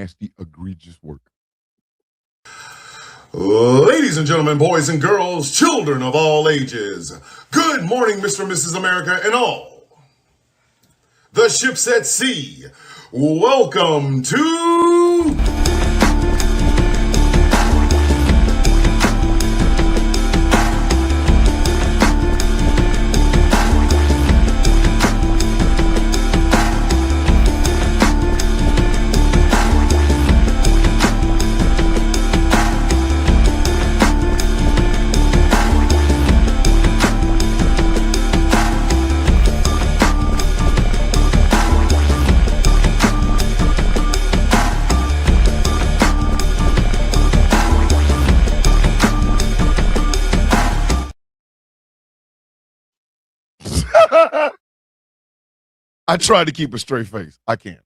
nasty, egregious work. Ladies and gentlemen, boys and girls, children of all ages, good morning, Mr. and Mrs. America, and all the ships at sea. Welcome to... I tried to keep a straight face. I can't.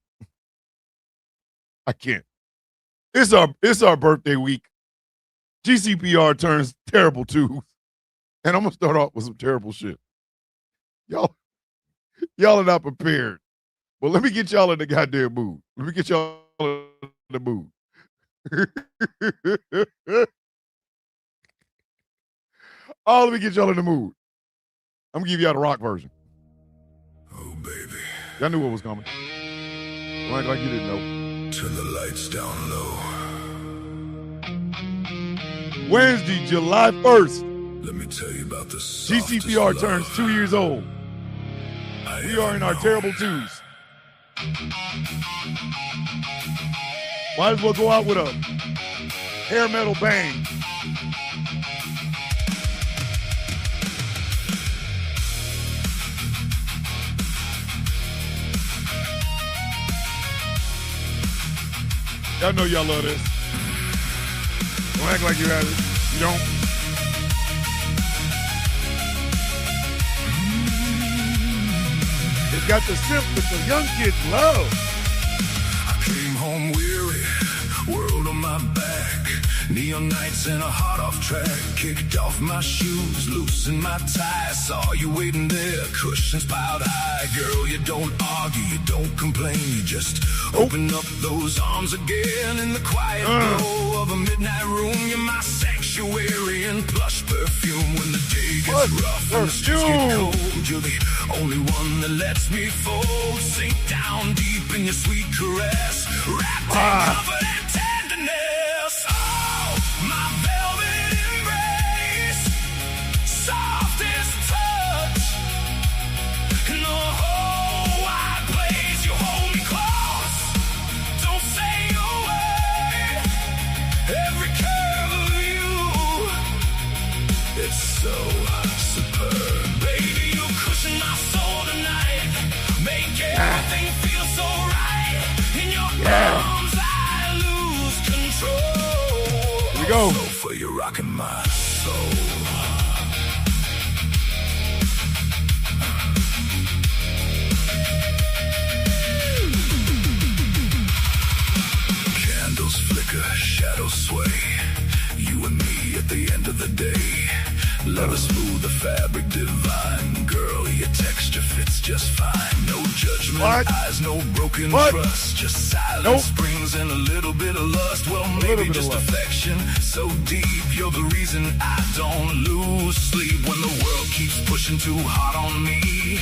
It's our birthday week. GCPR turns terrible twos. And I'm gonna start off with some terrible shit. Y'all are not prepared. But let me get y'all in the goddamn mood. Let me get y'all in the mood. Let me get y'all in the mood. I'm gonna give y'all the rock version. Oh, baby. Y'all knew what was coming. Don't act like you didn't know. Turn the lights down low. Wednesday, July 1st. Let me tell you about the GCPR turns 2 years old. We are in our terrible twos. Might as well go out with a hair metal bang. Y'all know y'all love this. Don't act like you have it. You don't. It's got the simp that the young kids love. I came home weary, world on my back. Neon nights and a hot off track. Kicked off my shoes, loosened my tie. Saw you waiting there, cushions piled high. Girl, you don't argue, you don't complain. You just open up those arms again. In the quiet glow of a midnight room, you're my sanctuary and plush perfume. When the day gets rough and the streets get cold, you're the only one that lets me fold. Sink down deep in your sweet caress, wrapped in comfort and tenderness. Oh, my velvet embrace, softest touch. In the whole wide place, you hold me close. Don't say a word. Every curve of you, it's so superb. Baby, you cushion my soul tonight. Make everything feel so right. In your arms, I lose control. Here we go. So for you rocking my soul. Candles flicker, shadows sway. You and me at the end of the day. Love is smooth, the fabric divine. Girl, your texture fits just fine. No judgment, eyes, no broken trust. Just silent springs and a little bit of lust. Well, maybe just affection so deep. You're the reason I don't lose sleep. When the world keeps pushing too hard on me,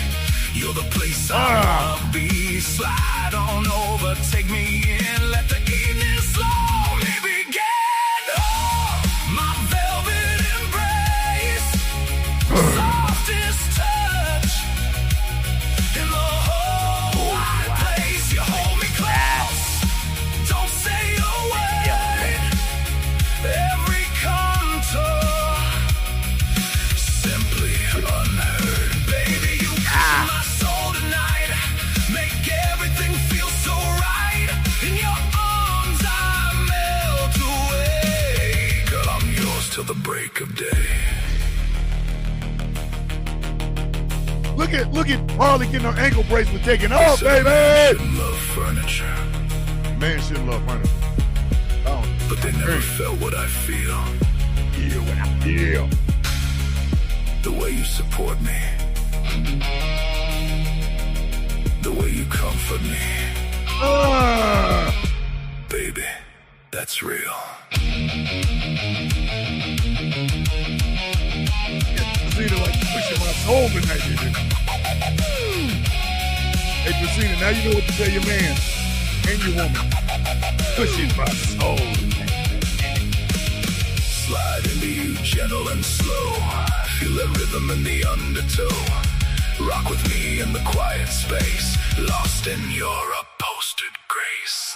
you're the place I wanna be. Slide on over, take me in. Let the evening slowly begin. Oh, my velvet embrace, softest touch. In the whole wide place, you hold me close. Don't say a word. Every contour, simply unheard. Baby, you cushion my soul tonight. Make everything feel so right. In your arms, I melt away. Girl, I'm yours till the break of day. Look at Harley getting her ankle bracelet taken off, baby. Men love furniture, Man shouldn't love furniture. but they never felt what I feel. Yeah, what I feel. The way you support me, the way you comfort me. baby, that's real. Christina like pushing my soul tonight, baby. Hey, Christina, now you know what to tell your man and your woman. Pushing my soul. Slide into you gentle and slow. Feel the rhythm in the undertow. Rock with me in the quiet space. Lost in your upholstered grace.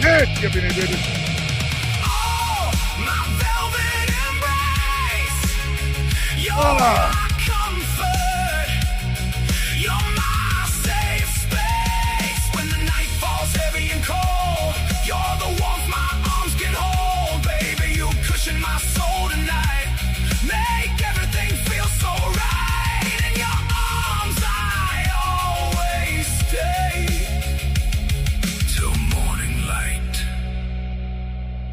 Yeah, skipping it, baby. Oh, my velvet embrace. You're my comfort. You're my safe space. When the night falls heavy and cold, you're the warmth my arms can hold. Baby, you cushion my soul tonight. Make everything feel so right. In your arms I always stay. Till morning light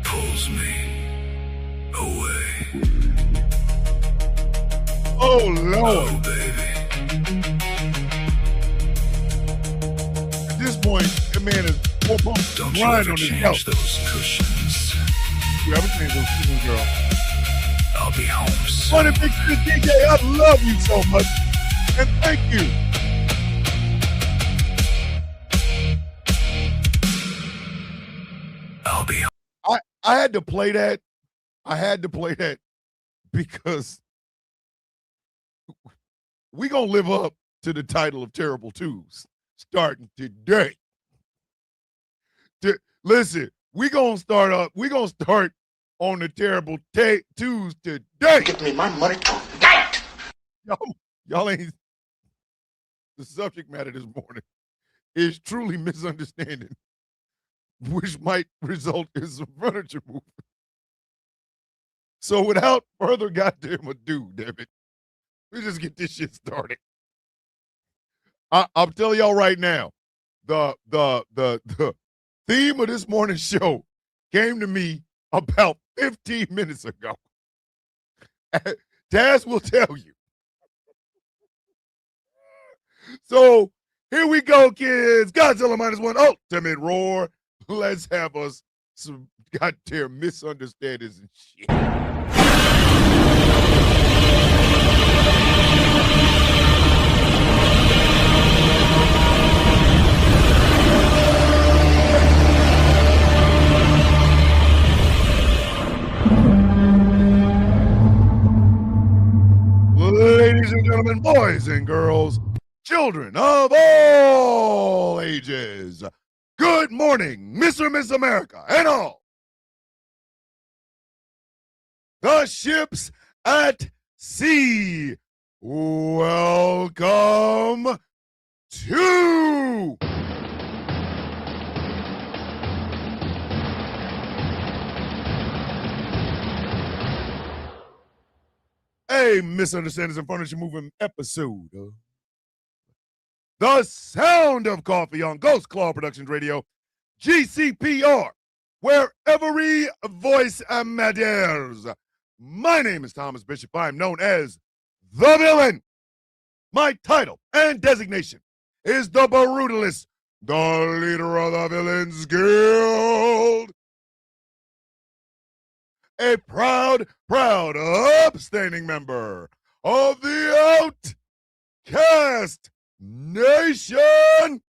pulls me away. Oh, Lord. Oh, baby. At this point, that man is four pumps Don't you lying ever on his change couch. those cushions. You ever change those cushions, girl? I'll be home soon. Funny Big Sis DJ, I love you so much. And thank you. I'll be home. I had to play that. I had to play that because we gonna live up to the title of Terrible Twos starting today. Listen, we gonna start on the Terrible Twos today. Give me my money tonight. Y'all ain't. The subject matter this morning is truly misunderstanding, which might result in some furniture movement. So without further goddamn ado, damn it, we just get this shit started. I'm telling y'all right now, the theme of this morning's show came to me about 15 minutes ago. Taz will tell you. So here we go, kids. Godzilla -1 ultimate roar. Let's have us some goddamn misunderstandings and shit. Ladies and gentlemen, boys and girls, children of all ages, good morning, Mr. and Miss America, and all. The ships at sea, welcome to a Misunderstandings and Furniture Moving episode of The Sound of Coffee on Ghost Claw Productions Radio, GCPR, where every voice matters. My name is Thomas Bishop. I'm known as The Villain. My title and designation is the Brutalist, the leader of the Villains Guild. A proud, upstanding member of the Outcast Nation.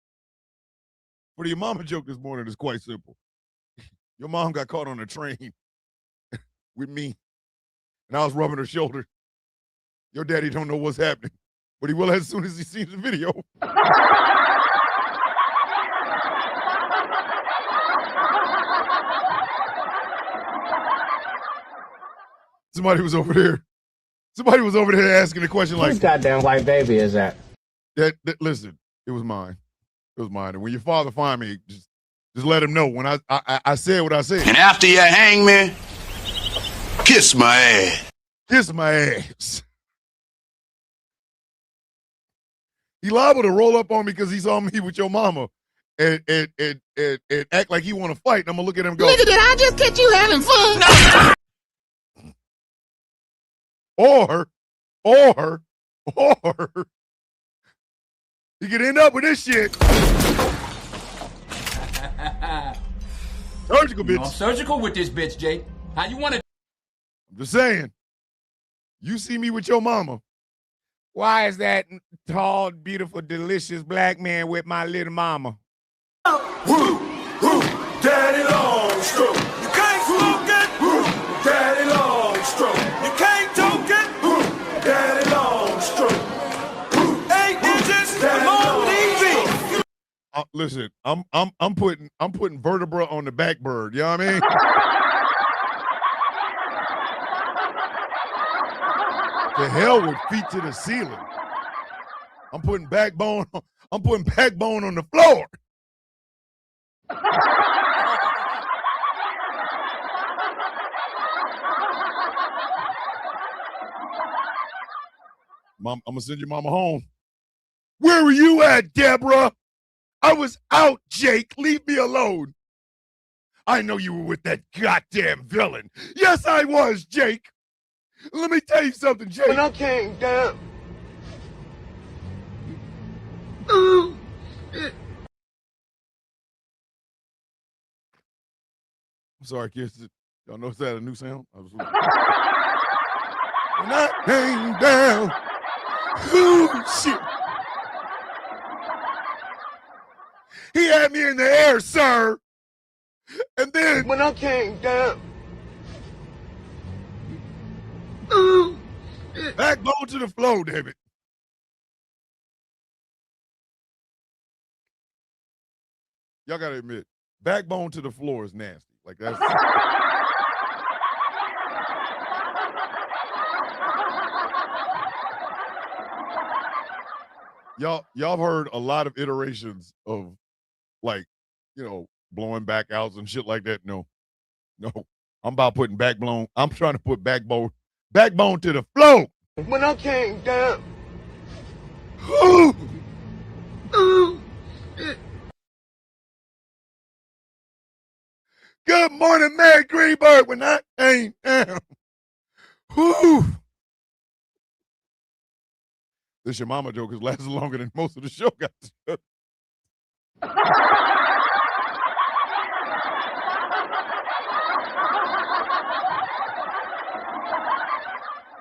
For your mama joke this morning is quite simple. Your mom got caught on a train with me, and I was rubbing her shoulder. Your daddy don't know what's happening, but he will as soon as he sees the video. Somebody was over there asking a question like, whose goddamn white baby is that? That listen, it was mine. It was mine. And when your father find me, just let him know when I said what I said. And after you hang me, kiss my ass. Kiss my ass. He liable to roll up on me because he saw me with your mama and act like he want to fight. And I'm gonna look at him and go, Nigga, did I just catch you having fun? or Or you could end up with this shit. Surgical, bitch. I'm surgical with this bitch, Jay. How you want it? I'm just saying. You see me with your mama. Why is that tall, beautiful, delicious black man with my little mama? Woo, woo, Daddy Longstroke. You can't smoke it. Woo, Daddy Longstroke. You can't toke it. Woo, Daddy Longstroke. Woo, 8 inches. Come on, DV. Listen, I'm putting vertebra on the back bird. You know what I mean? The hell with feet to the ceiling. I'm putting backbone on the floor. Mom, I'm gonna send your mama home. Where were you at, Deborah? I was out, Jake. Leave me alone. I know you were with that goddamn villain. Yes, I was, Jake. Let me tell you something, Jake. When I came down. I'm sorry, kids. Y'all notice that a new sound? When I came down. Ooh, shit. He had me in the air, sir. And then When I came down. backbone to the flow, damn it. Y'all gotta admit, backbone to the floor is nasty. Like that's y'all heard a lot of iterations of like, blowing back outs and shit like that. No. I'm about putting backbone. I'm trying to put backbone to the flow. When I came down. Good morning, Mary Greenberg. When I came down. Whew. This your mama joke has lasted longer than most of the show got to.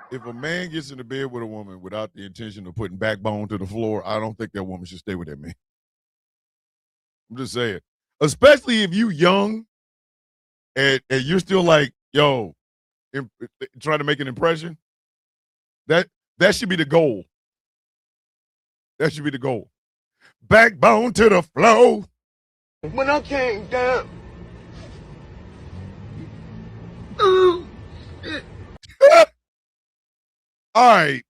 If a man gets into bed with a woman without the intention of putting backbone to the floor, I don't think that woman should stay with that man. I'm just saying. Especially if you young and you're still like, trying to make an impression. That should be the goal. That should be the goal. Backbone to the flow. When I came down. All right.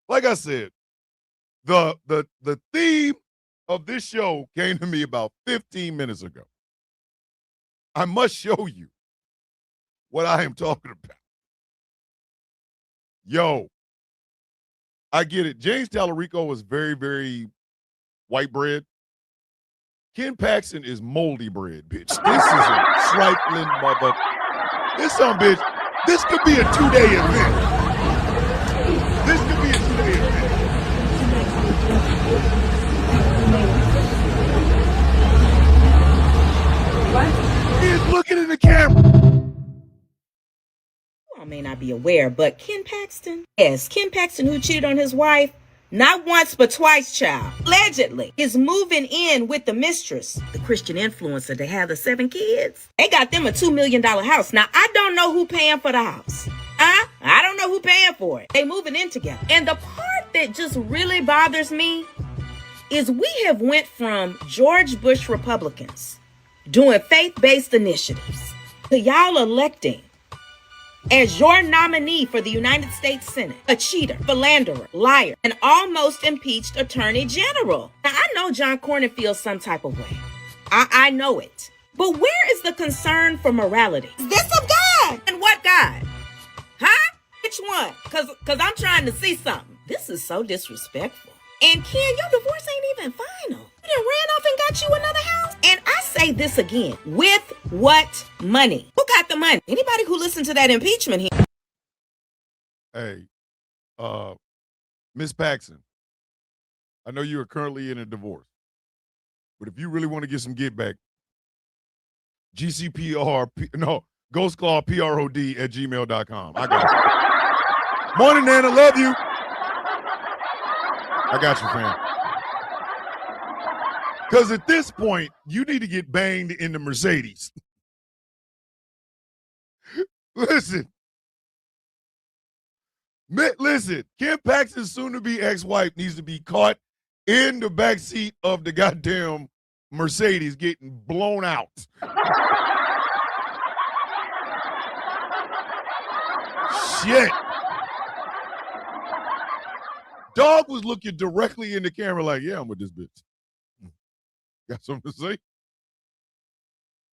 Like I said, the theme of this show came to me about 15 minutes ago. I must show you what I am talking about. Yo, I get it. James Tallarico was very, very white bread. Ken Paxton is moldy bread, bitch. This is a trifling mother. This some bitch. This could be a 2-day event. This could be a 2-day event. What? He's looking in the camera. I may not be aware, but Ken Paxton, who cheated on his wife, not once but twice, child, allegedly, is moving in with the mistress, the Christian influencer to have the 7 kids. They got them a $2 million house. Now, I don't know who paying for the house. I don't know who paying for it. They moving in together. And the part that just really bothers me is we have went from George Bush Republicans doing faith-based initiatives to y'all electing as your nominee for the United States Senate, a cheater, philanderer, liar, and almost impeached attorney general. Now, I know John Cornyn feels some type of way. I know it. But where is the concern for morality? Is this of God? And what God? Huh? Which one? Cause I'm trying to see something. This is so disrespectful. And Ken, your divorce ain't even final. You done ran off and got you another house? And I say this again. With what money? Who got the money? Anybody who listened to that impeachment here. Hey, Miss Paxson, I know you are currently in a divorce, but if you really want to get some get back, ghostclawprod@gmail.com. I got you. Morning, Nana. Love you. I got you, fam. Because at this point, you need to get banged in the Mercedes. Listen, Kim Paxton's soon-to-be ex-wife needs to be caught in the backseat of the goddamn Mercedes getting blown out. Shit. Dog was looking directly in the camera like, yeah, I'm with this bitch. Got something to say?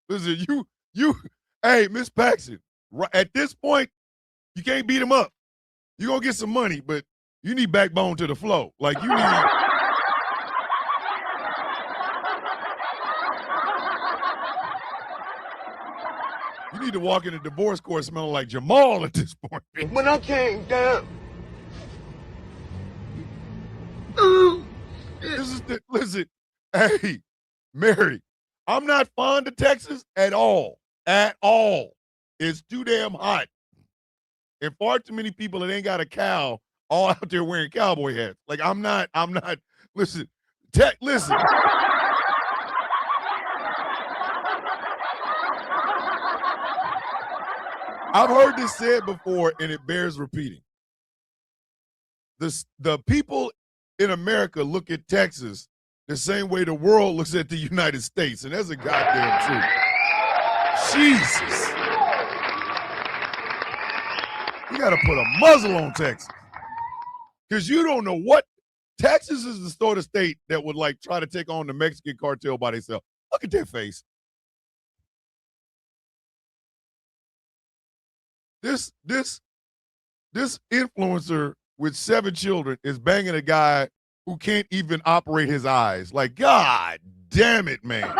Listen, hey, Miss Paxton, at this point, you can't beat him up. You're going to get some money, but you need backbone to the flow. Like, you need... You need to walk in a divorce court smelling like Jamal at this point. When I came down. Listen, hey, Mary, I'm not fond of Texas at all. At all. It's too damn hot. And far too many people that ain't got a cow all out there wearing cowboy hats. Like, I'm not, listen, listen. I've heard this said before, and it bears repeating. The people in America look at Texas the same way the world looks at the United States, and that's a goddamn truth. Jesus. You got to put a muzzle on Texas. Because you don't know what. Texas is the sort of state that would, like, try to take on the Mexican cartel by themselves. Look at their face. This influencer with 7 children is banging a guy who can't even operate his eyes. Like, God damn it, man.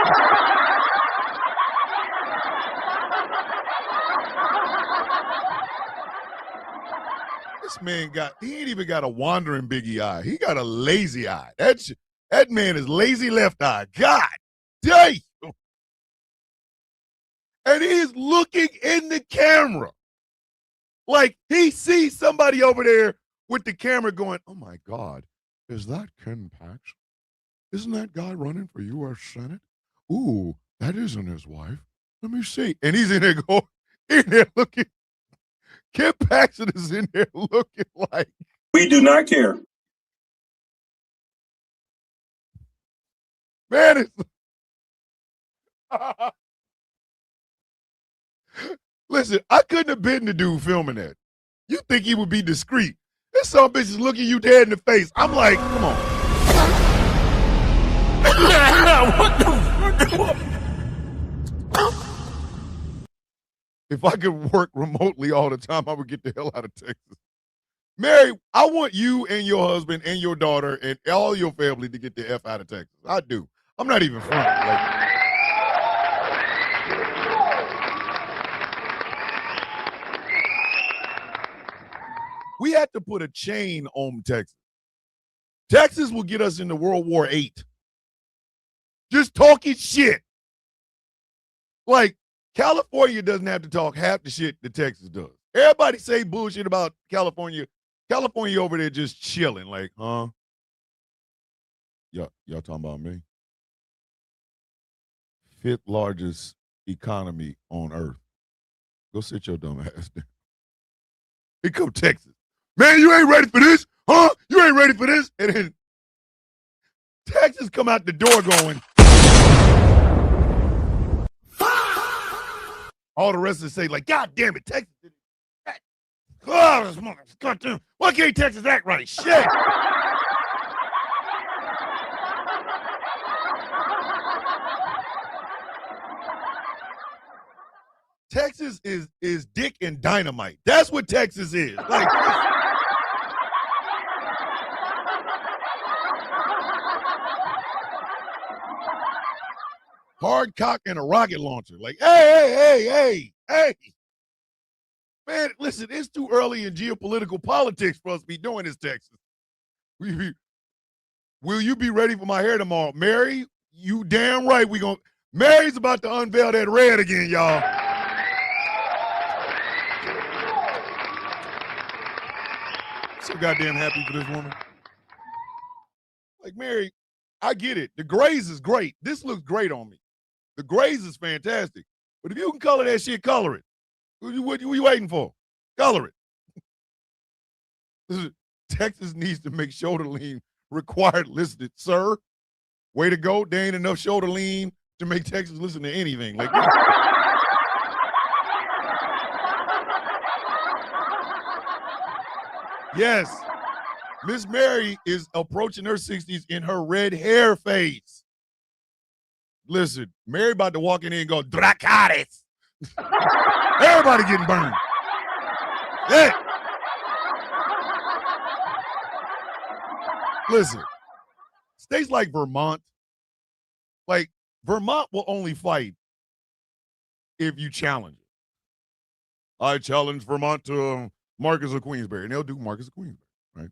This man he ain't even got a wandering biggie eye. He got a lazy eye. That man is lazy left eye. God damn. And he's looking in the camera. Like, he sees somebody over there with the camera going, oh, my God, is that Ken Paxton? Isn't that guy running for U.S. Senate? Ooh, that isn't his wife. Let me see. And he's in there looking. Ken Paxton is in there looking like. We do not care. Man, it's. Listen, I couldn't have been the dude filming that. You think he would be discreet. This son of a bitch is looking you dead in the face. I'm like, come on. What the fuck? If I could work remotely all the time, I would get the hell out of Texas. Mary, I want you and your husband and your daughter and all your family to get the F out of Texas. I do. I'm not even fronting. Like, we had to put a chain on Texas. Texas will get us into World War VIII. Just talking shit. Like, California doesn't have to talk half the shit that Texas does. Everybody say bullshit about California. California over there just chilling. Like, huh? Y'all talking about me? 5th largest economy on earth. Go sit your dumb ass down. Here come Texas. Man, you ain't ready for this, huh? You ain't ready for this. And then Texas come out the door going. All the rest of them say, like, God damn it, Texas did it. Oh, this mother, goddamn. Why can't Texas act right? Shit. Texas is dick and dynamite. That's what Texas is. Like, hard cock and a rocket launcher. Like, hey. Man, listen, it's too early in geopolitical politics for us to be doing this, Texas. Will you be ready for my hair tomorrow? Mary, you damn right Mary's about to unveil that red again, y'all. So goddamn happy for this woman. Like, Mary, I get it. The grays is great. This looks great on me. The grays is fantastic. But if you can color that shit, color it. What are you waiting for? Color it. Texas needs to make shoulder lean required listed. Sir, way to go. There ain't enough shoulder lean to make Texas listen to anything. Like, yes. Miss Mary is approaching her 60s in her red hair phase. Listen, Mary about to walk in here and go, Dracarys. Everybody getting burned. Yeah. Listen, states like Vermont will only fight if you challenge it. I challenge Vermont to Marcus of Queensberry, and they'll do Marcus of Queensberry, right?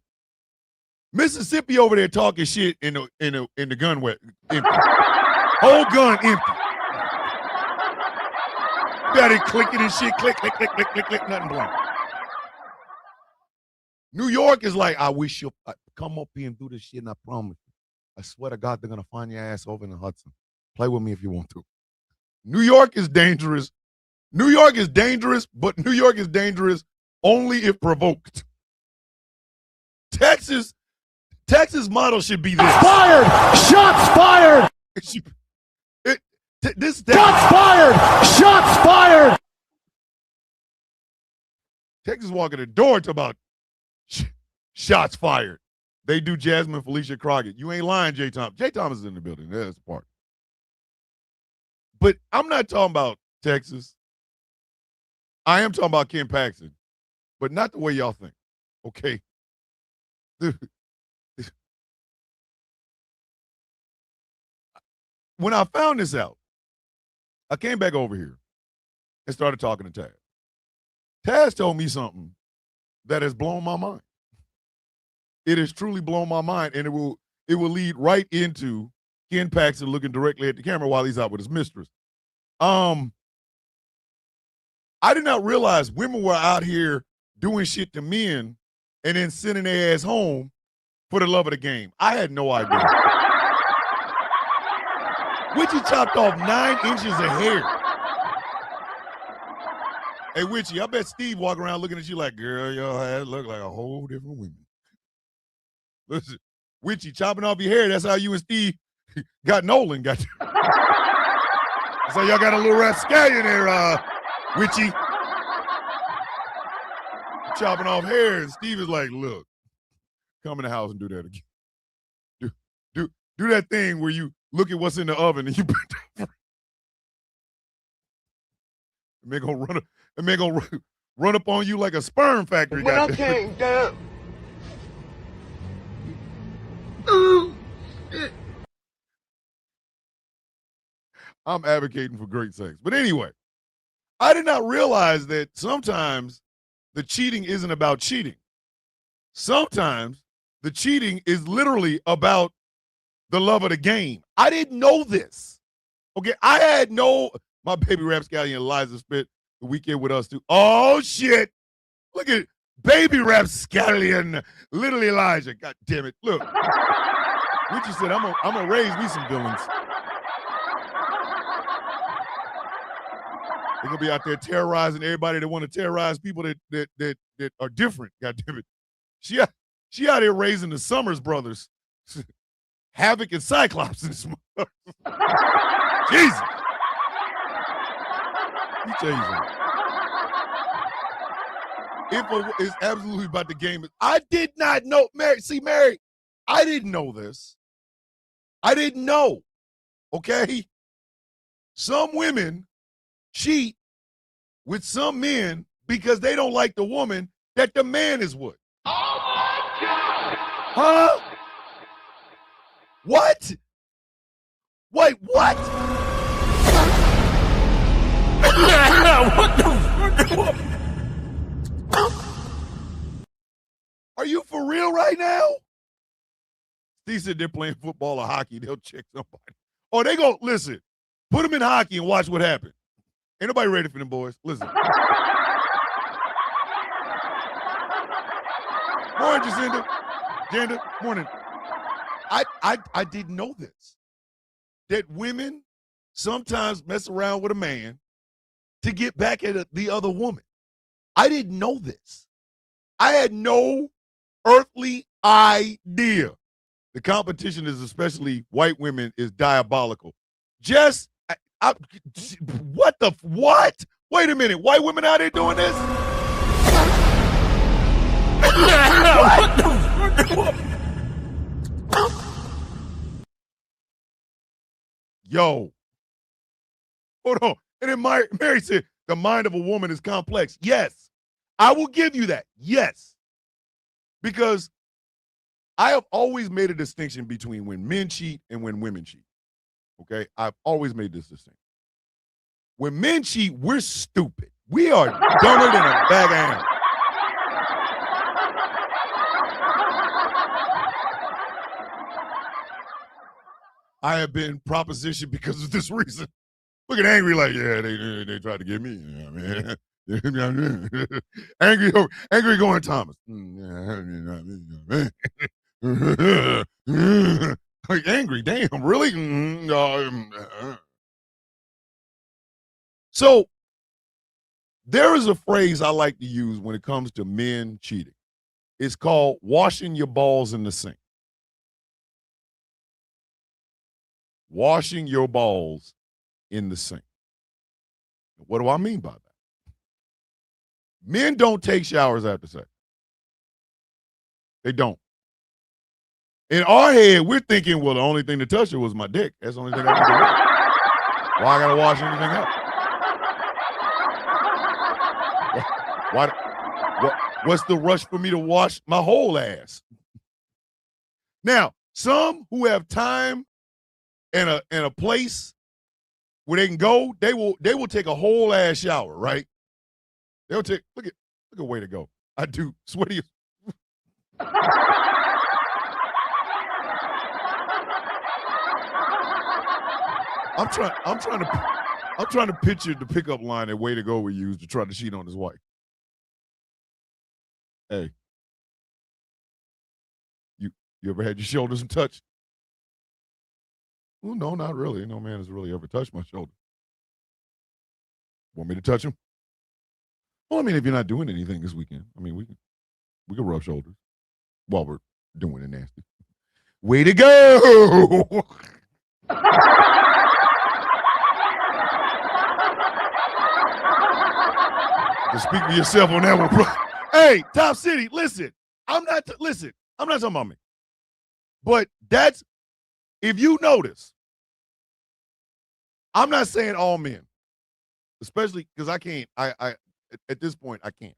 Mississippi over there talking shit in the gun wet, empty. Whole gun empty. Got it clicking and shit, click, click, click, click, click, click, nothing blank. New York is like, I wish you'll come up here and do this shit, and I promise you. I swear to God, they're going to find your ass over in the Hudson. Play with me if you want to. New York is dangerous. New York is dangerous, but New York is dangerous only if provoked. Texas model should be this. Fired! Shots fired! Shots fired! Shots fired! Texas walking the door to about shots fired. They do Jasmine Felicia Crockett. You ain't lying, Jay Thomas. Jay Thomas is in the building. That's the part. But I'm not talking about Texas. I am talking about Ken Paxton, but not the way y'all think. Okay. When I found this out, I came back over here and started talking to Taz. Taz told me something that has blown my mind. It has truly blown my mind, and it will lead right into Ken Paxton looking directly at the camera while he's out with his mistress. I did not realize women were out here doing shit to men and then sending their ass home for the love of the game. I had no idea. Witchy chopped off 9 inches of hair. Hey, Witchy, I bet Steve walking around looking at you like, girl, your hair look like a whole different woman. Listen, Witchy, chopping off your hair, that's how you and Steve got Nolan. Got you. So y'all got a little rascallion there, Witchy. Chopping off hair, and Steve is like, look, come in the house and do that again. Do that thing where you look at what's in the oven and you put that. Man gonna run up on you like a sperm factory. When I came down. I'm advocating for great sex. But anyway, I did not realize that sometimes the cheating isn't about cheating. Sometimes the cheating is literally about the love of the game. I didn't know this. Okay, my baby rapscallion Eliza spent the weekend with us too. Oh shit. Look at baby rapscallion, little Elijah. God damn it. Look. Richie said, I'm gonna raise me some villains. They're gonna be out there terrorizing everybody that want to terrorize people that are different. God damn it. She out here raising the Summers brothers. Havoc and Cyclops in this mother. Jesus. Let me tell you something. It's absolutely about the game. I did not know, Mary. See, Mary, I didn't know this. I didn't know. Okay? Some women cheat with some men because they don't like the woman that the man is with. Oh my God! Huh? What? Wait, what? What the? Are you for real right now? He said they're playing football or hockey. They'll check somebody. Or they go, listen, put them in hockey and watch what happens. Ain't nobody ready for them boys. Listen. Morning, Jacinda. Janda, morning. I didn't know this. That women sometimes mess around with a man to get back at the other woman. I didn't know this. I had no earthly idea. The competition is, especially white women, is diabolical. What? Wait a minute. White women out there doing this? Yo. Hold on. And then Mary said, the mind of a woman is complex. Yes. I will give you that. Yes. Because I have always made a distinction between when men cheat and when women cheat. Okay? I've always made this distinction. When men cheat, we're stupid. We are dumber than a bag of ants. I have been propositioned because of this reason. Look at Angry like, yeah, they tried to get me. Yeah, man. Angry going Thomas. Like Angry, damn, really? So there is a phrase I like to use when it comes to men cheating. It's called washing your balls in the sink. Washing your balls in the sink. What do I mean by that? Men don't take showers after sex. They don't. In our head, we're thinking, well, the only thing to touch it was my dick. That's the only thing I need to wash. Why I gotta wash anything else? What's the rush for me to wash my whole ass? Now, some who have time and a place where they can go, they will take a whole ass shower, right? They'll take look at way to go. I do sweaty. I'm trying to picture the pickup line that Way to Go we used to try to cheat on his wife. Hey, you ever had your shoulders touched? Well, no, not really. No man has really ever touched my shoulder. Want me to touch him? Well, I mean, if you're not doing anything this weekend, I mean, we can rub shoulders while we're doing it nasty. Way to go! Just speak for yourself on that one, bro. Hey, Top City, listen. I'm not talking about me. But that's, if you notice, I'm not saying all men, especially because I can't, I at this point, I can't.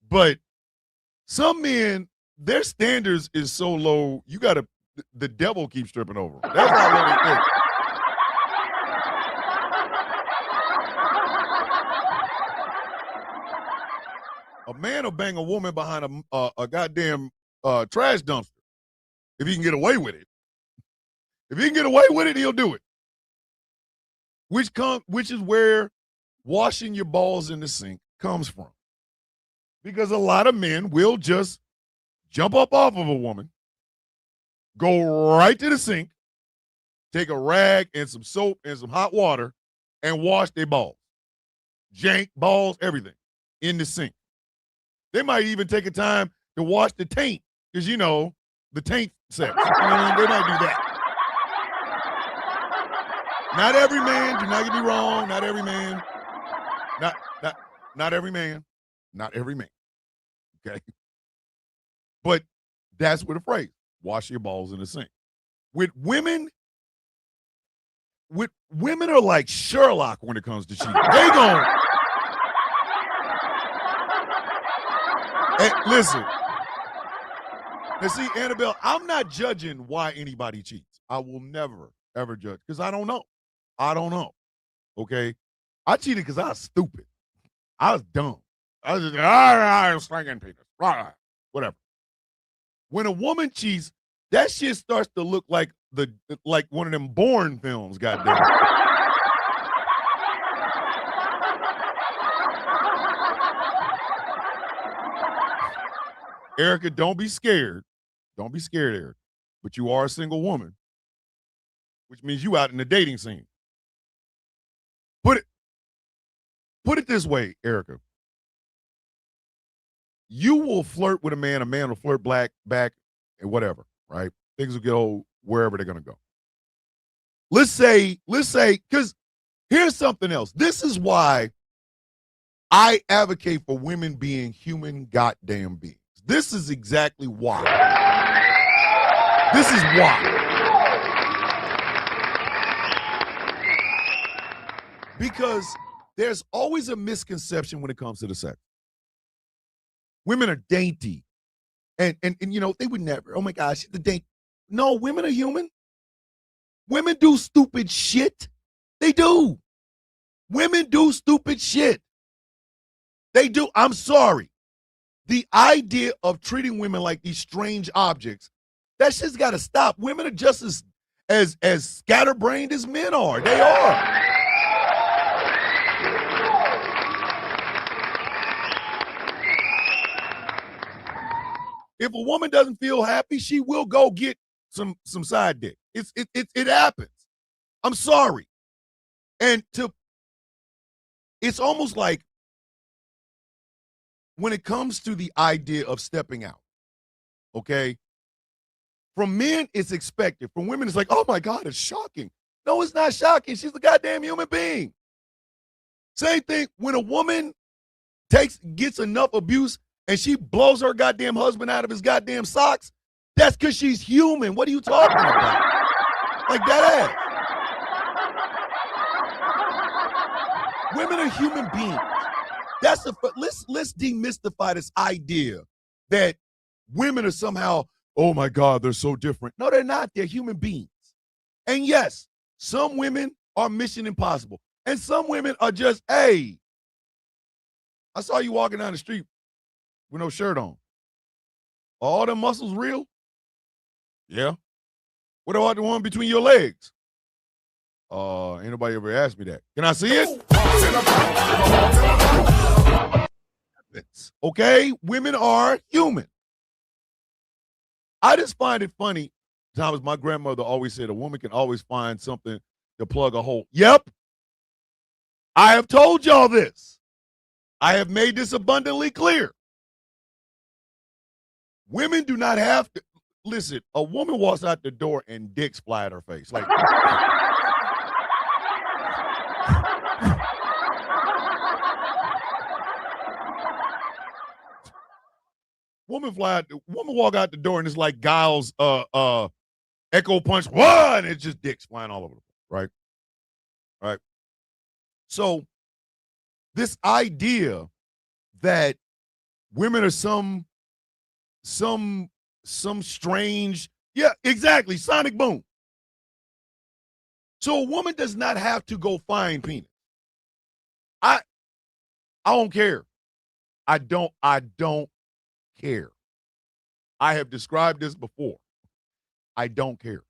But some men, their standards is so low, the devil keeps tripping over them. That's how low they think. A man will bang a woman behind a goddamn trash dumpster if he can get away with it. If he can get away with it, he'll do it. Which is where washing your balls in the sink comes from. Because a lot of men will just jump up off of a woman, go right to the sink, take a rag and some soap and some hot water, and wash their balls. Jank, balls, everything in the sink. They might even take a time to wash the taint, because, the taint sex. They might do that. Not every man, do not get me wrong, not every man. Not every man. Not every man. Okay? But that's where the phrase, wash your balls in the sink. With women are like Sherlock when it comes to cheating. They gon' Hey, listen. Now, see, Annabelle, I'm not judging why anybody cheats. I will never, ever judge, because I don't know. I don't know. Okay? I cheated because I was stupid. I was dumb. I was just, I was slinging penis. Whatever. When a woman cheats, that shit starts to look like one of them Bourne films, goddamn it. Erica, don't be scared. Don't be scared, Erica. But you are a single woman, which means you out in the dating scene. Put it this way, Erica. You will flirt with a man will flirt back, and whatever, right? Things will go wherever they're gonna go. Let's say, because here's something else. This is why I advocate for women being human goddamn beings. This is exactly why. This is why. Because there's always a misconception when it comes to the sex. Women are dainty. And you know, they would never, oh my gosh, the dainty. No, women are human. Women do stupid shit. They do. Women do stupid shit. They do. I'm sorry. The idea of treating women like these strange objects, that shit's got to stop. Women are just as scatterbrained as men are. They are. If a woman doesn't feel happy, she will go get some side dick. It happens. I'm sorry. And it's almost like when it comes to the idea of stepping out, okay? From men, it's expected. From women, it's like, oh my God, it's shocking. No, it's not shocking. She's a goddamn human being. Same thing when a woman gets enough abuse and she blows her goddamn husband out of his goddamn socks, that's because she's human. What are you talking about? Like that ass. Women are human beings. Let's demystify this idea that women are somehow, oh my God, they're so different. No, they're not. They're human beings. And yes, some women are Mission Impossible. And some women are just, hey, I saw you walking down the street with no shirt on. Are all the muscles real? Yeah. What about the one between your legs? Ain't nobody ever asked me that. Can I see it? Okay, women are human. I just find it funny. Thomas, my grandmother always said a woman can always find something to plug a hole. Yep. I have told y'all this. I have made this abundantly clear. Women do not have to listen. A woman walks out the door and dicks fly at her face. Like woman walk out the door and it's like Giles echo punch one, it's just dicks flying all over the place, right? So this idea that women are some strange, yeah, exactly, sonic boom. So a woman does not have to go find penis. I don't care. I don't care. I have described this before. I don't care.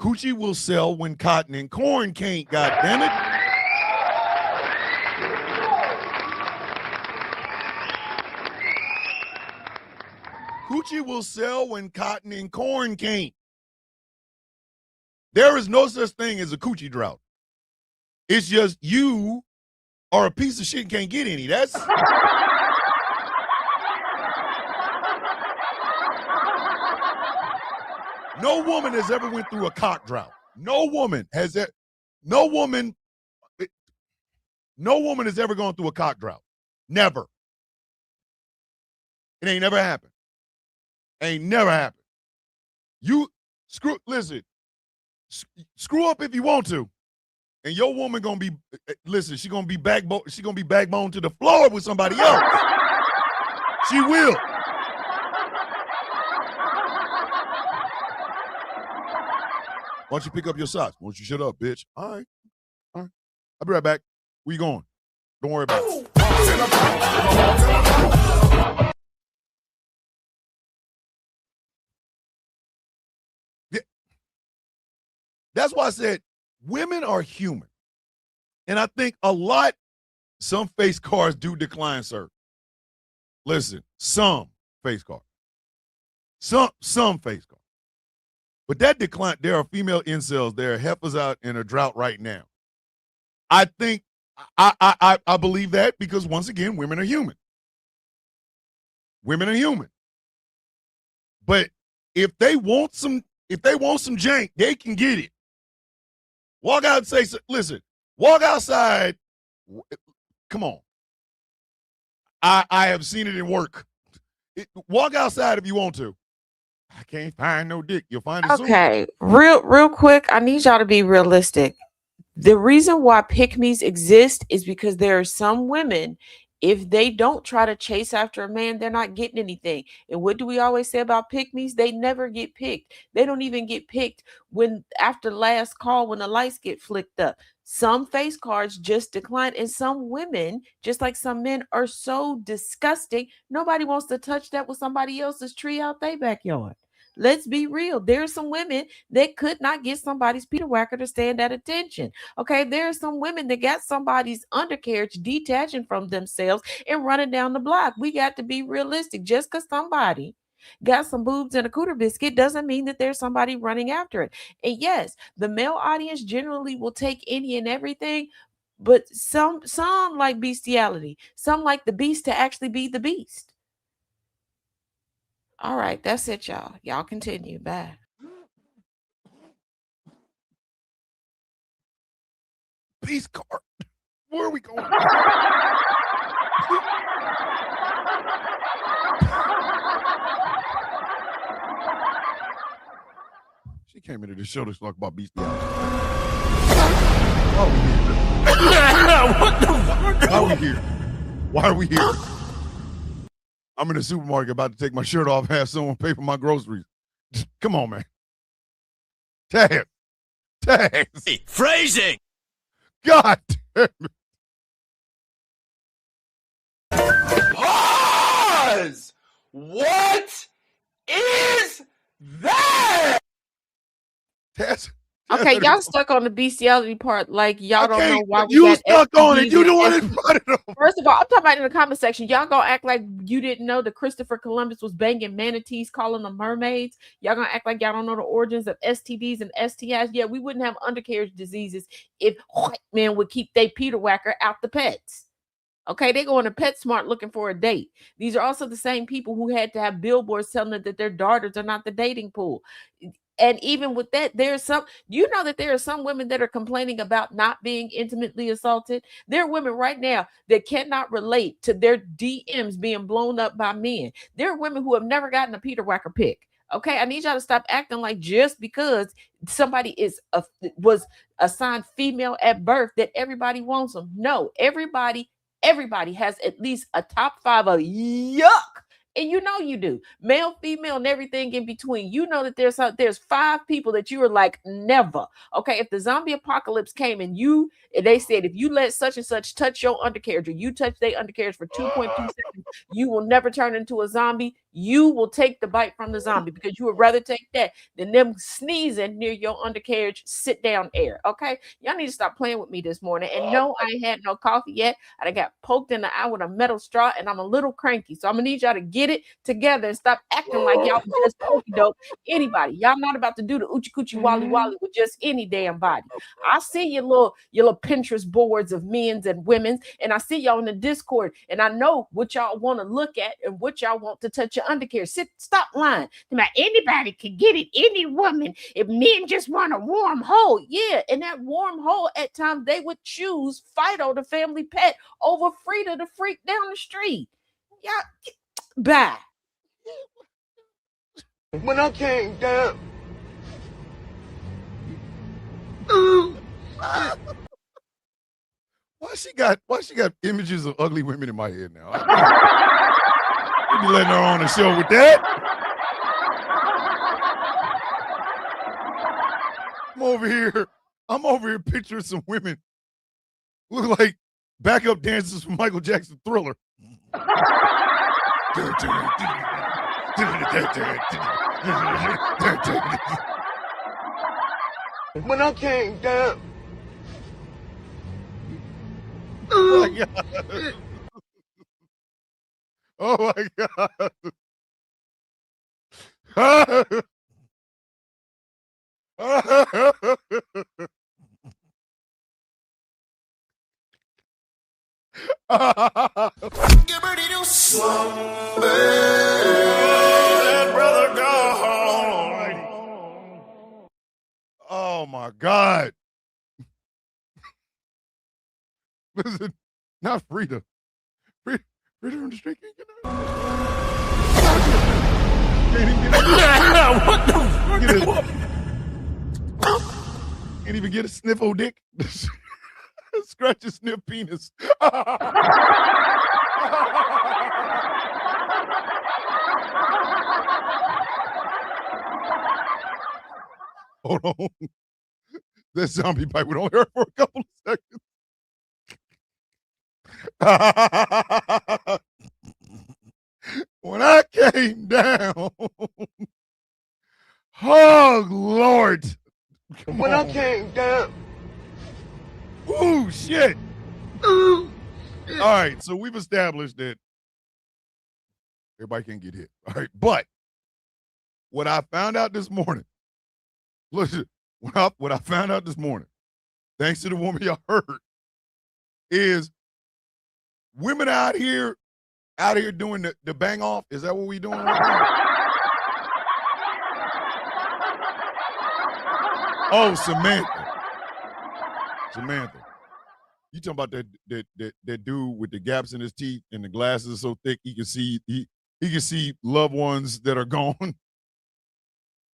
Coochie will sell when cotton and corn can't, goddammit. Coochie will sell when cotton and corn can't. There is no such thing as a coochie drought. It's just you are a piece of shit and can't get any. That's no woman has ever went through a cock drought. No woman has ever gone through a cock drought. Never. It ain't never happened. Ain't never happened. You screw up if you want to. And your woman gonna be, listen, she gonna be backbone to the floor with somebody else. She will. Why don't you pick up your socks? Why don't you shut up, bitch? All right. I'll be right back. Where you going? Don't worry about it. That's why I said women are human. And I think some face cards do decline, sir. Listen, some face cards. Some face cards. But that decline, there are female incels, there are heifers out in a drought right now. I think I believe that because once again, women are human. Women are human. But if they want some jank, they can get it. Walk out and say, listen, walk outside. Come on. I have seen it in work. Walk outside if you want to. I can't find no dick. You'll find it soon. Okay, real quick, I need y'all to be realistic. The reason why pick-me's exist is because there are some women, if they don't try to chase after a man, they're not getting anything. And what do we always say about pick-me's? They never get picked. They don't even get picked when after last call when the lights get flicked up. Some face cards just decline, and some women, just like some men, are so disgusting. Nobody wants to touch that with somebody else's tree out their backyard. Let's be real. There are some women that could not get somebody's Peter Whacker to stand at attention. Okay, there are some women that got somebody's undercarriage detaching from themselves and running down the block. We got to be realistic. Just because somebody got some boobs and a cooter biscuit doesn't mean that there's somebody running after it. And yes, the male audience generally will take any and everything, but some like bestiality. Some like the beast to actually be the beast. All right, that's it, y'all. Y'all continue. Bye. Peace card. Where are we going? She came into the show to talk about bestiality. Why are we here? Why are we here? I'm in the supermarket about to take my shirt off, have someone pay for my groceries. Come on, man. Taz. Phrasing. God damn it. Pause! What is that? Taz. Okay, y'all stuck on the bestiality part, like y'all don't know why we you got stuck on it. STDs You the and one STDs. that brought it up. First of all, I'm talking about in the comment section. Y'all gonna act like you didn't know that Christopher Columbus was banging manatees, calling them mermaids. Y'all gonna act like y'all don't know the origins of STDs and STIs. Yeah, we wouldn't have undercarriage diseases if white men would keep their Peter Whacker out the pets. Okay, they go on a PetSmart looking for a date. These are also the same people who had to have billboards telling them that their daughters are not the dating pool. And even with that, there are some women that are complaining about not being intimately assaulted. There are women right now that cannot relate to their DMs being blown up by men. There are women who have never gotten a Peter Whacker pick. Okay, I need y'all to stop acting like just because somebody was assigned female at birth that everybody wants them. No, everybody has at least a top 5 of yuck. And you know you do. Male, female, and everything in between. You know that there's 5 people that you are like, never. Okay, if the zombie apocalypse came and they said, if you let such and such touch your undercarriage or you touch their undercarriage for 2.2 seconds, you will never turn into a zombie. You will take the bite from the zombie because you would rather take that than them sneezing near your undercarriage, sit down air. Okay, y'all need to stop playing with me this morning. And no, I ain't had no coffee yet. I got poked in the eye with a metal straw and I'm a little cranky. So I'm gonna need y'all to get it together and stop acting like y'all just pokey dope anybody. Y'all not about to do the oochie coochie wally wally with just any damn body. I see your little Pinterest boards of men's and women's, and I see y'all in the Discord, and I know what y'all want to look at and what y'all want to touch your undercarriage. Stop lying. Anybody can get it, any woman, if men just want a warm hole. Yeah, and that warm hole at times they would choose Fido, the family pet, over Frida, the freak down the street. Yeah, bye. When I came down. Why she got images of ugly women in my head now? I be letting her on the show with that. I'm over here picturing some women look like backup dancers from Michael Jackson's Thriller. When I came down. Oh my God. Oh my God. Oh my God. Listen, not Frida. Frida from the street can't get her. What the fuck? Can't even get a sniffle dick. Scratch a sniff penis. Hold on. That zombie bite would only hurt for a couple of seconds. When I came down, oh Lord. Come When on. I came down. Ooh, shit. All right, so we've established that everybody can't get hit. All right, but what I found out this morning, listen, what I found out this morning, thanks to the woman y'all heard, is women out here doing the bang off. Is that what we doing right now? Oh, Samantha. You talking about that dude with the gaps in his teeth and the glasses so thick he can see he can see loved ones that are gone. Talk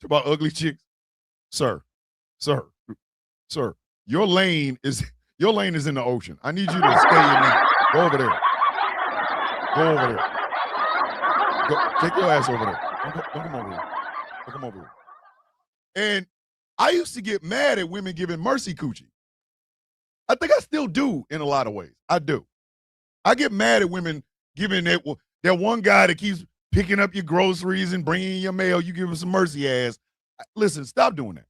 about ugly chicks. Sir. Your lane is in the ocean. I need you to stay in there. Go over there. Go, take your ass over there. Don't come over here. Don't come over here. And I used to get mad at women giving mercy coochie. I think I still do in a lot of ways. I do. I get mad at women giving that one guy that keeps picking up your groceries and bringing your mail. You give him some mercy ass. Listen, stop doing that.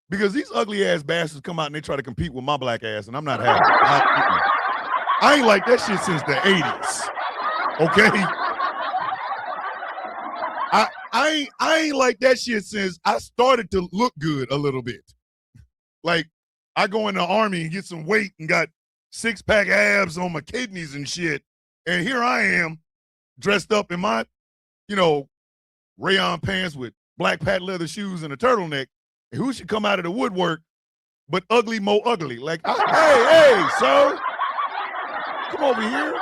Because these ugly ass bastards come out and they try to compete with my black ass, and I'm not happy. I ain't like that shit since the 80s. Okay? I ain't like that shit since I started to look good a little bit. Like, I go in the army and get some weight and got 6-pack abs on my kidneys and shit. And here I am dressed up in my, rayon pants with black patent leather shoes and a turtleneck. And who should come out of the woodwork but ugly Mo Ugly? Like, hey, sir, come over here.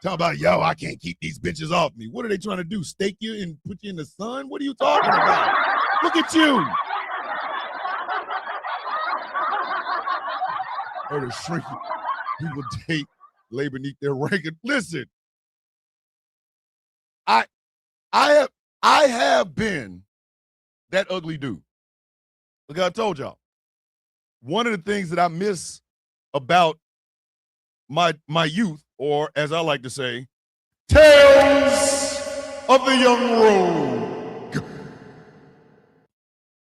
Talk about, yo, I can't keep these bitches off me. What are they trying to do? Stake you and put you in the sun? What are you talking about? Look at you. Or the shrinking. People date, lay beneath their rank. Listen, I have been that ugly dude. Look, I told y'all. One of the things that I miss about my youth, or as I like to say, tales of the young rogue.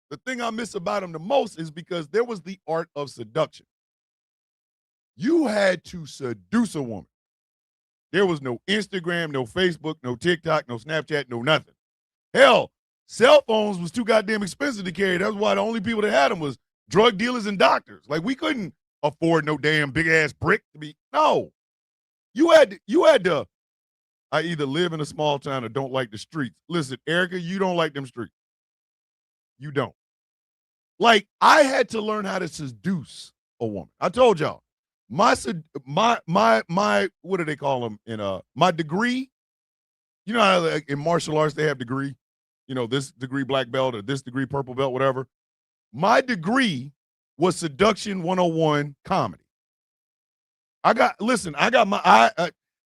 The thing I miss about him the most is because there was the art of seduction. You had to seduce a woman. There was no Instagram, no Facebook, no TikTok, no Snapchat, no nothing. Hell, cell phones was too goddamn expensive to carry. That's why the only people that had them was drug dealers and doctors. Like, we couldn't afford no damn big ass brick to be. No, you had to. I either live in a small town or don't like the streets. Listen, Erica, you don't like them streets. You don't. Like, I had to learn how to seduce a woman. I told y'all, my what do they call them in my degree? You know how like, in martial arts they have degree, this degree black belt or this degree purple belt, whatever. My degree was seduction 101 comedy.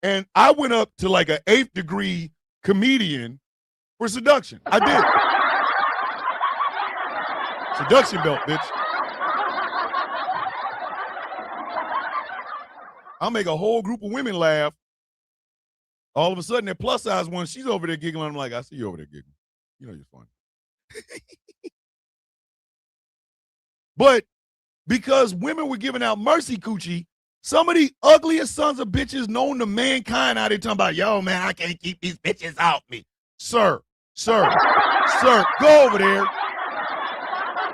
And I went up to like an 8th degree comedian for seduction. I did. Seduction belt, bitch. I'll make a whole group of women laugh. All of a sudden, that plus size one, she's over there giggling. I'm like, I see you over there giggling. You know you're funny. But because women were giving out mercy coochie, some of the ugliest sons of bitches known to mankind out there talking about, yo, man, I can't keep these bitches off me. Sir, go over there.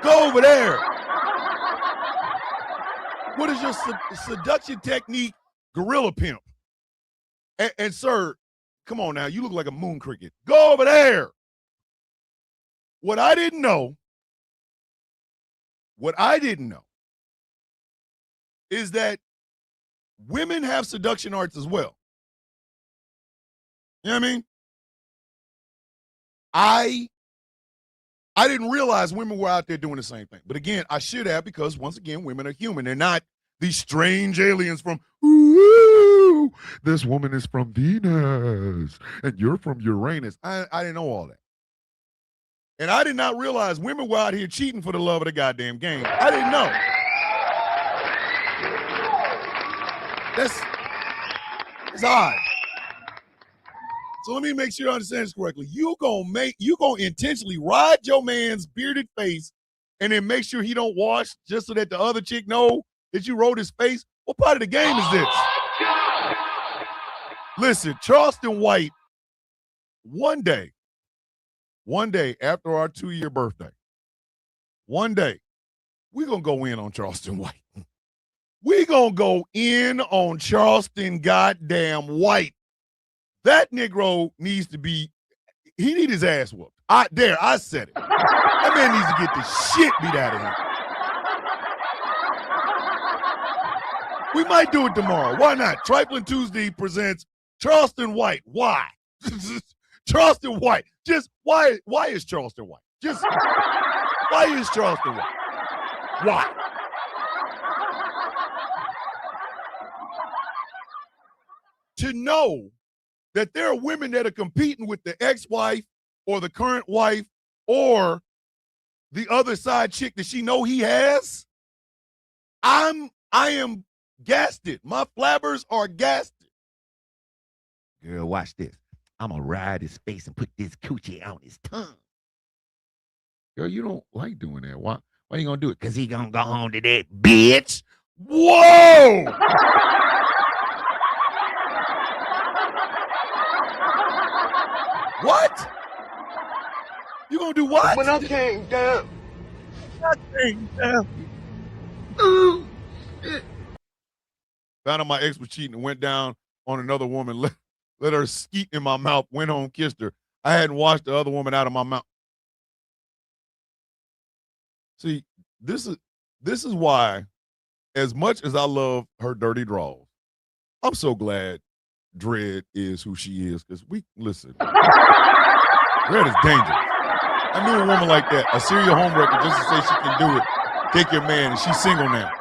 Go over there. What is your seduction technique, gorilla pimp? And sir, come on now, you look like a moon cricket. Go over there. What I didn't know is that women have seduction arts as well. You know what I mean? I didn't realize women were out there doing the same thing. But again, I should have, because once again, women are human. They're not these strange aliens from, ooh, this woman is from Venus and you're from Uranus. I didn't know all that. And I did not realize women were out here cheating for the love of the goddamn game. I didn't know. It's odd. So let me make sure I understand this correctly. You gonna intentionally ride your man's bearded face and then make sure he don't wash just so that the other chick know that you rode his face? What part of the game is this? Listen, Charleston White, one day after our 2-year birthday, one day, we're going to go in on Charleston White. We're going to go in on Charleston goddamn White. That Negro needs to be, he need his ass whooped. I said it. That man needs to get the shit beat out of him. We might do it tomorrow. Why not? Trifling Tuesday presents Charleston White. Why? Charleston White. Just why is Charleston White? Just why is Charleston White? Why? To know that there are women that are competing with the ex-wife or the current wife or the other side chick that she know he has, I am gasted. My flabbers are gasted. Girl, watch this. I'm going to ride his face and put this coochie on his tongue. Girl, you don't like doing that. Why are you going to do it? Because he going to go home to that bitch. Whoa! What? You going to do what? When I came down. Found out my ex was cheating and went down on another woman, let her skeet in my mouth, went home, kissed her. I hadn't washed the other woman out of my mouth. See, this is why, as much as I love her dirty draws, I'm so glad Dread is who she is, because listen, Dread is dangerous. I knew a woman like that, a serial homewrecker, just to say she can do it, take your man, and she's single now.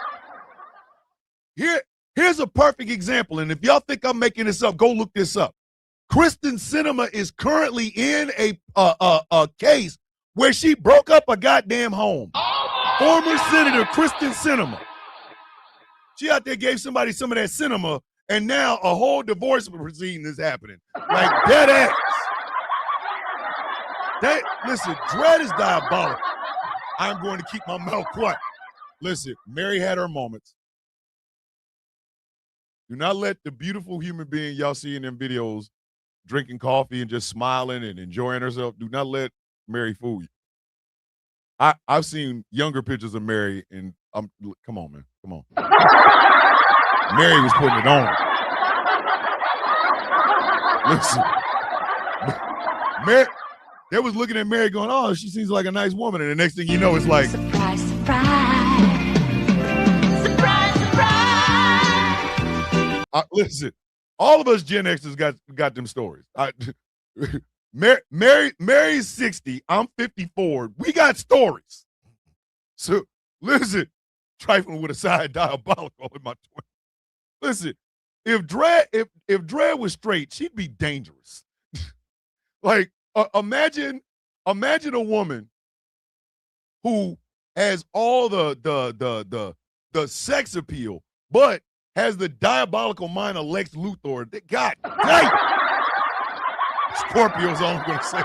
Here's a perfect example, and if y'all think I'm making this up, go look this up. Kristen Sinema is currently in a case where she broke up a goddamn home. Former Senator Kristen Sinema. She out there gave somebody some of that cinema, and now a whole divorce proceeding is happening. Like dead ass. Listen, Dread is diabolical. I'm going to keep my mouth quiet. Listen, Mary had her moments. Do not let the beautiful human being y'all see in them videos drinking coffee and just smiling and enjoying herself. Do not let Mary fool you. I've seen younger pictures of Mary, and come on, man. Come on. Mary was putting it on. Listen. Mary, they was looking at Mary going, oh, she seems like a nice woman. And the next thing you know, it's like, Surprise, surprise. Surprise, surprise. Listen, all of us Gen Xers got them stories. Mary's 60. I'm 54. We got stories. So listen, trifling with a side diabolical in my 20s. Listen, if Dre was straight, she'd be dangerous. Like imagine a woman who has all the sex appeal, but has the diabolical mind of Lex Luthor. God damn. Scorpio's all I'm going to say.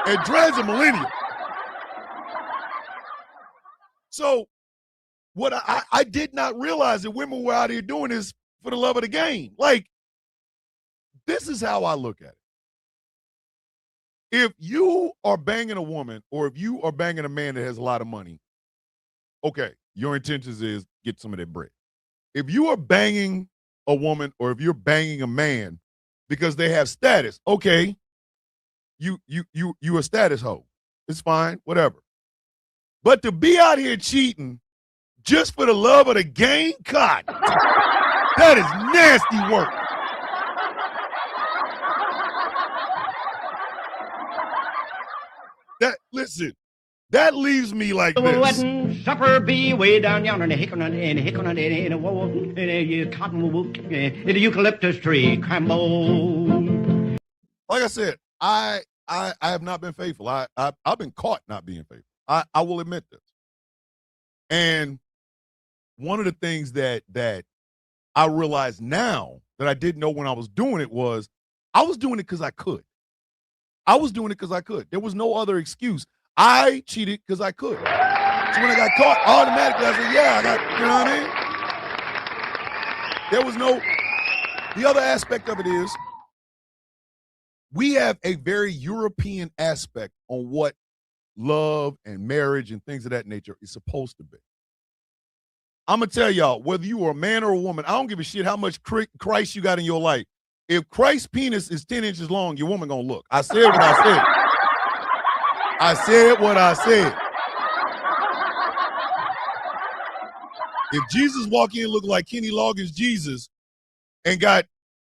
And Dred's a millennial. So what I did not realize that women were out here doing this for the love of the game. Like, this is how I look at it. If you are banging a woman or if you are banging a man that has a lot of money, okay, your intentions is get some of that bread. If you are banging a woman or if you're banging a man because they have status, okay, you a status hoe. It's fine, whatever. But to be out here cheating just for the love of the game, God, that is nasty work. Listen, that leaves me like this. Supper be way down yonder in the hickory in the cottonwood in the eucalyptus tree, Crambo. Like I said, I have not been faithful. I've been caught not being faithful. I will admit this. And one of the things that I realize now that I didn't know when I was doing it was I was doing it because I could. There was no other excuse. I cheated because I could. So when I got caught, automatically I said, yeah, I got, you know what I mean? There was no, the other aspect of it is we have a very European aspect on what love and marriage and things of that nature is supposed to be. I'm going to tell y'all, whether you are a man or a woman, I don't give a shit how much Christ you got in your life. If Christ's penis is 10 inches long, your woman going to look. I said what I said. I said what I said. If Jesus walk in look like Kenny Loggins Jesus and got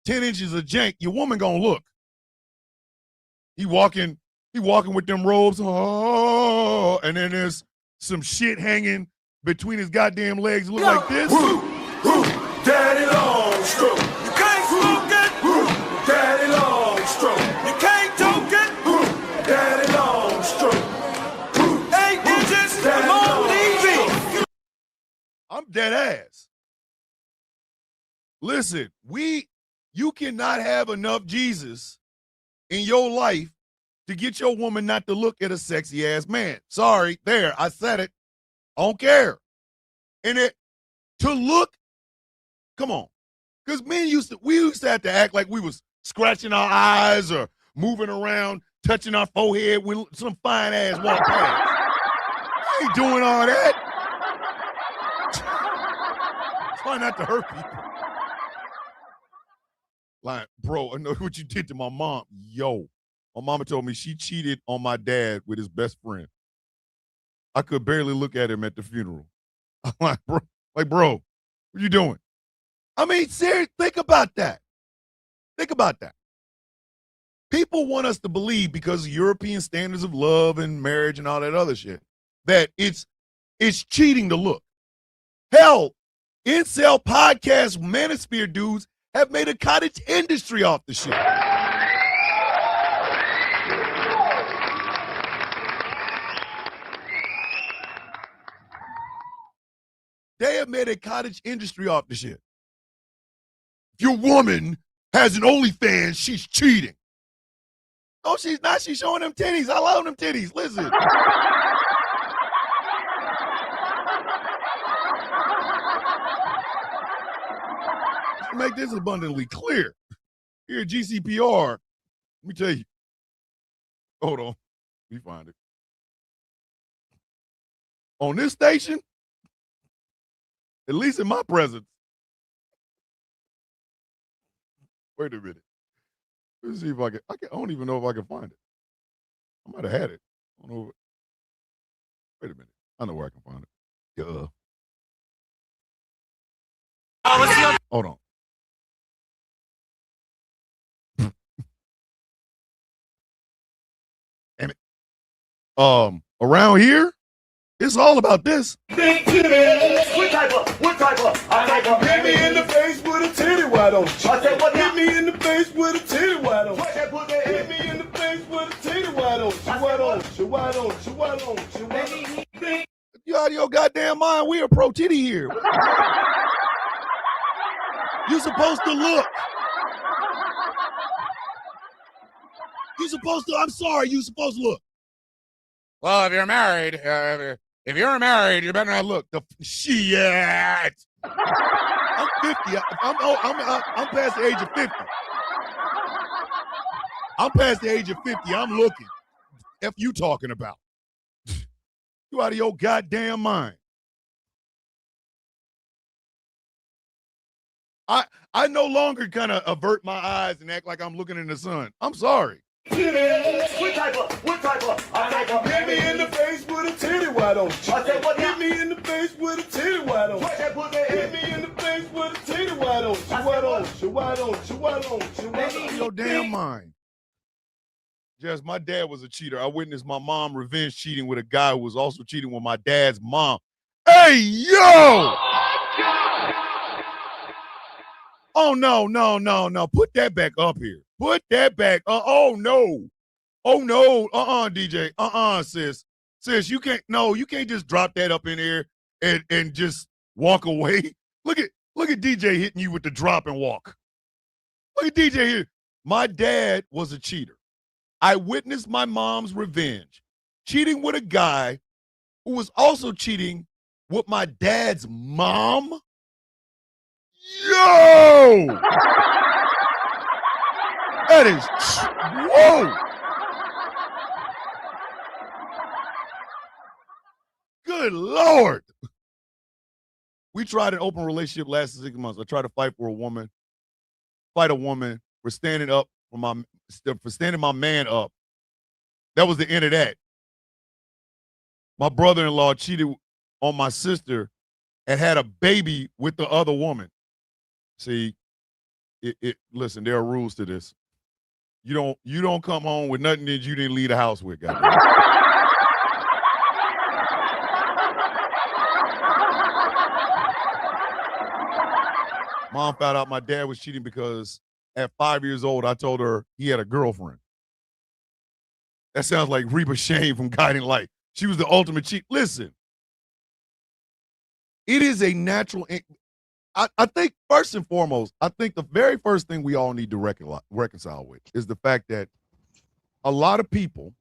10 inches of jank, your woman going to look. He walking with them robes, oh, and then there's some shit hanging between his goddamn legs. Look like this. Daddy Longstroke. You can't smoke it. Daddy Longstroke. You can't toke it. Daddy Longstroke. 8 inches. Come on, DV. I'm dead ass. Listen, you cannot have enough Jesus in your life to get your woman not to look at a sexy ass man. Sorry, there, I said it. I don't care. And to look, come on. Because we used to have to act like we was scratching our eyes or moving around, touching our forehead with some fine ass walk past. I ain't doing all that. Try not to hurt people. Like, bro, I know what you did to my mom. Yo, my mama told me she cheated on my dad with his best friend. I could barely look at him at the funeral. I'm like, bro, what you doing? I mean, seriously, think about that. Think about that. People want us to believe, because of European standards of love and marriage and all that other shit, that it's cheating to look. Hell, incel podcast manosphere dudes have made a cottage industry off the shit. They have made a cottage industry off the shit. If your woman has an OnlyFans, she's cheating. No, she's not. She's showing them titties. I love them titties. Listen. To make this abundantly clear, here at GCPR, let me tell you. Hold on. Let me find it. On this station, at least in my presence. Wait a minute. Let's see if I don't even know if I can find it. I might have had it. I don't know. Wait a minute. I know where I can find it. Hold on. Damn it. Around here, it's all about this. What type of? I type of. Hit me in the face with a titty, why don't you? I said, what? Hit me in the face with a titty, why don't you? Hit me in the face with a titty, why don't you? Why don't you? Why don't you? Why don't you? Why don't you? You out of your goddamn mind. We are pro titty here. You're supposed to look. You supposed to, I'm sorry, you supposed to look. Well, if you're married, you better not look. The shit. I'm 50. I'm past the age of 50. I'm past the age of 50. I'm looking. F you talking about? You out of your goddamn mind. I no longer kind of avert my eyes and act like I'm looking in the sun. I'm sorry. What type of? Hit me in the face with a titty, why don't you? I said, what? Hit me in the face with a titty, why don't you? Hit me in the face with a titty, why don't you? Why don't you? Out of your damn mind. Jess, my dad was a cheater. I witnessed my mom revenge cheating with a guy who was also cheating with my dad's mom. Hey, yo! Oh, no. Put that back up here. Put that back. Oh, no. DJ. Sis. Sis, you can't just drop that up in here and just walk away. Look at DJ hitting you with the drop and walk. Look at DJ here. My dad was a cheater. I witnessed my mom's revenge, cheating with a guy who was also cheating with my dad's mom. Yo! That is, whoa! Good Lord. We tried an open relationship lasted 6 months. I tried to fight a woman for standing up for standing my man up. That was the end of that. My brother-in-law cheated on my sister and had a baby with the other woman. See, listen, there are rules to this. You don't come home with nothing that you didn't leave the house with, goddamn. Mom found out my dad was cheating because at 5 years old, I told her he had a girlfriend. That sounds like Reba Shane from Guiding Light. She was the ultimate cheat. Listen, it is a natural. I think first and foremost, I think the very first thing we all need to reconcile with is the fact that a lot of people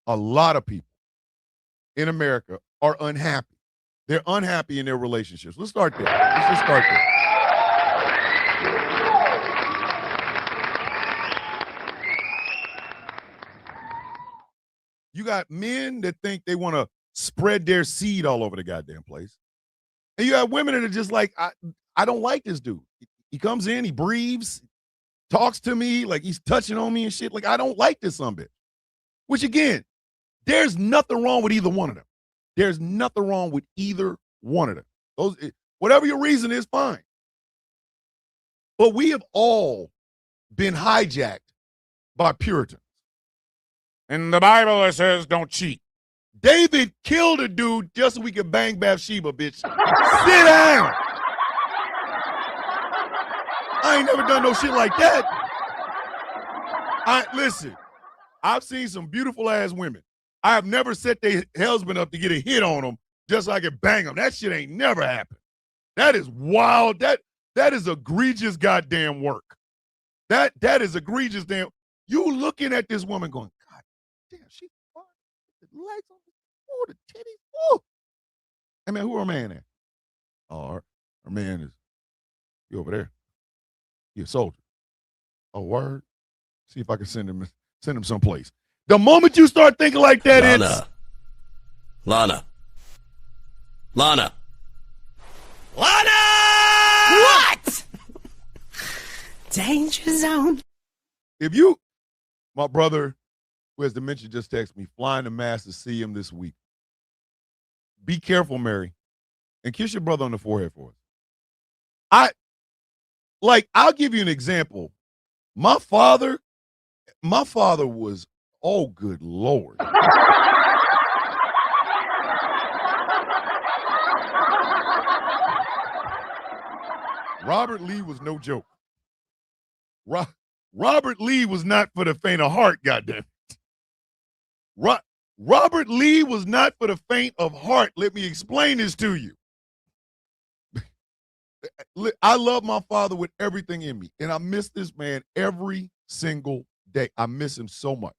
in America are unhappy. They're unhappy in their relationships. Let's start there. Let's just start there. You got men that think they want to spread their seed all over the goddamn place. And you got women that are just like, I don't like this dude. He comes in, he breathes, talks to me like he's touching on me and shit. Like, I don't like this son of a bitch. Which, again, there's nothing wrong with either one of them. There's nothing wrong with either one of them. Whatever your reason is, fine. But we have all been hijacked by Puritans. In the Bible, it says don't cheat. David killed a dude just so we could bang Bathsheba, bitch. Sit down. I ain't never done no shit like that. Listen, I've seen some beautiful ass women. I have never set their husband up to get a hit on them just so I could bang them. That shit ain't never happened. That is wild. That is egregious goddamn work. That is egregious damn. You looking at this woman going, God damn, she fine. The legs on the titties. Hey man, who her man at? Oh, her man is you over there. He a soldier. Oh, word. See if I can send him someplace. The moment you start thinking like that, Lana. What? Danger zone. If my brother who has dementia just texted me, flying to Mass to see him this week. Be careful, Mary, and kiss your brother on the forehead for us. I'll give you an example. My father was, oh, good Lord. Robert Lee was no joke. Robert Lee was not for the faint of heart, goddamn. Robert Lee was not for the faint of heart. Let me explain this to you. I love my father with everything in me, and I miss this man every single day. I miss him so much.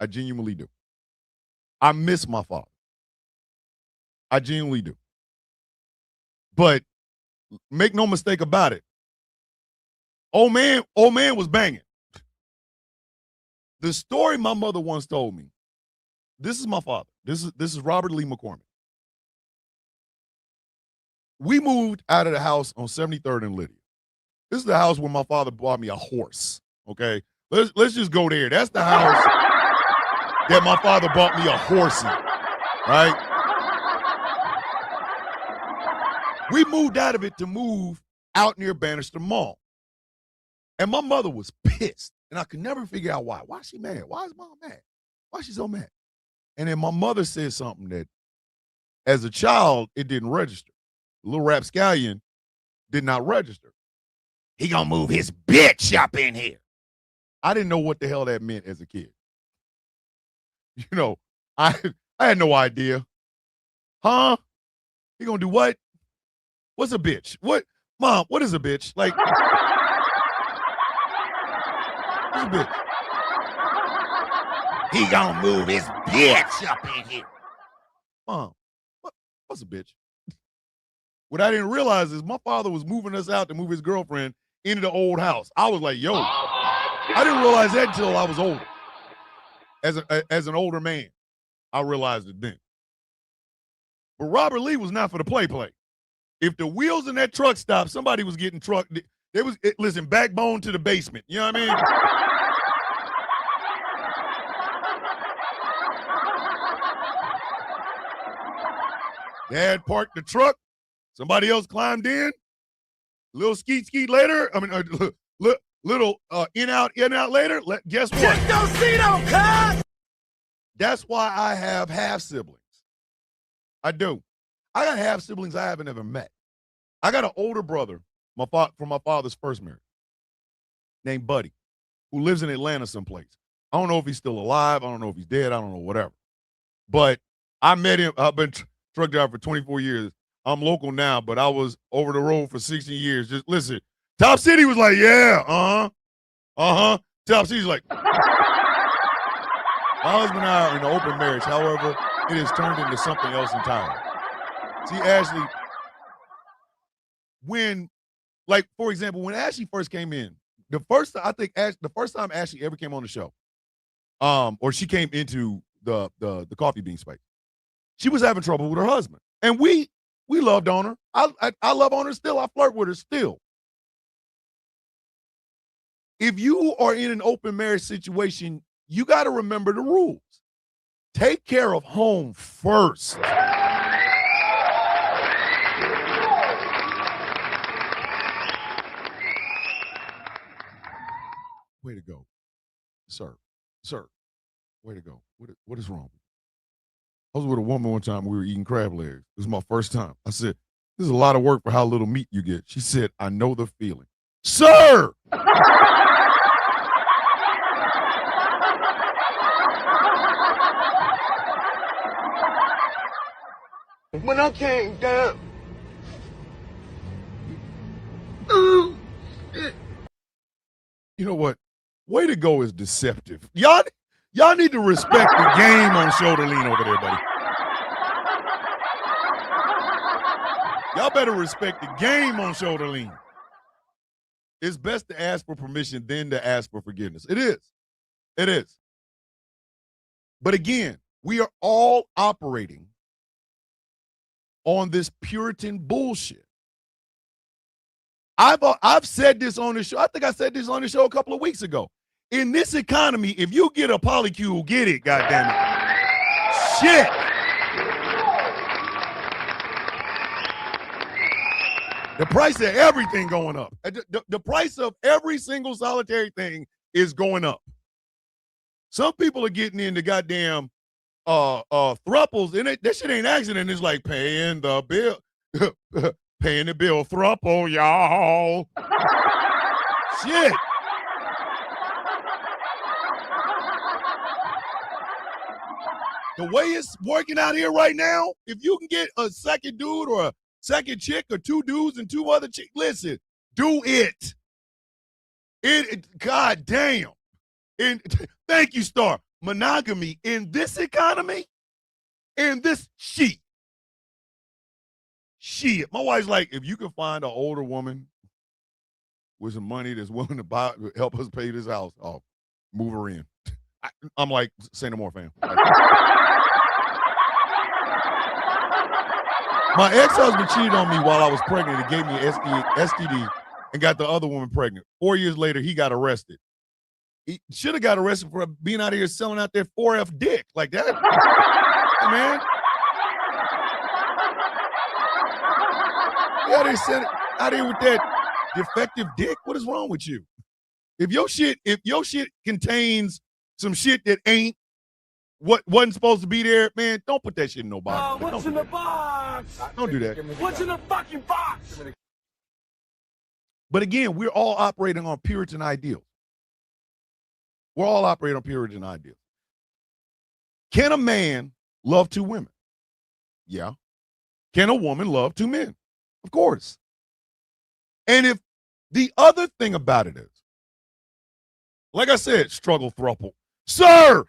I genuinely do. I miss my father. I genuinely do. But make no mistake about it. Old man was banging. The story my mother once told me, this is my father. This is Robert Lee McCormick. We moved out of the house on 73rd and Lydia. This is the house where my father bought me a horse, okay? Let's just go there. That's the house that my father bought me a horse in, right? We moved out of it to move out near Bannister Mall. And my mother was pissed, and I could never figure out why. Why is she mad? Why is mom mad? Why is she so mad? And then my mother said something that, as a child, it didn't register. The little rapscallion did not register. He gonna move his bitch up in here. I didn't know what the hell that meant as a kid. You know, I had no idea. Huh? He gonna do what? What's a bitch? What? Mom, what is a bitch? Like, what's a bitch? He gonna move his bitch up in here. Mom, what's a bitch? What I didn't realize is my father was moving us out to move his girlfriend into the old house. I was like, yo, I didn't realize that until I was older. As an older man, I realized it then. But Robert Lee was not for the play. If the wheels in that truck stopped, somebody was getting trucked. Listen, backbone to the basement. You know what I mean? Dad parked the truck. Somebody else climbed in. Little skeet later. I mean, little in out later. Guess what? Just don't see no cuz. That's why I have half siblings. I do. I got half siblings I haven't ever met. I got an older brother from my father's first marriage named Buddy, who lives in Atlanta someplace. I don't know if he's still alive. I don't know if he's dead. I don't know, whatever. But I met him. I've been truck driver for 24 years. I'm local now, but I was over the road for 16 years. Just listen. Top City was like, yeah, Top City's like, my husband and I are in an open marriage. However, it has turned into something else entirely. See, Ashley, for example, when Ashley first came in, the first time Ashley ever came on the show, or she came into the coffee bean space, she was having trouble with her husband. And we loved on her. I love on her still. I flirt with her still. If you are in an open marriage situation, you got to remember the rules. Take care of home first. Way to go. Sir, way to go. What is wrong? I was with a woman one time. We were eating crab legs. This was my first time. I said, this is a lot of work for how little meat you get. She said, I know the feeling. Sir! When I came down, you know what? Way to go is deceptive. Y'all need to respect the game on Shoulder Lean over there, buddy. Y'all better respect the game on Shoulder Lean. It's best to ask for permission than to ask for forgiveness. It is. It is. But again, we are all operating on this Puritan bullshit. I've said this on the show. I think I said this on the show a couple of weeks ago. In this economy, if you get a polycule, get it, goddammit. Shit. The price of everything going up. The price of every single solitary thing is going up. Some people are getting into goddamn thruples, and that shit ain't accident. It's like paying the bill. Paying the bill, thruple, y'all. Shit. The way it's working out here right now, if you can get a second dude or a second chick or two dudes and two other chicks, listen, do it. God damn. Thank you, Star. Monogamy in this economy, in this shit. My wife's like, if you can find an older woman with some money that's willing to help us pay this house off, move her in. I'm like, say no more, fam. My ex-husband cheated on me while I was pregnant and gave me an STD and got the other woman pregnant. 4 years later, he got arrested. He should have got arrested for being out here selling out their 4F dick like that. Hey, man. You out here with that defective dick. What is wrong with you? If your shit contains some shit that ain't what wasn't supposed to be there, man, don't put that shit in no box. What's in the box? Don't do that. What's in the fucking box? But again, we're all operating on Puritan ideals. We're all operating on Puritan ideals. Can a man love two women? Yeah. Can a woman love two men? Of course. And if the other thing about it is, like I said, struggle throuple. Sir!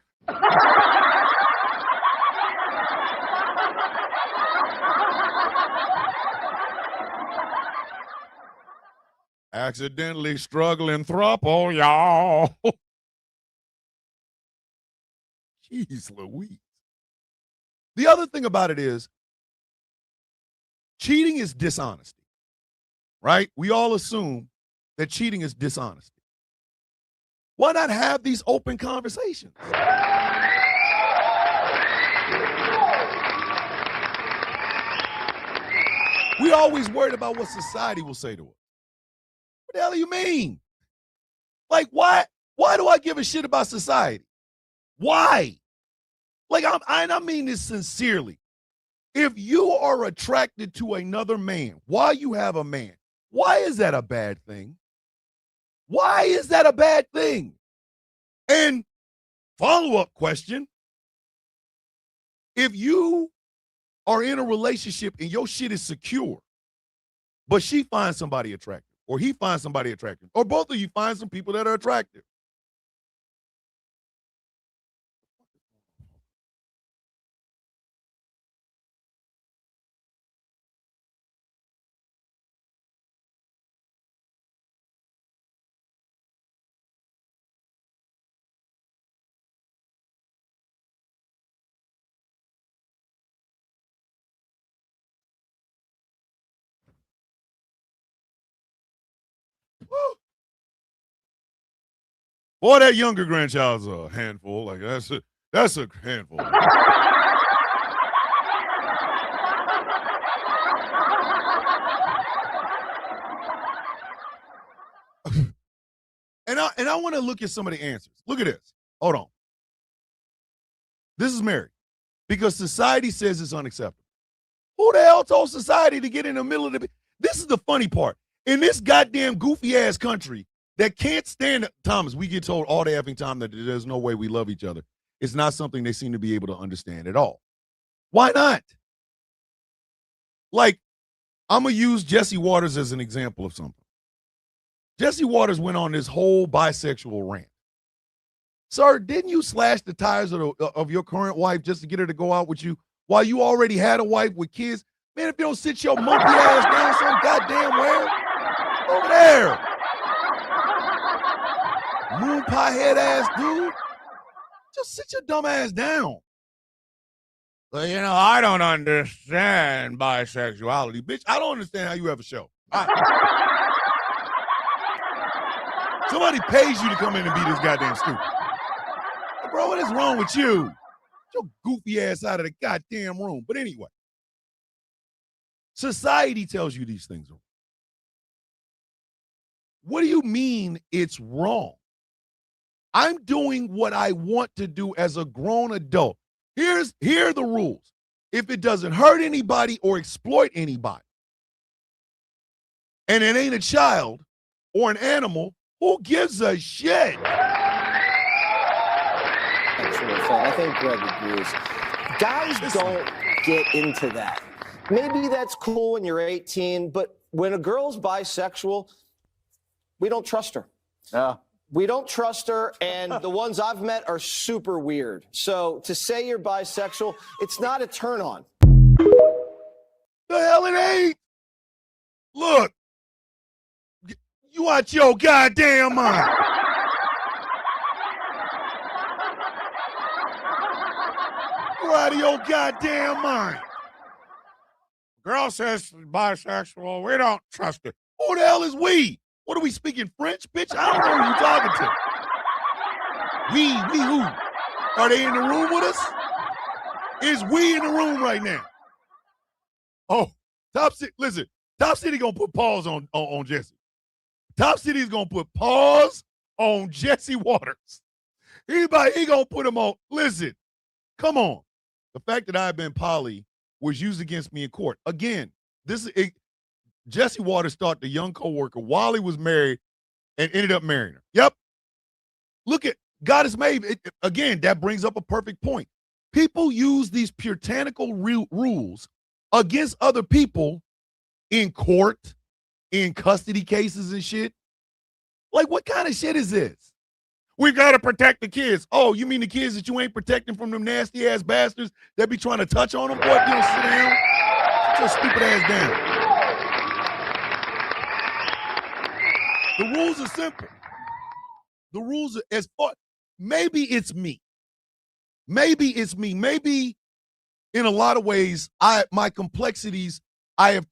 Accidentally struggling throuple, y'all. Jeez Louise. The other thing about it is, cheating is dishonesty, right? We all assume that cheating is dishonesty. Why not have these open conversations? We always worried about what society will say to us. What the hell do you mean? Like, why do I give a shit about society? Why? Like, I mean this sincerely. If you are attracted to another man while you have a man, why is that a bad thing? Why is that a bad thing? And follow-up question, if you are in a relationship and your shit is secure, but she finds somebody attractive, or he finds somebody attractive, or both of you find some people that are attractive, boy, that younger grandchild's a handful. Like, that's a handful. And I want to look at some of the answers. Look at this. Hold on. This is Mary. Because society says it's unacceptable. Who the hell told society to get in the middle of the... This is the funny part. In this goddamn goofy-ass country that can't stand... Thomas, we get told all the effing time that there's no way we love each other. It's not something they seem to be able to understand at all. Why not? Like, I'm going to use Jesse Waters as an example of something. Jesse Waters went on this whole bisexual rant. Sir, didn't you slash the tires of your current wife just to get her to go out with you while you already had a wife with kids? Man, if you don't sit your monkey ass down some goddamn where, over there. Moon pie head ass dude. Just sit your dumb ass down. Well, you know, I don't understand bisexuality. Bitch, I don't understand how you have a show. Somebody pays you to come in and be this goddamn stupid. Bro, what is wrong with you? Get your goofy ass out of the goddamn room. But anyway, society tells you these things are wrong. What do you mean it's wrong? I'm doing what I want to do as a grown adult. Here are the rules. If it doesn't hurt anybody or exploit anybody, and it ain't a child or an animal, who gives a shit? I think Greg agrees. Guys don't get into that. Maybe that's cool when you're 18, but when a girl's bisexual, we don't trust her. We don't trust her, and the ones I've met are super weird. So to say you're bisexual, it's not a turn on. The hell it ain't. Look, you out your goddamn mind. You out of your goddamn mind. Girl says bisexual. We don't trust it. Who the hell is we? What are we speaking French, bitch? I don't know who you're talking to. We who? Are they in the room with us? Is we in the room right now? Oh, Top City, listen, Top City gonna put pause on Jesse. Top City is gonna put pause on Jesse Waters. He gonna put him on. Listen, come on. The fact that I've been poly was used against me in court. Again, Jesse Waters thought the young coworker while he was married and ended up marrying her. Yep. Look at God has made it. Again, that brings up a perfect point. People use these puritanical rules against other people in court, in custody cases and shit. Like, what kind of shit is this? We got to protect the kids. Oh, you mean the kids that you ain't protecting from them nasty ass bastards that be trying to touch on them? Boy, you don't sit down. Sit your stupid ass down. The rules are simple. The rules are as far. Maybe it's me. Maybe it's me. Maybe in a lot of ways, my complexities I have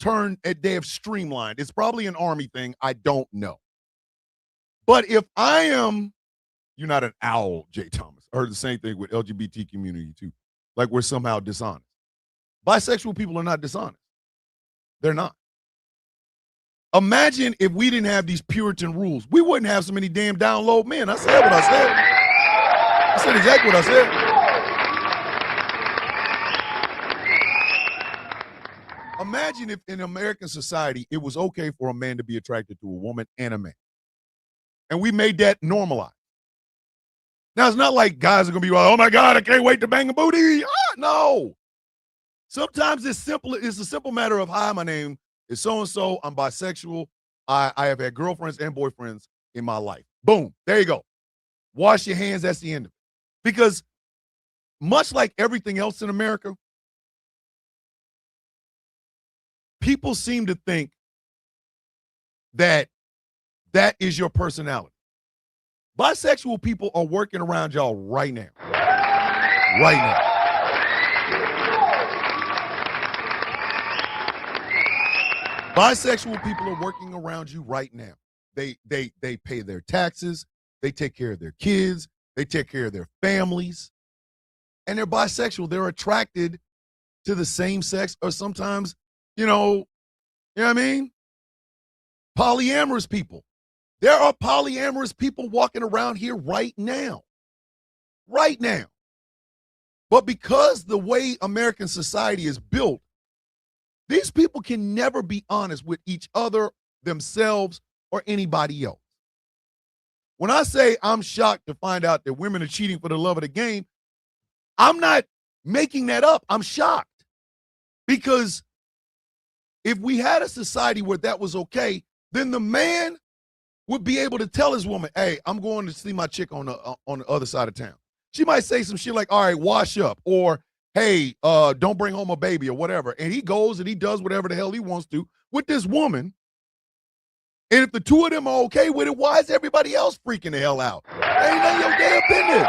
they have streamlined. It's probably an army thing. I don't know. But if I am, you're not an owl, Jay Thomas. I heard the same thing with LGBT community too. Like we're somehow dishonest. Bisexual people are not dishonest. They're not. Imagine if we didn't have these Puritan rules. We wouldn't have so many damn download men. I said what I said. I said exactly what I said. Imagine if in American society, it was okay for a man to be attracted to a woman and a man. And we made that normalized. Now, it's not like guys are going to be like, oh, my God, I can't wait to bang a booty. No. Sometimes it's simple. It's a simple matter of, hi, my name is so-and-so. I'm bisexual. I have had girlfriends and boyfriends in my life. Boom. There you go. Wash your hands. That's the end of it. Because much like everything else in America, people seem to think that is your personality. Bisexual people are working around y'all right now. Right now. Bisexual people are working around you right now. They pay their taxes. They take care of their kids. They take care of their families. And they're bisexual. They're attracted to the same sex, or sometimes, you know what I mean? Polyamorous people. There are polyamorous people walking around here right now. Right now. But because the way American society is built, these people can never be honest with each other, themselves, or anybody else. When I say I'm shocked to find out that women are cheating for the love of the game, I'm not making that up. I'm shocked. Because if we had a society where that was okay, then the man would be able to tell his woman, hey, I'm going to see my chick on the other side of town. She might say some shit like, all right, wash up, or hey, don't bring home a baby, or whatever. And he goes and he does whatever the hell he wants to with this woman. And if the two of them are okay with it, why is everybody else freaking the hell out? That ain't none of your damn business.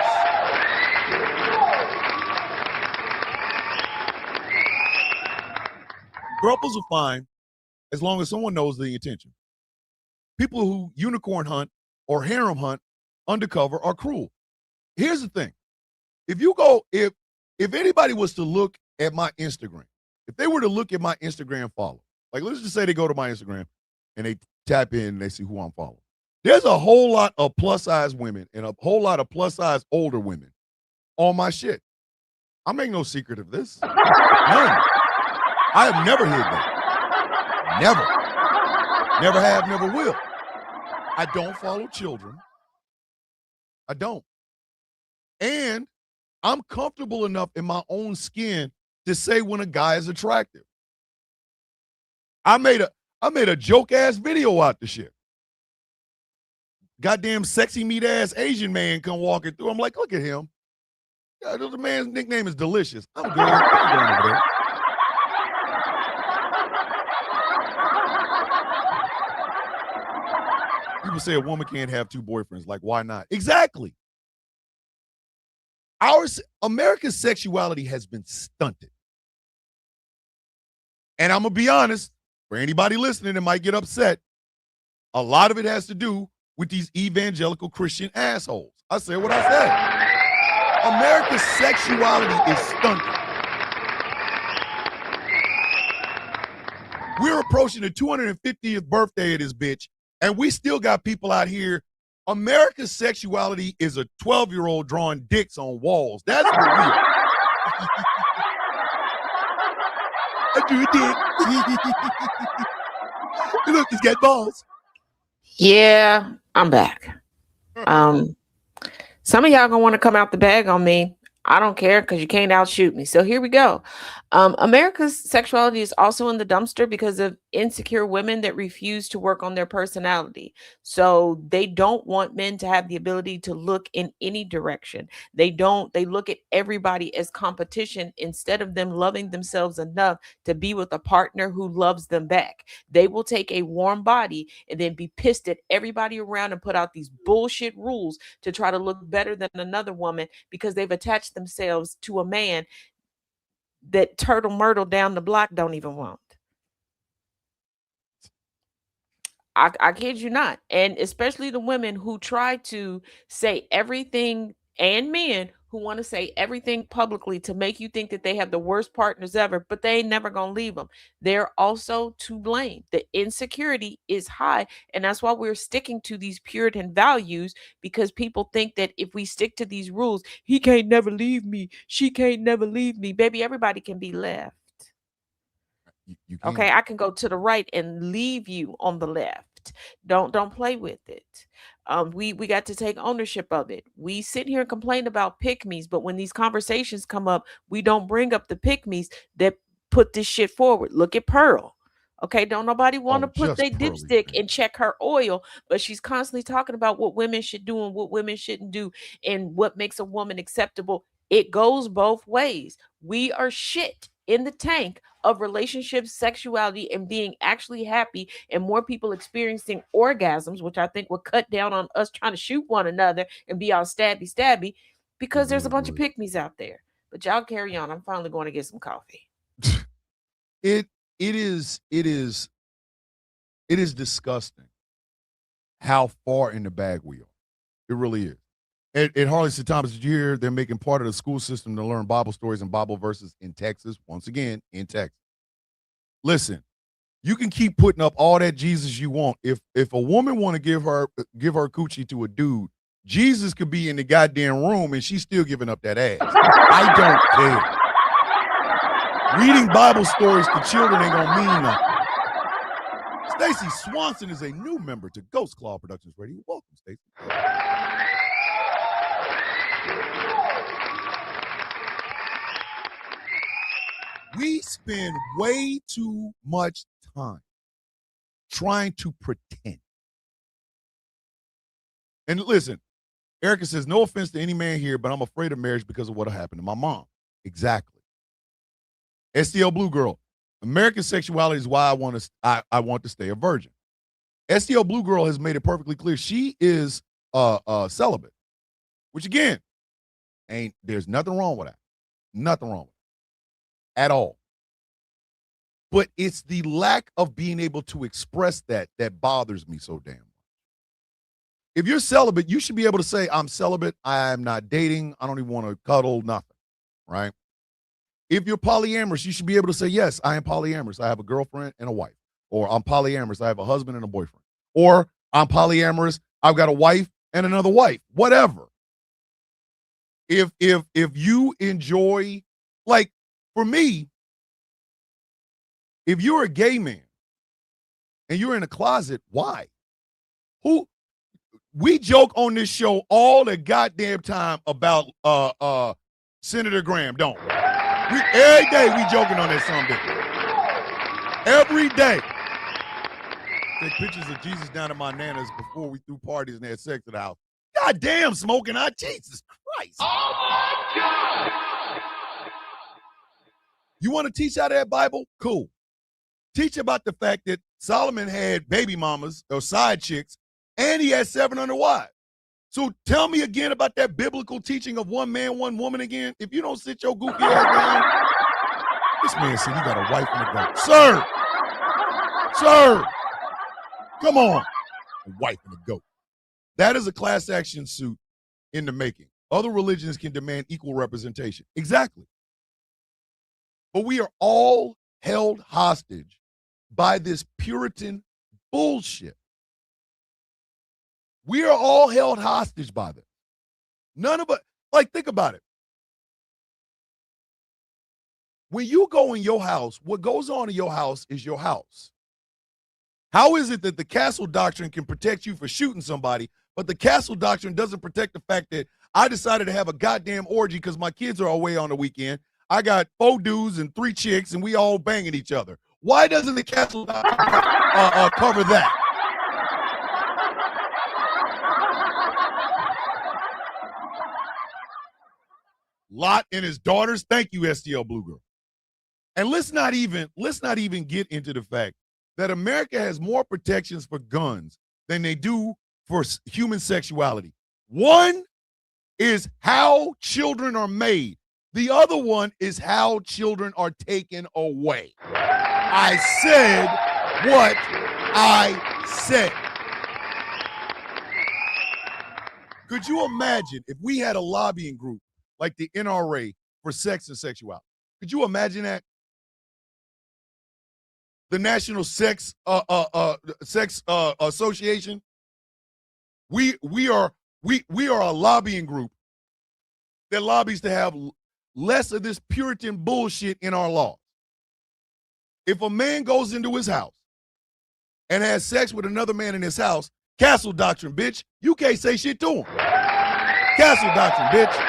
Couples are fine as long as someone knows the intention. People who unicorn hunt or harem hunt undercover are cruel. Here's the thing. If anybody was to look at my Instagram, if they were to look at my Instagram follow, like let's just say they go to my Instagram and they tap in and they see who I'm following. There's a whole lot of plus size women and a whole lot of plus size older women on my shit. I make no secret of this. None. I have never hid that. Never. Never have, never will. I don't follow children. I don't. And I'm comfortable enough in my own skin to say when a guy is attractive. I made a joke ass video out the shit. goddamn sexy meat ass Asian man come walking through. I'm like, look at him. Yeah, the man's nickname is Delicious. I'm good. I'm going over there. People say a woman can't have two boyfriends. Like, why not? Exactly. America's sexuality has been stunted. And I'm going to be honest, for anybody listening that might get upset, a lot of it has to do with these evangelical Christian assholes. I said what I said. America's sexuality is stunted. We're approaching the 250th birthday of this bitch, and we still got people out here. America's sexuality is a 12-year-old drawing dicks on walls. That's what we are. I drew a dick. Look, he's got balls. Yeah, I'm back. Some of y'all gonna want to come out the bag on me. I don't care because you can't outshoot me. So here we go. America's sexuality is also in the dumpster because of insecure women that refuse to work on their personality. So they don't want men to have the ability to look in any direction. They look at everybody as competition instead of them loving themselves enough to be with a partner who loves them back. They will take a warm body and then be pissed at everybody around and put out these bullshit rules to try to look better than another woman because they've attached themselves to a man that Turtle Myrtle down the block don't even want. I kid you not. And especially the women who try to say everything, and men who want to say everything publicly to make you think that they have the worst partners ever, but they ain't never going to leave them. They're also to blame. The insecurity is high. And that's why we're sticking to these Puritan values, because people think that if we stick to these rules, he can't never leave me. She can't never leave me. Baby, everybody can be left. You can. Okay, I can go to the right and leave you on the left. Don't play with it. We got to take ownership of it. We sit here and complain about pick-me's, but when these conversations come up, we don't bring up the pick-me's that put this shit forward. Look at Pearl. Okay, don't nobody want to put their dipstick and check her oil, but she's constantly talking about what women should do and what women shouldn't do and what makes a woman acceptable. It goes both ways. We are shit in the tank of relationships, sexuality, and being actually happy, and more people experiencing orgasms, which I think will cut down on us trying to shoot one another and be all stabby, because there's a bunch of pick-me's out there. But y'all carry on. I'm finally going to get some coffee. It is disgusting how far in the bag we are. It really is. At Harley St. Thomas, did you hear they're making part of the school system to learn Bible stories and Bible verses in Texas? Once again, in Texas. Listen, you can keep putting up all that Jesus you want. If a woman want to give her coochie to a dude, Jesus could be in the goddamn room and she's still giving up that ass. I don't care. Reading Bible stories to children ain't gonna mean nothing. Stacey Swanson is a new member to Ghost Claw Productions Radio. Welcome, Stacey. We spend way too much time trying to pretend. And listen, Erica says, no offense to any man here, but I'm afraid of marriage because of what happened to my mom. Exactly. STL Blue Girl, American sexuality is why I want to stay a virgin. STL Blue Girl has made it perfectly clear she is celibate, which again, there's nothing wrong with that. Nothing wrong with it at all. But it's the lack of being able to express that bothers me so damn much. If you're celibate, you should be able to say, I'm celibate, I'm not dating, I don't even want to cuddle, nothing, right? If you're polyamorous, you should be able to say, yes, I am polyamorous. I have a girlfriend and a wife. Or I'm polyamorous, I have a husband and a boyfriend. Or I'm polyamorous, I've got a wife and another wife, whatever. If you enjoy, like for me, if you're a gay man and you're in a closet, why? We joke on this show all the goddamn time about Senator Graham, don't we? Every day we joking on that son bitch. Every day. Take pictures of Jesus down at my nana's before we threw parties and had sex at the house. God damn, smoking hot. Jesus Christ. Oh my God. You want to teach out of that Bible? Cool. Teach about the fact that Solomon had baby mamas or side chicks, and he had 700 wives. So tell me again about that biblical teaching of one man, one woman again. If you don't sit your goofy ass down, this man said he got a wife and a goat. Sir, come on. A wife and a goat. That is a class action suit in the making. Other religions can demand equal representation. Exactly. But we are all held hostage by this Puritan bullshit. We are all held hostage by this. None of us, like, think about it. When you go in your house, what goes on in your house is your house. How is it that the castle doctrine can protect you for shooting somebody, but the castle doctrine doesn't protect the fact that I decided to have a goddamn orgy because my kids are away on the weekend. I got 4 dudes and 3 chicks, and we all banging each other. Why doesn't the castle doctrine cover that? Lot and his daughters. Thank you, STL Blue Girl. And let's not even get into the fact that America has more protections for guns than they do for human sexuality. One is how children are made. The other one is how children are taken away. I said what I said. Could you imagine if we had a lobbying group like the NRA for sex and sexuality? Could you imagine that? The National Sex Association. We are a lobbying group that lobbies to have less of this Puritan bullshit in our laws. If a man goes into his house and has sex with another man in his house, castle doctrine, bitch. You can't say shit to him. Castle doctrine, bitch.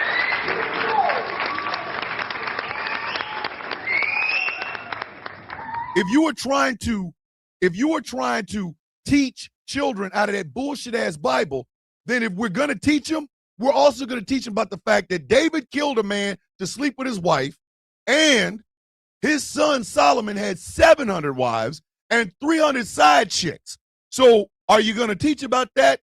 If you were trying to teach children out of that bullshit ass Bible, then if we're going to teach them, we're also going to teach them about the fact that David killed a man to sleep with his wife, and his son Solomon had 700 wives and 300 side chicks. So are you going to teach about that?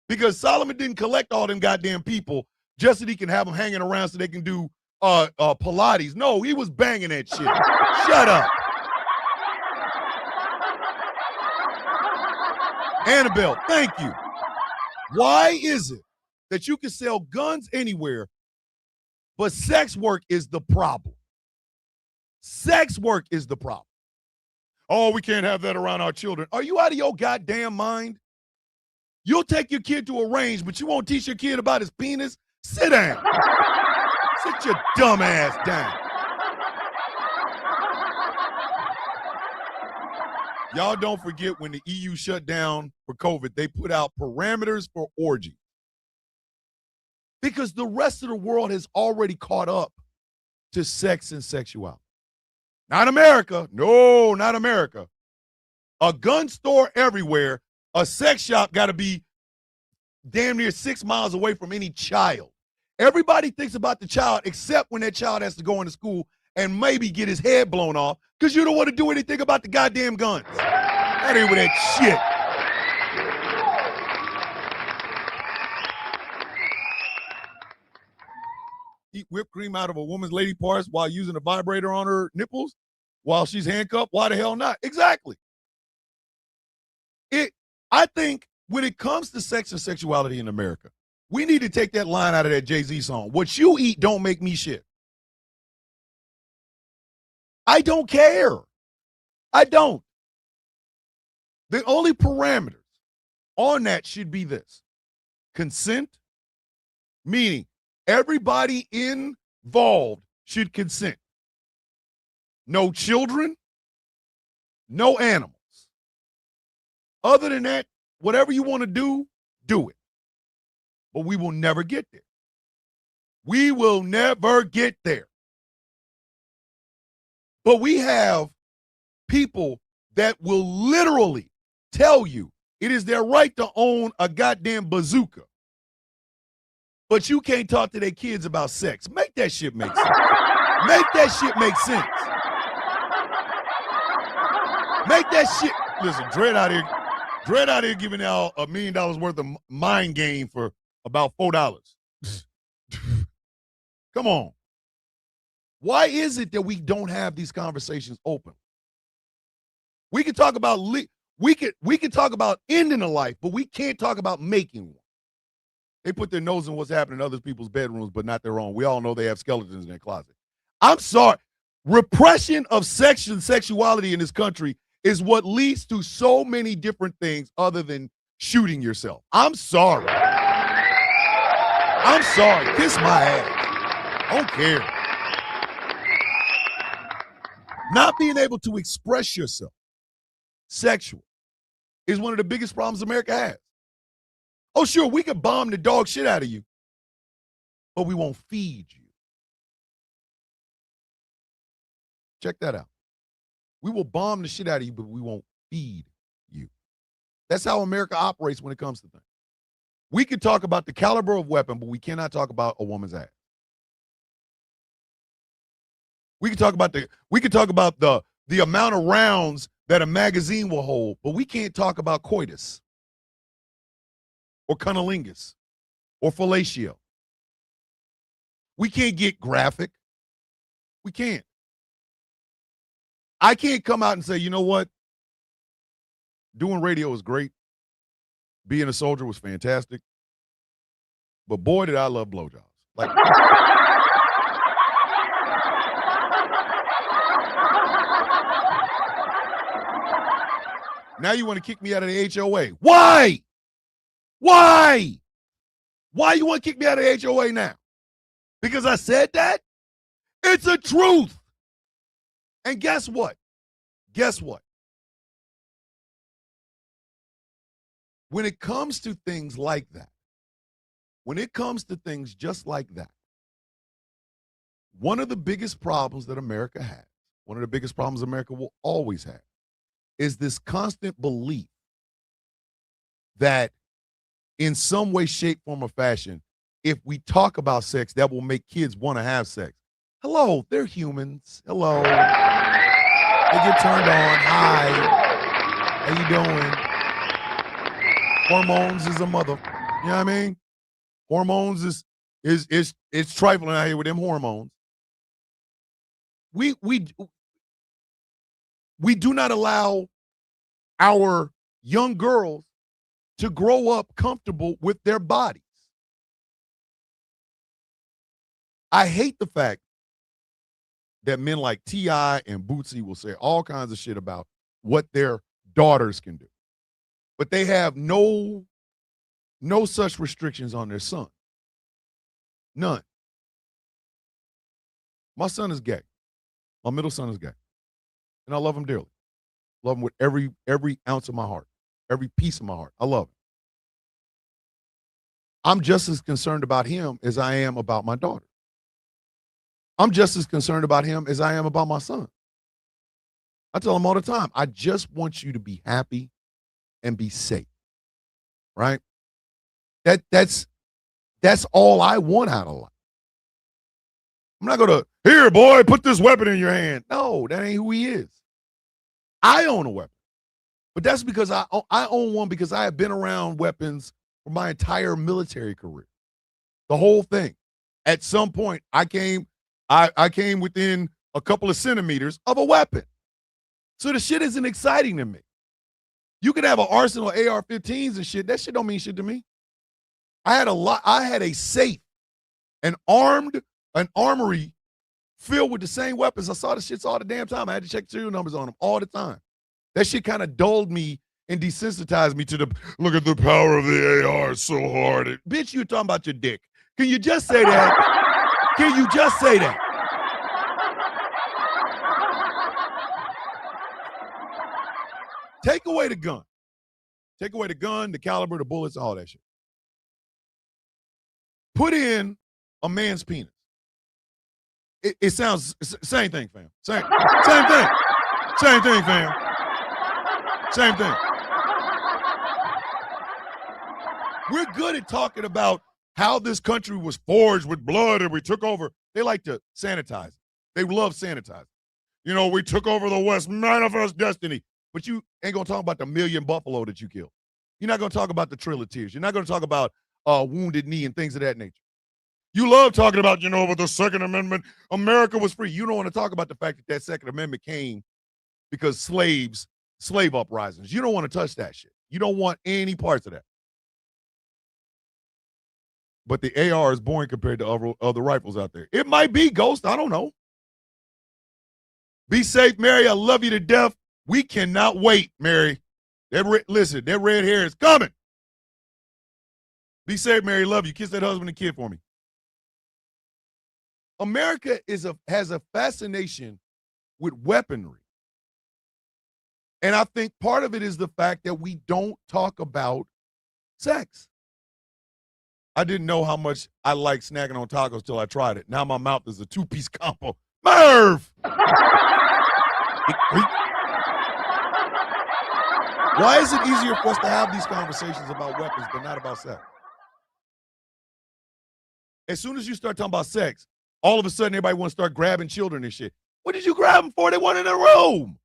Because Solomon didn't collect all them goddamn people just so he can have them hanging around so they can do Pilates. No, he was banging that shit. Shut up. Annabelle, thank you. Why is it that you can sell guns anywhere, but sex work is the problem? Sex work is the problem. Oh, we can't have that around our children. Are you out of your goddamn mind? You'll take your kid to a range, but you won't teach your kid about his penis? Sit down. Sit your dumb ass down. Y'all don't forget when the EU shut down for COVID, they put out parameters for orgy. Because the rest of the world has already caught up to sex and sexuality. Not America. No, not America. A gun store everywhere. A sex shop got to be damn near 6 miles away from any child. Everybody thinks about the child except when that child has to go into school and maybe get his head blown off because you don't want to do anything about the goddamn guns. That ain't with that shit. Eat whipped cream out of a woman's lady parts while using a vibrator on her nipples while she's handcuffed? Why the hell not? Exactly. I think when it comes to sex and sexuality in America, we need to take that line out of that Jay-Z song. What you eat don't make me shit. I don't care. I don't. The only parameters on that should be this. Consent, meaning everybody involved should consent. No children, no animals. Other than that, whatever you want to do, do it. But we will never get there. We will never get there. But we have people that will literally tell you it is their right to own a goddamn bazooka. But you can't talk to their kids about sex. Make that shit make sense. Make that shit make sense. Make that shit. Listen, Dread out here giving out $1 million worth of mind game for about $4. Come on. Why is it that we don't have these conversations open? We can talk about we can talk about ending a life, but we can't talk about making one. They put their nose in what's happening in other people's bedrooms, but not their own. We all know they have skeletons in their closet. I'm sorry. Repression of sex and sexuality in this country is what leads to so many different things other than shooting yourself. I'm sorry. I'm sorry. Kiss my ass. I don't care. Not being able to express yourself sexual is one of the biggest problems America has. Oh, sure, we could bomb the dog shit out of you, but we won't feed you. Check that out. We will bomb the shit out of you, but we won't feed you. That's how America operates when it comes to things. We can talk about the caliber of weapon, but we cannot talk about a woman's ass. We can talk about the amount of rounds that a magazine will hold, but we can't talk about coitus or cunnilingus or fellatio. We can't get graphic. We can't. I can't come out and say, you know what? Doing radio is great. Being a soldier was fantastic. But boy, did I love blowjobs. Like, now you want to kick me out of the HOA. Why? Why? Why you want to kick me out of the HOA now? Because I said that? It's a truth. And guess what? Guess what? When it comes to things like that, when it comes to things just like that, one of the biggest problems that America has, one of the biggest problems America will always have, is this constant belief that in some way, shape, form, or fashion, if we talk about sex, that will make kids want to have sex. Hello, they're humans. Hello. They get turned on. Hi. How you doing? Hormones is a mother. You know what I mean? Hormones is trifling out here with them hormones. We do not allow our young girls to grow up comfortable with their bodies. I hate the fact that men like T.I. and Bootsy will say all kinds of shit about what their daughters can do. But they have no such restrictions on their son. None. My son is gay. My middle son is gay. And I love him dearly. Love him with every ounce of my heart, every piece of my heart. I love him. I'm just as concerned about him as I am about my daughter. I'm just as concerned about him as I am about my son. I tell him all the time, I just want you to be happy and be safe. Right? That's all I want out of life. I'm not going to, here, boy, put this weapon in your hand. No, that ain't who he is. I own a weapon. But that's because I own one because I have been around weapons for my entire military career. The whole thing. At some point, I came within a couple of centimeters of a weapon. So the shit isn't exciting to me. You could have an arsenal of AR-15s and shit. That shit don't mean shit to me. I had a safe, an armory filled with the same weapons. I saw the shits all the damn time. I had to check serial numbers on them all the time. That shit kind of dulled me and desensitized me to the, look at the power of the AR, it's so hard. Bitch, you're talking about your dick. Can you just say that? Can you just say that? Take away the gun. Take away the gun, the caliber, the bullets, all that shit. Put in a man's penis. It sounds, same thing, fam. Same thing. Same thing, fam. Same thing. We're good at talking about how this country was forged with blood and we took over. They like to sanitize. They love sanitizing. You know, we took over the West, manifest destiny. But you ain't going to talk about the million buffalo that you killed. You're not going to talk about the Trail of Tears. You're not going to talk about Wounded Knee and things of that nature. You love talking about, with the Second Amendment, America was free. You don't want to talk about the fact that Second Amendment came because slave uprisings. You don't want to touch that shit. You don't want any parts of that. But the AR is boring compared to other rifles out there. It might be, Ghost. I don't know. Be safe, Mary. I love you to death. We cannot wait, Mary. Listen, that red hair is coming. Be safe, Mary. Love you. Kiss that husband and kid for me. America has a fascination with weaponry. And I think part of it is the fact that we don't talk about sex. I didn't know how much I like snacking on tacos till I tried it. Now my mouth is a two-piece combo. Merv! Why is it easier for us to have these conversations about weapons but not about sex? As soon as you start talking about sex, all of a sudden everybody wants to start grabbing children and shit. What did you grab them for? They weren't in the room.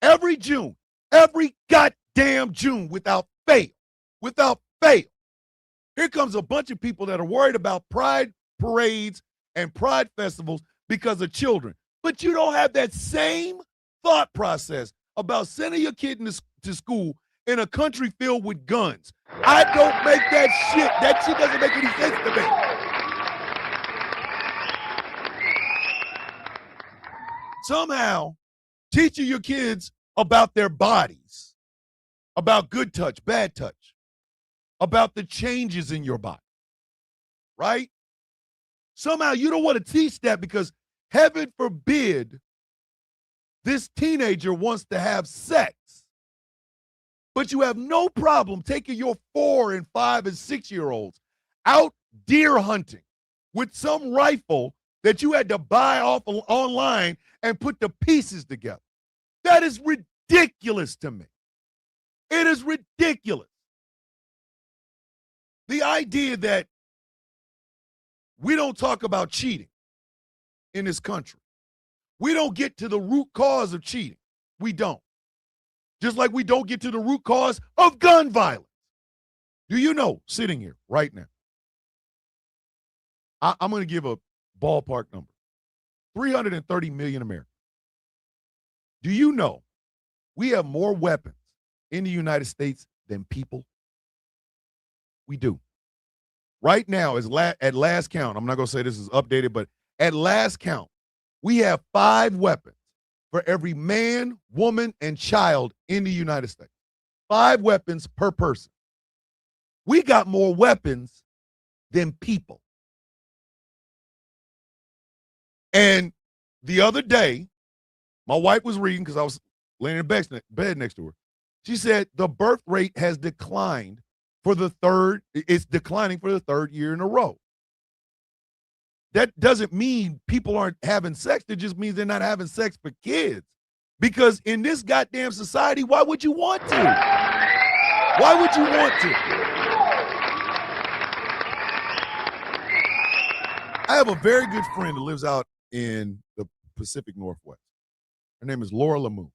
Every June, every goddamn June, without fail, here comes a bunch of people that are worried about pride parades and pride festivals because of children. But you don't have that same thought process about sending your kid to school in a country filled with guns. I don't make that shit. That shit doesn't make any sense to me. Somehow, teaching your kids about their bodies, about good touch, bad touch, about the changes in your body, right? Somehow you don't want to teach that because heaven forbid this teenager wants to have sex. But you have no problem taking your 4 and 5 and 6-year-olds out deer hunting with some rifle that you had to buy off online and put the pieces together. That is ridiculous to me. It is ridiculous. The idea that we don't talk about cheating in this country. We don't get to the root cause of cheating. We don't. Just like we don't get to the root cause of gun violence. Do you know, sitting here right now, I'm going to give a ballpark number. 330 million Americans. Do you know we have more weapons in the United States than people? We do. Right now, at last count, I'm not going to say this is updated, but at last count, we have 5 weapons for every man, woman, and child in the United States. 5 weapons per person. We got more weapons than people. And the other day, my wife was reading because I was laying in bed next to her. She said the birth rate has declined it's declining for the 3rd year in a row. That doesn't mean people aren't having sex. It just means they're not having sex for kids. Because in this goddamn society, why would you want to? Why would you want to? I have a very good friend that lives out in the Pacific Northwest. Her name is Laura Lamoon.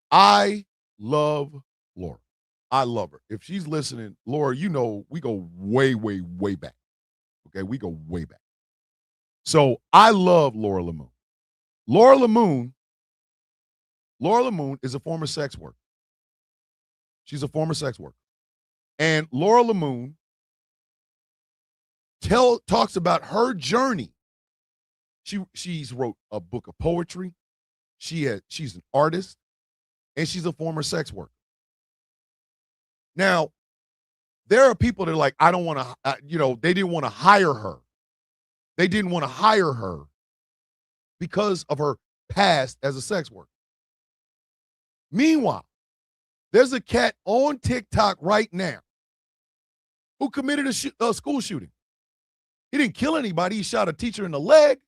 I love Laura. I love her. If she's listening, Laura, you know we go way, way, way back. Okay, we go way back. So I love Laura Lamoon. Laura Lamoon is a former sex worker. She's a former sex worker. And Laura Lamoon talks about her journey. She's wrote a book of poetry. She's an artist, and she's a former sex worker. Now, there are people that are like, I don't want to, they didn't want to hire her. They didn't want to hire her because of her past as a sex worker. Meanwhile, there's a cat on TikTok right now who committed a school shooting. He didn't kill anybody. He shot a teacher in the leg.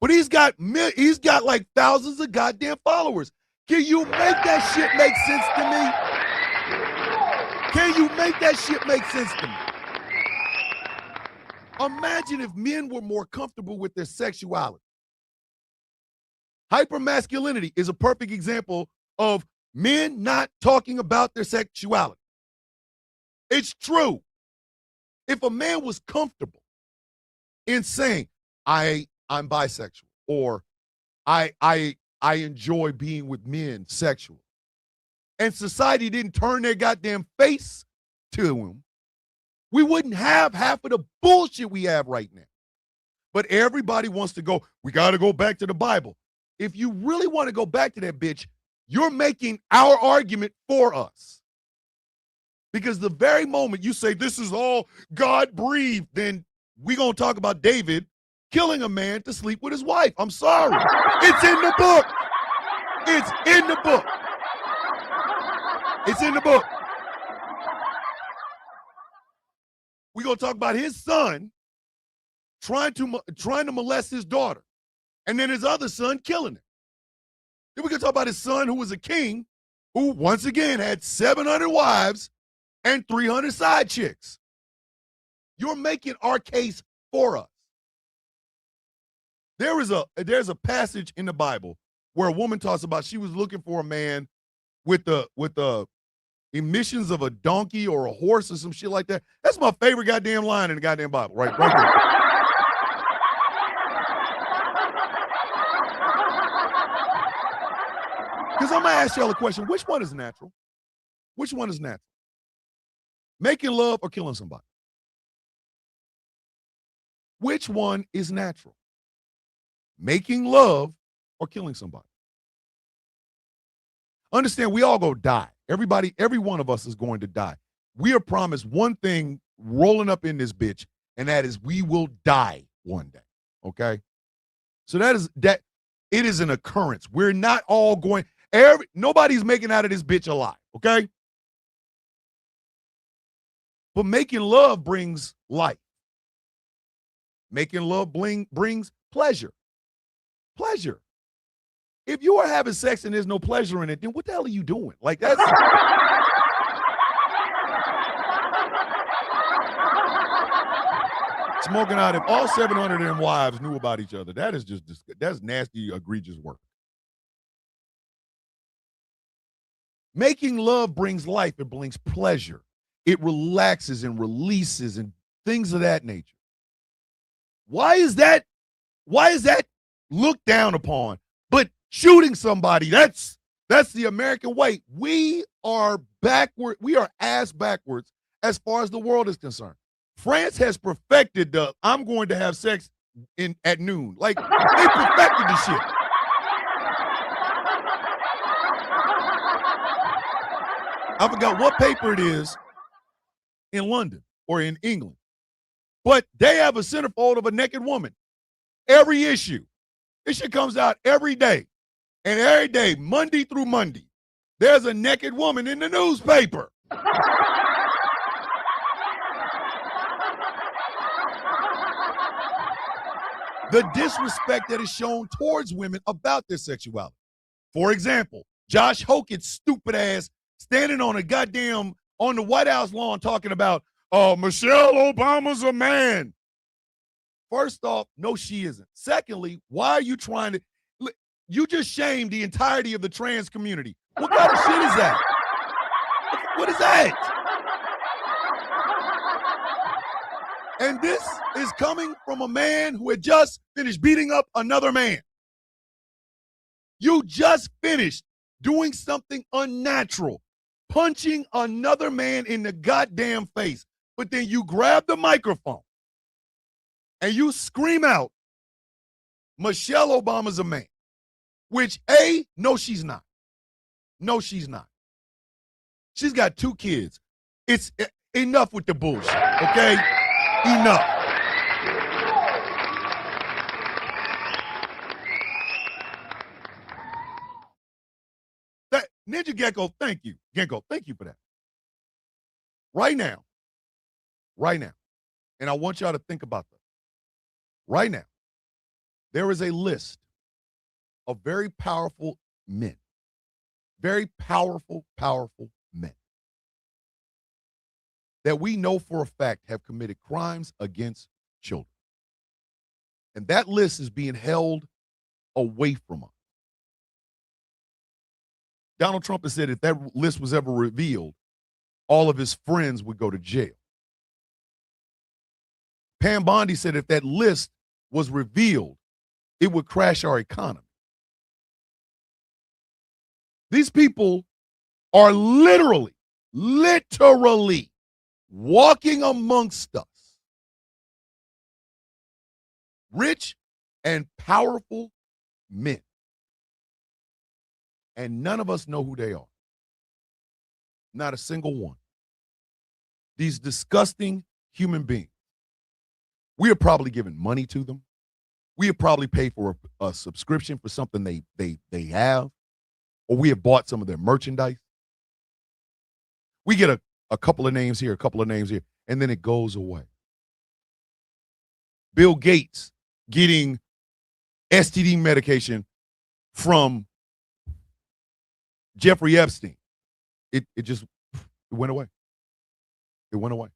But he's got like thousands of goddamn followers. Can you make that shit make sense to me? Can you make that shit make sense to me? Imagine if men were more comfortable with their sexuality. Hypermasculinity is a perfect example of men not talking about their sexuality. It's true. If a man was comfortable in saying, I'm bisexual, or I enjoy being with men sexual, and society didn't turn their goddamn face to him, we wouldn't have half of the bullshit we have right now. But everybody wants to go, we got to go back to the Bible. If you really want to go back to that bitch, you're making our argument for us. Because the very moment you say this is all God breathed, then we're going to talk about David killing a man to sleep with his wife. I'm sorry. It's in the book. It's in the book. It's in the book. We're going to talk about his son trying to molest his daughter, and then his other son killing him. Then we're going to talk about his son who was a king, who once again had 700 wives and 300 side chicks. You're making our case for us. There's a passage in the Bible where a woman talks about she was looking for a man with the emissions of a donkey or a horse or some shit like that. That's my favorite goddamn line in the goddamn Bible, right there. Because I'm going to ask y'all a question. Which one is natural? Which one is natural? Making love or killing somebody? Which one is natural? Making love or killing somebody? Understand, we all go die. Everybody, every one of us is going to die. We are promised one thing rolling up in this bitch, and that is we will die one day, okay? So that it is an occurrence. We're not all going, nobody's making out of this bitch alive, okay? But making love brings life. Making love brings pleasure. Pleasure. If you are having sex and there's no pleasure in it, then what the hell are you doing? Like, that's... Smoking out, if all 700 of them wives knew about each other, that's nasty, egregious work. Making love brings life. It brings pleasure. It relaxes and releases and things of that nature. Why is that looked down upon? But shooting somebody, that's the American way. We are backward. We are ass backwards as far as the world is concerned. France has perfected the I'm going to have sex at noon. Like, they perfected the shit. I forgot what paper it is in London or in England, but they have a centerfold of a naked woman. Every issue. This shit comes out every day. And every day, Monday through Monday, there's a naked woman in the newspaper. The disrespect that is shown towards women about their sexuality. For example, Josh Hokett's stupid ass standing on the White House lawn talking about, Michelle Obama's a man. First off, no, she isn't. Secondly, why are you trying to, you just shamed the entirety of the trans community. What kind of shit is that? What is that? And this is coming from a man who had just finished beating up another man. You just finished doing something unnatural, punching another man in the goddamn face. But then you grab the microphone and you scream out, Michelle Obama's a man. Which, A, no, she's not. No, she's not. She's got 2 kids. It's enough with the bullshit, okay? Enough. Ninja Gecko, thank you. Gecko, thank you for that. Right now, and I want y'all to think about that. Right now, there is a list of very powerful men. Very powerful men. that we know for a fact have committed crimes against children. And that list is being held away from us. Donald Trump has said if that list was ever revealed, all of his friends would go to jail. Pam Bondi said if that list was revealed, it would crash our economy. These people are literally walking amongst us. Rich and powerful men. And none of us know who they are. Not a single one. These disgusting human beings. We are probably giving money to them. We have probably paid for a subscription for something they have. Or we have bought some of their merchandise. We get a couple of names here, a couple of names here, and then it goes away. Bill Gates getting STD medication from Jeffrey Epstein. It went away. It went away.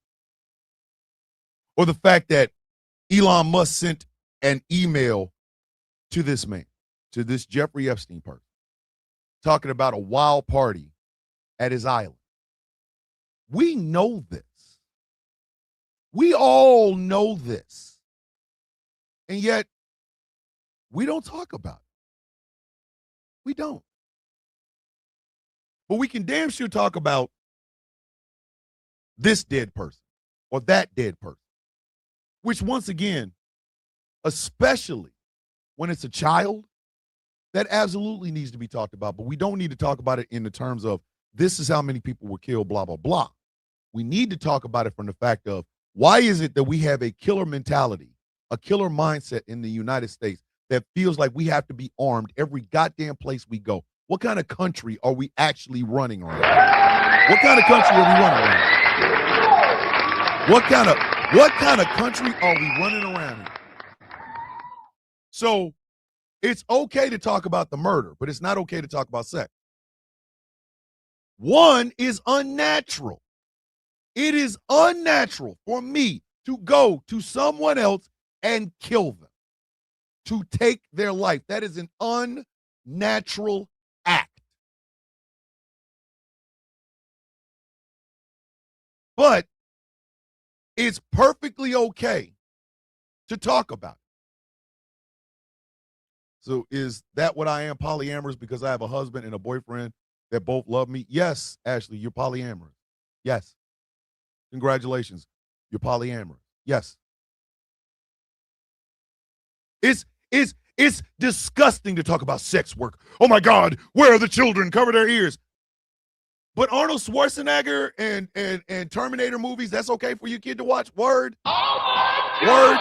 Or the fact that Elon Musk sent an email to this man, to this Jeffrey Epstein person, talking about a wild party at his island. We know this. We all know this. And yet, we don't talk about it. We don't. But we can damn sure talk about this dead person or that dead person. Which, once again, especially when it's a child, that absolutely needs to be talked about. But we don't need to talk about it in the terms of this is how many people were killed, blah, blah, blah. We need to talk about it from the fact of why is it that we have a killer mentality, a killer mindset in the United States that feels like we have to be armed every goddamn place we go? What kind of country are we actually running around? What kind of country are we running around? What kind of country are we running around in? So it's okay to talk about the murder, but it's not okay to talk about sex. One is unnatural. It is unnatural for me to go to someone else and kill them, to take their life. That is an unnatural act. But it's perfectly okay to talk about it. So is that what I am, polyamorous, because I have a husband and a boyfriend that both love me? Yes, Ashley, you're polyamorous. Yes. Congratulations. You're polyamorous. Yes. It's disgusting to talk about sex work. Oh my God, where are the children? Cover their ears. But Arnold Schwarzenegger and Terminator movies, that's okay for your kid to watch? Word. Word.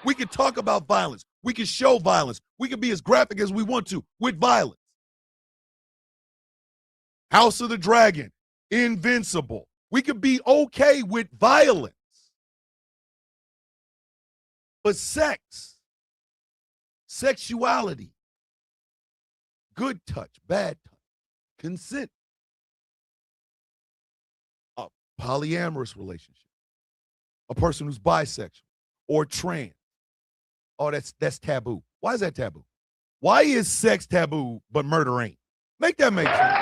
We can talk about violence. We can show violence. We can be as graphic as we want to with violence. House of the Dragon, Invincible. We could be okay with violence. But sex, sexuality, good touch, bad touch, consent, a polyamorous relationship, a person who's bisexual or trans. Oh, that's taboo. Why is that taboo? Why is sex taboo but murder ain't? Make that make sense.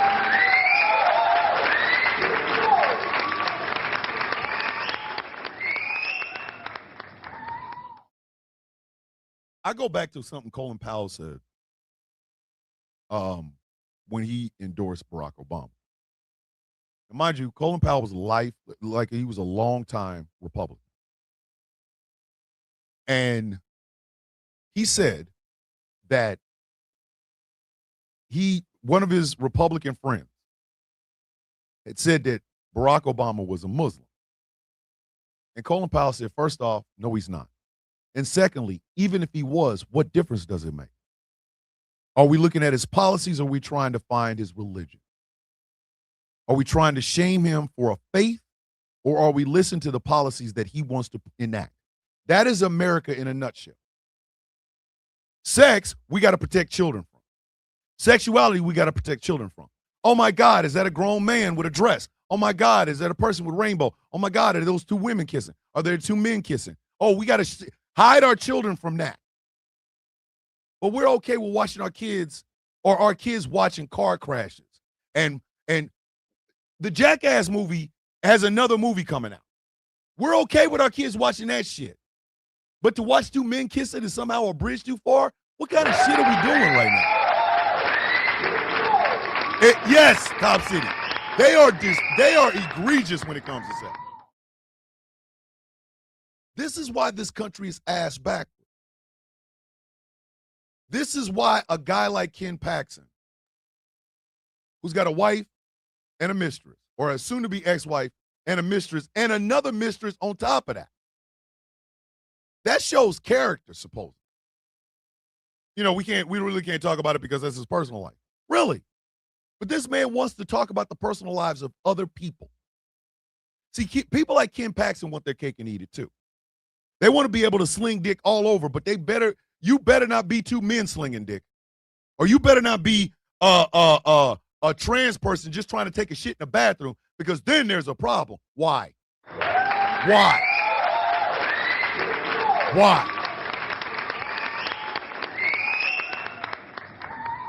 I go back to something Colin Powell said when he endorsed Barack Obama. And mind you, Colin Powell was he was a long-time Republican. And he said that one of his Republican friends had said that Barack Obama was a Muslim. And Colin Powell said, first off, no, he's not. And secondly, even if he was, what difference does it make? Are we looking at his policies, or are we trying to find his religion? Are we trying to shame him for a faith, or are we listening to the policies that he wants to enact? That is America in a nutshell. Sex, we got to protect children from. Sexuality, we got to protect children from. Oh my God, is that a grown man with a dress? Oh my God, is that a person with rainbow? Oh my God, are those two women kissing? Are there two men kissing? Oh, we got to hide our children from that. But we're okay with watching our kids or our kids watching car crashes. And the Jackass movie has another movie coming out. We're okay with our kids watching that shit. But to watch two men kissing is somehow a bridge too far? What kind of shit are we doing right now? Yes, Top City. They are egregious when it comes to sex. This is why this country is ass backward. This is why a guy like Ken Paxton, who's got a wife and a mistress, or a soon-to-be ex-wife and a mistress, and another mistress on top of that. That shows character, supposedly. You know, we really can't talk about it because that's his personal life. Really. But this man wants to talk about the personal lives of other people. See, people like Ken Paxton want their cake and eat it too. They want to be able to sling dick all over, but you better not be two men slinging dick. Or you better not be a trans person just trying to take a shit in the bathroom, because then there's a problem. Why? Why? Why?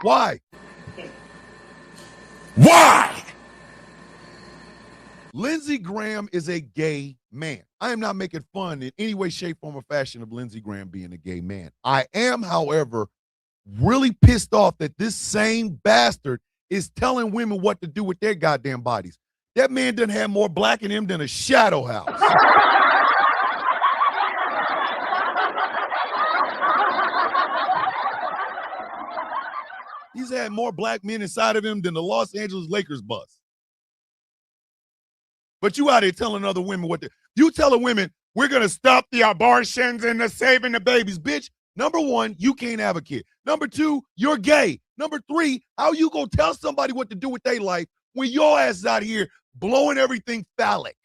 Why? Why? Lindsey Graham is a gay man. I am not making fun in any way, shape, form, or fashion of Lindsey Graham being a gay man. I am, however, really pissed off that this same bastard is telling women what to do with their goddamn bodies. That man doesn't have more black in him than a shadow house. He's had more black men inside of him than the Los Angeles Lakers bus. But you out here telling other women you telling women, we're going to stop the abortions and the saving the babies. Bitch, number one, you can't have a kid. Number two, you're gay. Number three, how you going to tell somebody what to do with their life when your ass is out here blowing everything phallic?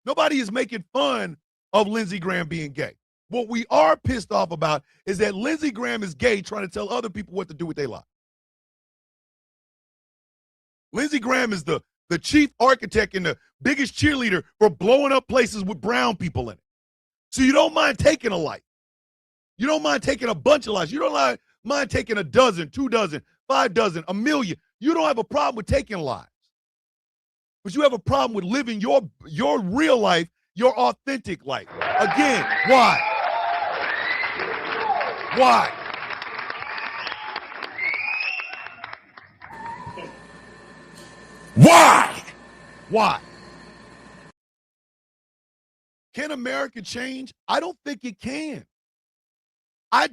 Nobody is making fun of Lindsey Graham being gay. What we are pissed off about is that Lindsey Graham is gay trying to tell other people what to do with their life. Lindsey Graham is the chief architect and the biggest cheerleader for blowing up places with brown people in it. So you don't mind taking a life. You don't mind taking a bunch of lives. You don't mind taking a dozen, 2 dozen, 5 dozen, 1 million. You don't have a problem with taking lives. But you have a problem with living your real life, your authentic life. Again, why? Why? Why? Why? Can America change? I don't think it can. I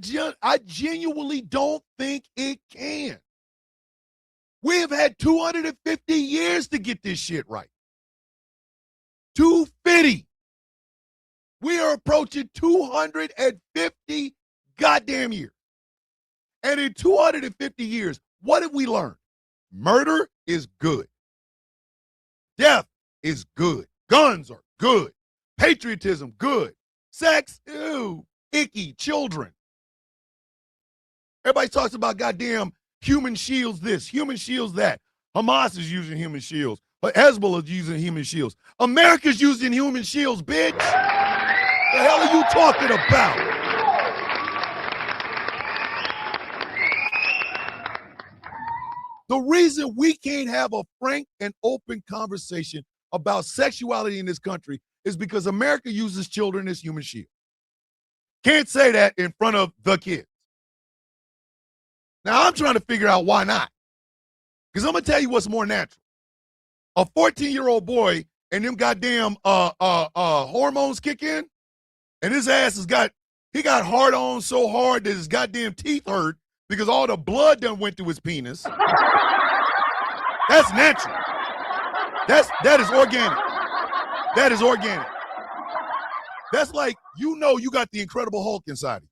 genuinely don't think it can. We have had 250 years to get this shit right. 250. We are approaching 250 goddamn years. And in 250 years, what have we learned? Murder is good. Death is good. Guns are good. Patriotism, good. Sex, ew, icky. Children. Everybody talks about goddamn human shields this, human shields that. Hamas is using human shields. Hezbollah is using human shields. America's using human shields, bitch. The hell are you talking about? The reason we can't have a frank and open conversation about sexuality in this country is because America uses children as human shields. Can't say that in front of the kids. Now, I'm trying to figure out why not. Because I'm going to tell you what's more natural. A 14-year-old boy and them goddamn hormones kick in, and his ass got hard on so hard that his goddamn teeth hurt because all the blood done went through his penis. That's natural. That is organic. That is organic. That's like, you got the Incredible Hulk inside of you.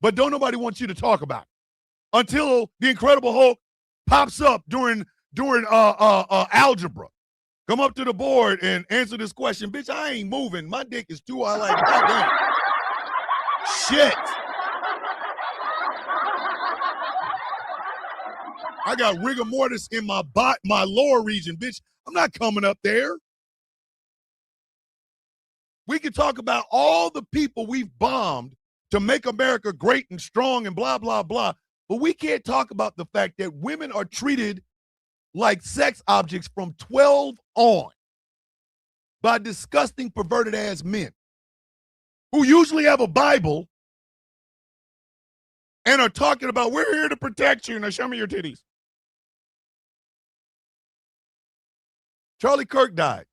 But don't nobody want you to talk about it until the Incredible Hulk pops up during algebra. Come up to the board and answer this question. Bitch, I ain't moving. My dick is too high, like, goddamn. Shit. I got rigor mortis in my my lower region, bitch. I'm not coming up there. We can talk about all the people we've bombed to make America great and strong and blah, blah, blah. But we can't talk about the fact that women are treated like sex objects from 12 on by disgusting, perverted-ass men who usually have a Bible and are talking about, we're here to protect you. Now show me your titties. Charlie Kirk died.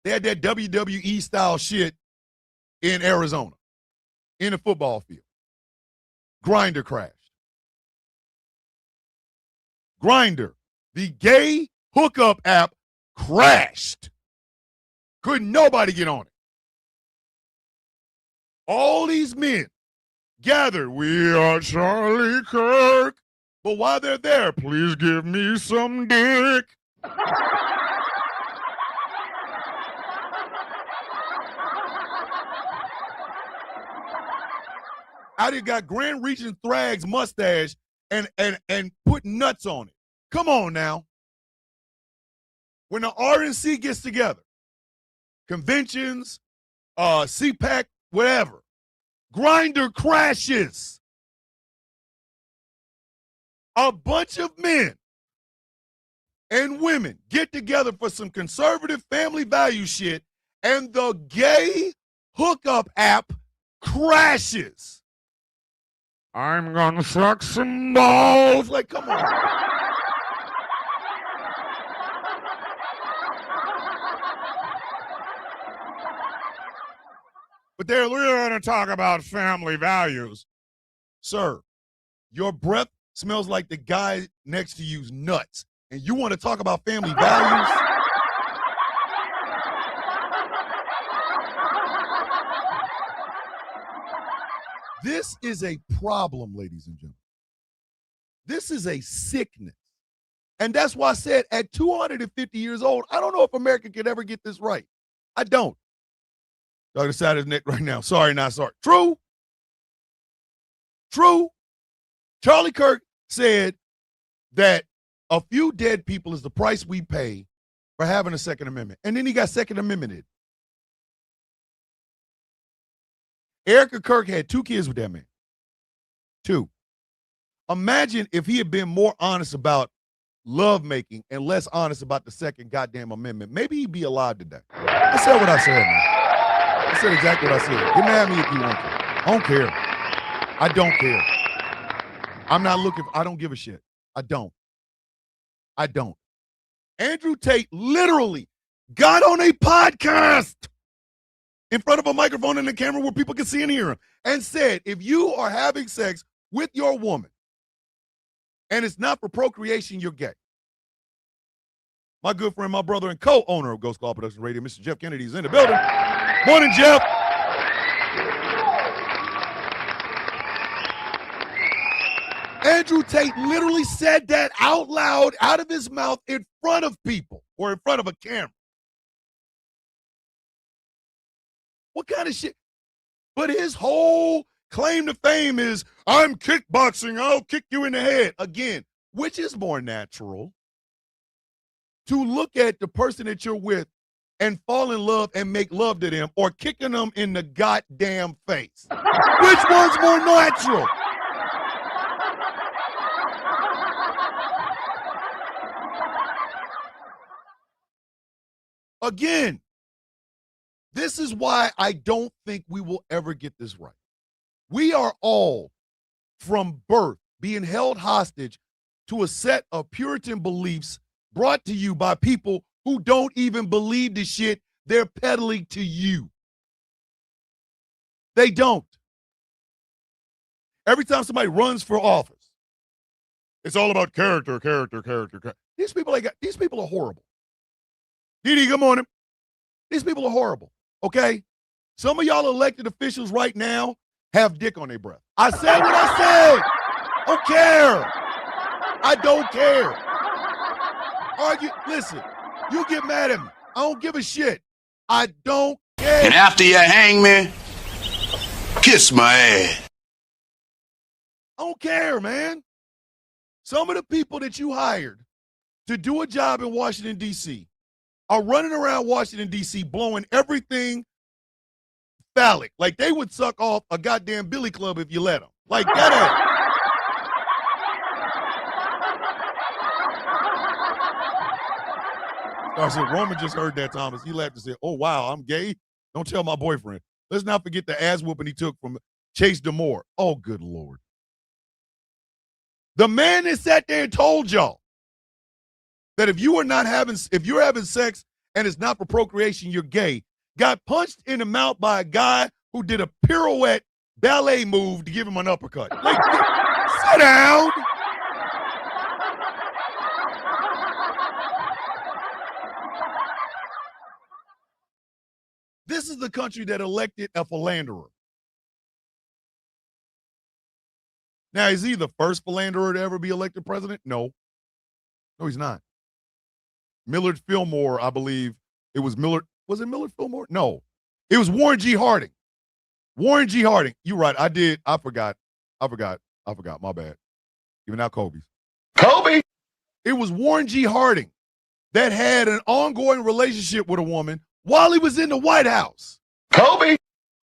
They had that WWE style shit in Arizona, in a football field. Grindr crashed. Grindr, the gay hookup app, crashed. Couldn't nobody get on it. All these men gathered, we are Charlie Kirk. But while they're there, please give me some dick. I done got Grand Regent Thrag's mustache and put nuts on it. Come on now. When the RNC gets together, conventions, CPAC, whatever, Grindr crashes. A bunch of men and women get together for some conservative family value shit, and the gay hookup app crashes. I'm gonna suck some balls. Like, come on. But they're going to talk about family values. Sir, your breath smells like the guy next to you's nuts, and you want to talk about family values? This is a problem, ladies and gentlemen. This is a sickness. And that's why I said at 250 years old, I don't know if America could ever get this right. I don't. Dr. Side his neck right now. Sorry, not sorry. True. True. Charlie Kirk said that a few dead people is the price we pay for having a Second Amendment. And then he got Second Amendmented. Erica Kirk had 2 kids with that man. 2. Imagine if he had been more honest about lovemaking and less honest about the Second goddamn Amendment. Maybe he'd be alive today. I said what I said, man. I said exactly what I said. Get mad at me if you want to. I don't care. I don't care. I'm not looking. I don't give a shit. I don't. Andrew Tate literally got on a podcast in front of a microphone and a camera where people can see and hear him and said, if you are having sex with your woman and it's not for procreation, you're gay. My good friend, my brother, and co-owner of Ghost Call Production Radio, Mr. Jeff Kennedy, is in the building. Morning, Jeff. Andrew Tate literally said that out loud, out of his mouth, in front of people or in front of a camera. What kind of shit? But his whole claim to fame is, I'm kickboxing, I'll kick you in the head. Again, which is more natural? To look at the person that you're with and fall in love and make love to them, or kicking them in the goddamn face? Which one's more natural? Again, this is why I don't think we will ever get this right. We are all, from birth, being held hostage to a set of Puritan beliefs brought to you by people who don't even believe the shit they're peddling to you. They don't. Every time somebody runs for office, it's all about character. These people are horrible. Didi, good morning. These people are horrible, okay? Some of y'all elected officials right now have dick on their breath. I said what I said. I don't care. I don't care. Listen, you get mad at me. I don't give a shit. I don't care. And after you hang me, kiss my ass. I don't care, man. Some of the people that you hired to do a job in Washington, D.C. are running around Washington, D.C. blowing everything phallic. Like they would suck off a goddamn billy club if you let them. Like that. I said, Roman just heard that, Thomas. He laughed and said, oh, wow, I'm gay? Don't tell my boyfriend. Let's not forget the ass whooping he took from Chase Demore. Oh, good Lord. The man that sat there and told y'all that if you're having sex and it's not for procreation, you're gay, got punched in the mouth by a guy who did a pirouette ballet move to give him an uppercut. Like, sit down. This is the country that elected a philanderer. Now, is he the first philanderer to ever be elected president? No. No, he's not. Millard Fillmore, I believe. It was Millard. Was it Millard Fillmore? No. It was Warren G. Harding. Warren G. Harding. You're right. I did. I forgot. My bad. Even out Kobe's. Kobe! It was Warren G. Harding that had an ongoing relationship with a woman while he was in the White House. Kobe!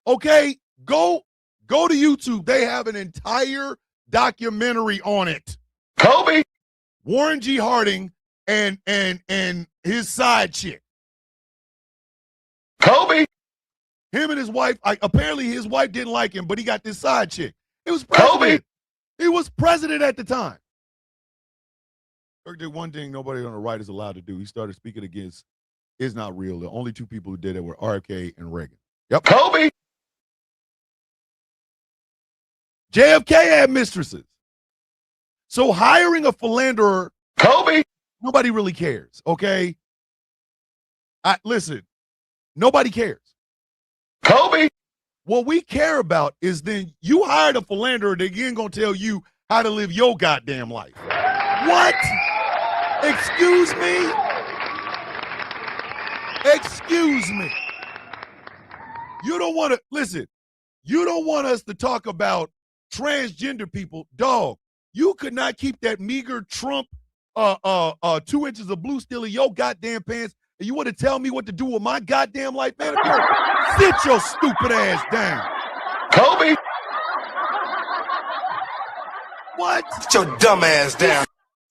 Okay, go to YouTube. They have an entire documentary on it. Kobe! Warren G. Harding and his side chick. Kobe! Him and his wife, apparently his wife didn't like him, but he got this side chick. It was president. Kobe! He was president at the time. Kirk did one thing nobody on the right is allowed to do. He started speaking against is not real. The only two people who did it were RFK and Reagan. Yep. Kobe! JFK had mistresses. So hiring a philanderer, Kobe, nobody really cares, okay? Listen, nobody cares. Kobe! What we care about is then you hired a philanderer that ain't gonna tell you how to live your goddamn life. What? Excuse me? Excuse me. You don't want to, listen, you don't want us to talk about transgender people. Dog, you could not keep that meager Trump 2 inches of blue still in your goddamn pants, and you want to tell me what to do with my goddamn life, man? Sit your stupid ass down. Kobe? What? Sit your dumb ass down.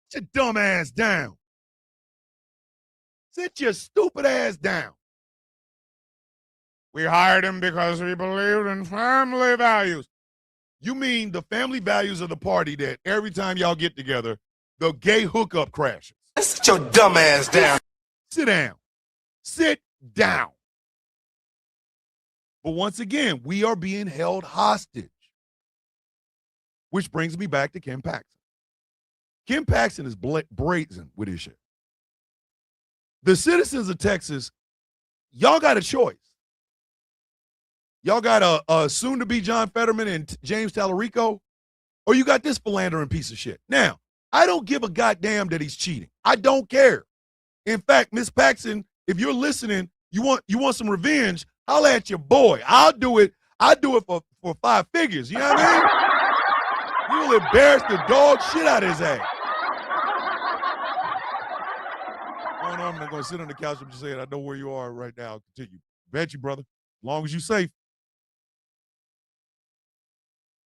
Sit your dumb ass down. Sit your stupid ass down. We hired him because we believed in family values. You mean the family values of the party that every time y'all get together, the gay hookup crashes? Sit your dumb ass down. Sit down. Sit down. But once again, we are being held hostage. Which brings me back to Ken Paxton. Ken Paxton is brazen with his shit. The citizens of Texas, y'all got a choice. Y'all got a soon-to-be John Fetterman and James Tallarico, or you got this philandering piece of shit. Now, I don't give a goddamn that he's cheating. I don't care. In fact, Miss Paxton, if you're listening, you want some revenge, holla at your boy. I'll do it for 5 figures. You know what I mean? You will embarrass the dog shit out of his ass. I'm not going to sit on the couch and just saying, I know where you are right now. Continue. Bet you, brother. As long as you're safe.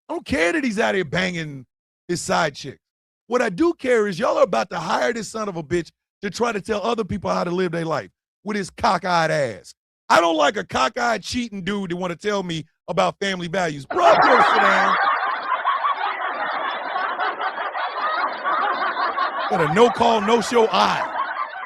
I don't care that he's out here banging his side chick. What I do care is y'all are about to hire this son of a bitch to try to tell other people how to live their life with his cockeyed ass. I don't like a cockeyed cheating dude that want to tell me about family values. Bro, go sit down. Got a no-call, no-show eye.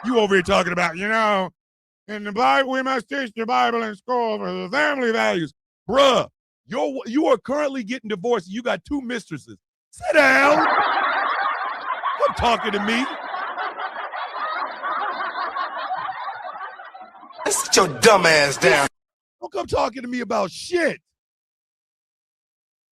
You over here talking about, in the Bible, we must teach the Bible in school for the family values. Bruh, you are currently getting divorced. You got 2 mistresses. Sit down. Come talking to me. Sit your dumb ass down. Don't come talking to me about shit.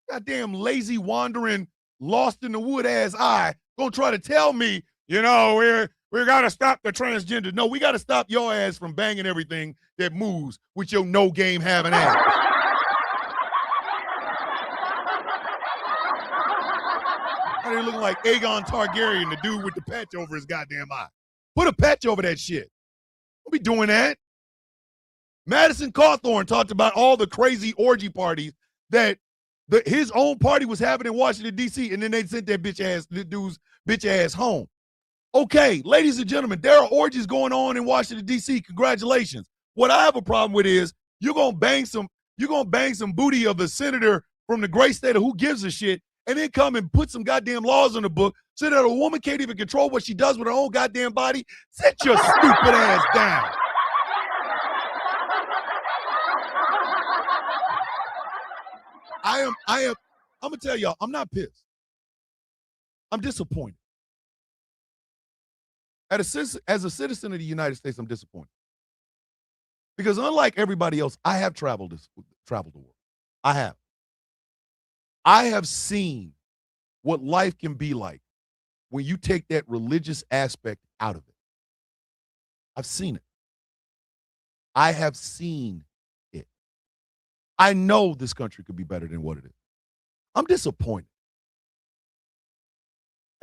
Goddamn lazy, wandering, lost in the wood ass eye. Gonna try to tell me, we got to stop the transgender. No, we got to stop your ass from banging everything that moves with your no game having ass. walking there looking like Aegon Targaryen, the dude with the patch over his goddamn eye. Put a patch over that shit. Don't be doing that. Madison Cawthorn talked about all the crazy orgy parties that his own party was having in Washington, D.C., and then they sent that dude's bitch ass home. Okay, ladies and gentlemen, there are orgies going on in Washington, D.C. Congratulations. What I have a problem with is you're gonna bang some booty of the senator from the great state of who gives a shit, and then come and put some goddamn laws on the book so that a woman can't even control what she does with her own goddamn body. Sit your stupid ass down. I'm gonna tell y'all, I'm not pissed. I'm disappointed. As a citizen of the United States, I'm disappointed. Because unlike everybody else, I have traveled the world. I have seen what life can be like when you take that religious aspect out of it. I've seen it. I have seen it. I know this country could be better than what it is. I'm disappointed.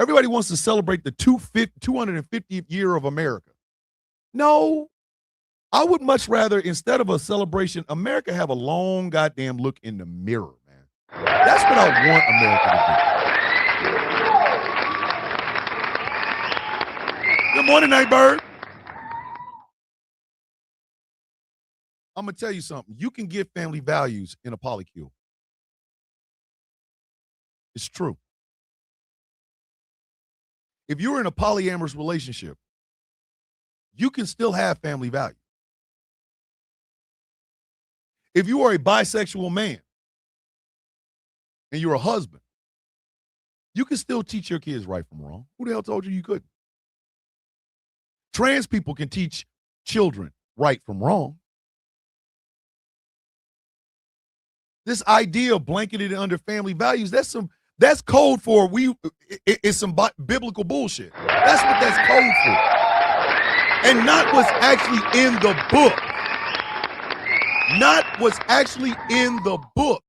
Everybody wants to celebrate the 250th year of America. No, I would much rather, instead of a celebration, America have a long goddamn look in the mirror, man. That's what I want America to do. Good morning, Nightbird. I'm going to tell you something. You can get family values in a polycule. It's true. If you're in a polyamorous relationship, you can still have family value. If you are a bisexual man and you're a husband, you can still teach your kids right from wrong. Who the hell told you you couldn't? Trans people can teach children right from wrong. This idea of blanketed under family values, that's code for it's some biblical bullshit. That's what that's code for. And not what's actually in the book. Not what's actually in the book.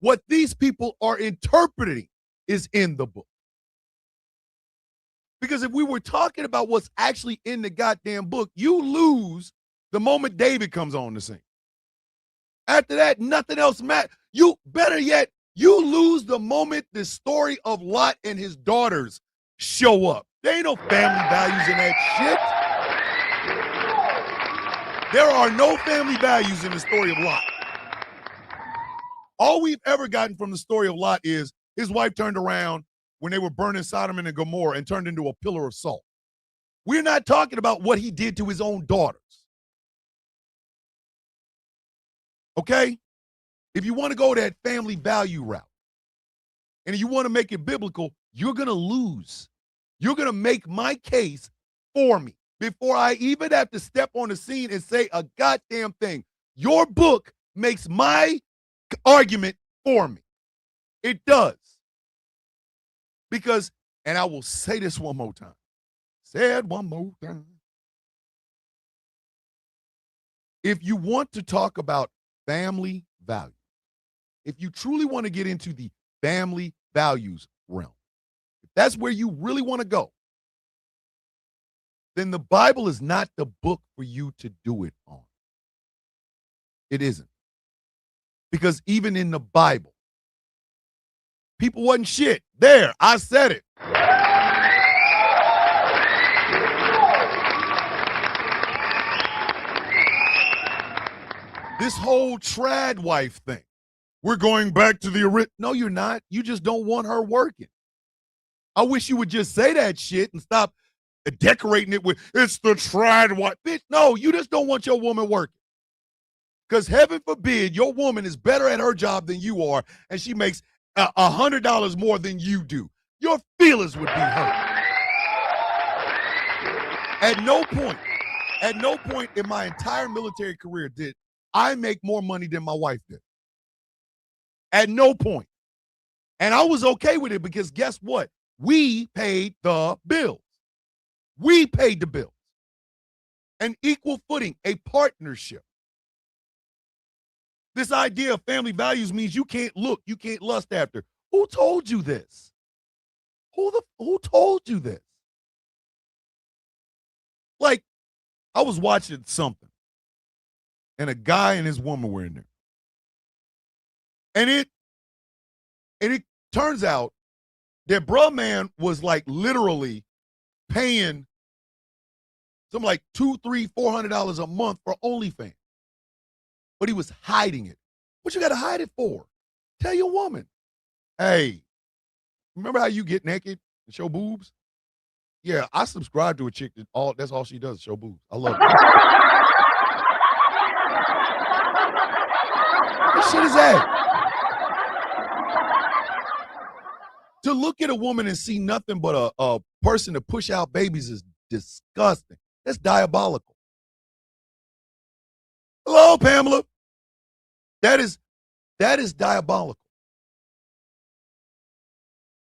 What these people are interpreting is in the book. Because if we were talking about what's actually in the goddamn book, you lose the moment David comes on the scene. After that, nothing else matters. You, better yet, you lose the moment the story of Lot and his daughters show up. There ain't no family values in that shit. There are no family values in the story of Lot. All we've ever gotten from the story of Lot is his wife turned around when they were burning Sodom and Gomorrah and turned into a pillar of salt. We're not talking about what he did to his own daughters. Okay? If you want to go that family value route and you want to make it biblical, you're going to lose. You're going to make my case for me before I even have to step on the scene and say a goddamn thing. Your book makes my argument for me. It does. Because, and I will say this one more time. Say it one more time. If you want to talk about family values, if you truly want to get into the family values realm, if that's where you really want to go, then the Bible is not the book for you to do it on. It isn't. Because even in the Bible, people wasn't shit. There, I said it. This whole trad wife thing. We're going back to the original. No, you're not. You just don't want her working. I wish you would just say that shit and stop decorating it with, it's the trad wife. Bitch, no, you just don't want your woman working. Because heaven forbid your woman is better at her job than you are and she makes $100 more than you do. Your feelings would be hurt. At no point in my entire military career did I make more money than my wife did. At no point. And I was okay with it because guess what? We paid the bills. We paid the bills. An equal footing, a partnership. This idea of family values means you can't look, you can't lust after. Who told you this? Who told you this? Like, I was watching something, and a guy and his woman were in there. And it turns out that bruh man was like literally paying something like $200, $300, $400 a month for OnlyFans. But he was hiding it. What you got to hide it for? Tell your woman, hey, remember how you get naked and show boobs? Yeah, I subscribe to a chick that's all she does is show boobs. I love it. What shit is that? To look at a woman and see nothing but a person to push out babies is disgusting. That's diabolical. Hello, Pamela. That is diabolical.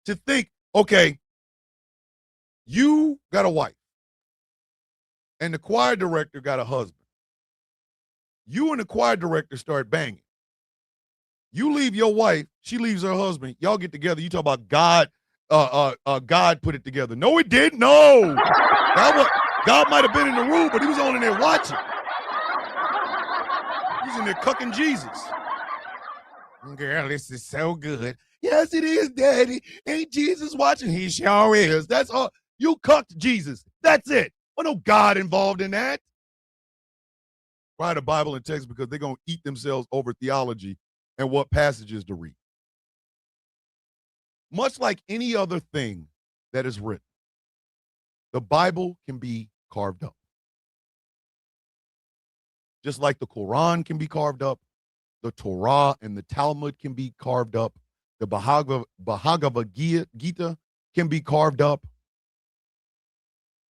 To think, okay, you got a wife, and the choir director got a husband. You and the choir director start banging. You leave your wife, she leaves her husband. Y'all get together. You talk about God. God put it together. No, it didn't. No, God might have been in the room, but he was only there watching. He's in there cucking Jesus. Girl, this is so good. Yes, it is, Daddy. Ain't Jesus watching? He sure is. That's all. You cucked Jesus. That's it. Well, no God involved in that. Try the Bible and text because they're going to eat themselves over theology and what passages to read. Much like any other thing that is written, the Bible can be carved up. Just like the Quran can be carved up, the Torah and the Talmud can be carved up, the Bhagavad Gita can be carved up.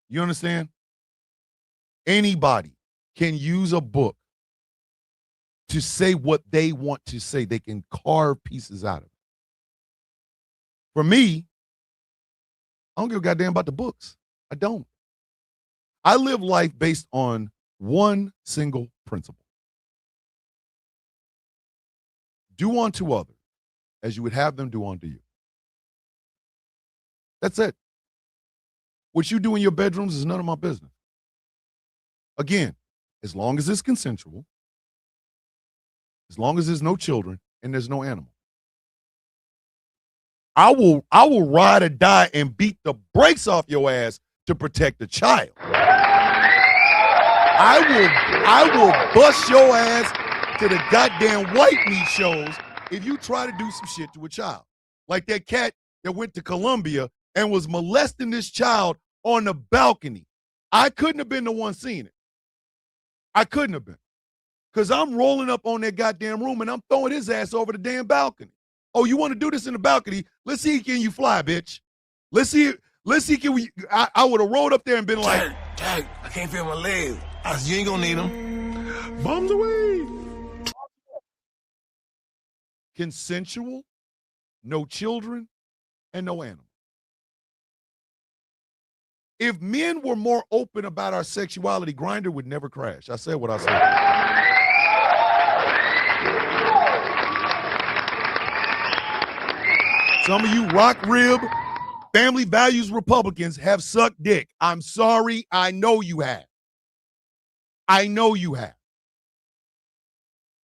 You understand? Anybody can use a book to say what they want to say. They can carve pieces out of it. For me, I don't give a goddamn about the books. I don't. I live life based on one single principle. Do unto others as you would have them do unto you. That's it. What you do in your bedrooms is none of my business. Again, as long as it's consensual, as long as there's no children and there's no animal. I will ride or die and beat the brakes off your ass to protect the child. I will bust your ass to the goddamn white meat shows if you try to do some shit to a child. Like that cat that went to Colombia and was molesting this child on the balcony. I couldn't have been the one seeing it. I couldn't have been. Because I'm rolling up on that goddamn room and I'm throwing his ass over the damn balcony. Oh, you want to do this in the balcony? Let's see, can you fly, bitch? Let's see, can we, I would have rolled up there and been like, Jack, I can't feel my legs. You ain't gonna need them. Bombs away. Consensual, no children, and no animal. If men were more open about our sexuality, Grindr would never crash. I said what I said. Some of you rock rib, family values Republicans have sucked dick. I'm sorry. I know you have. I know you have.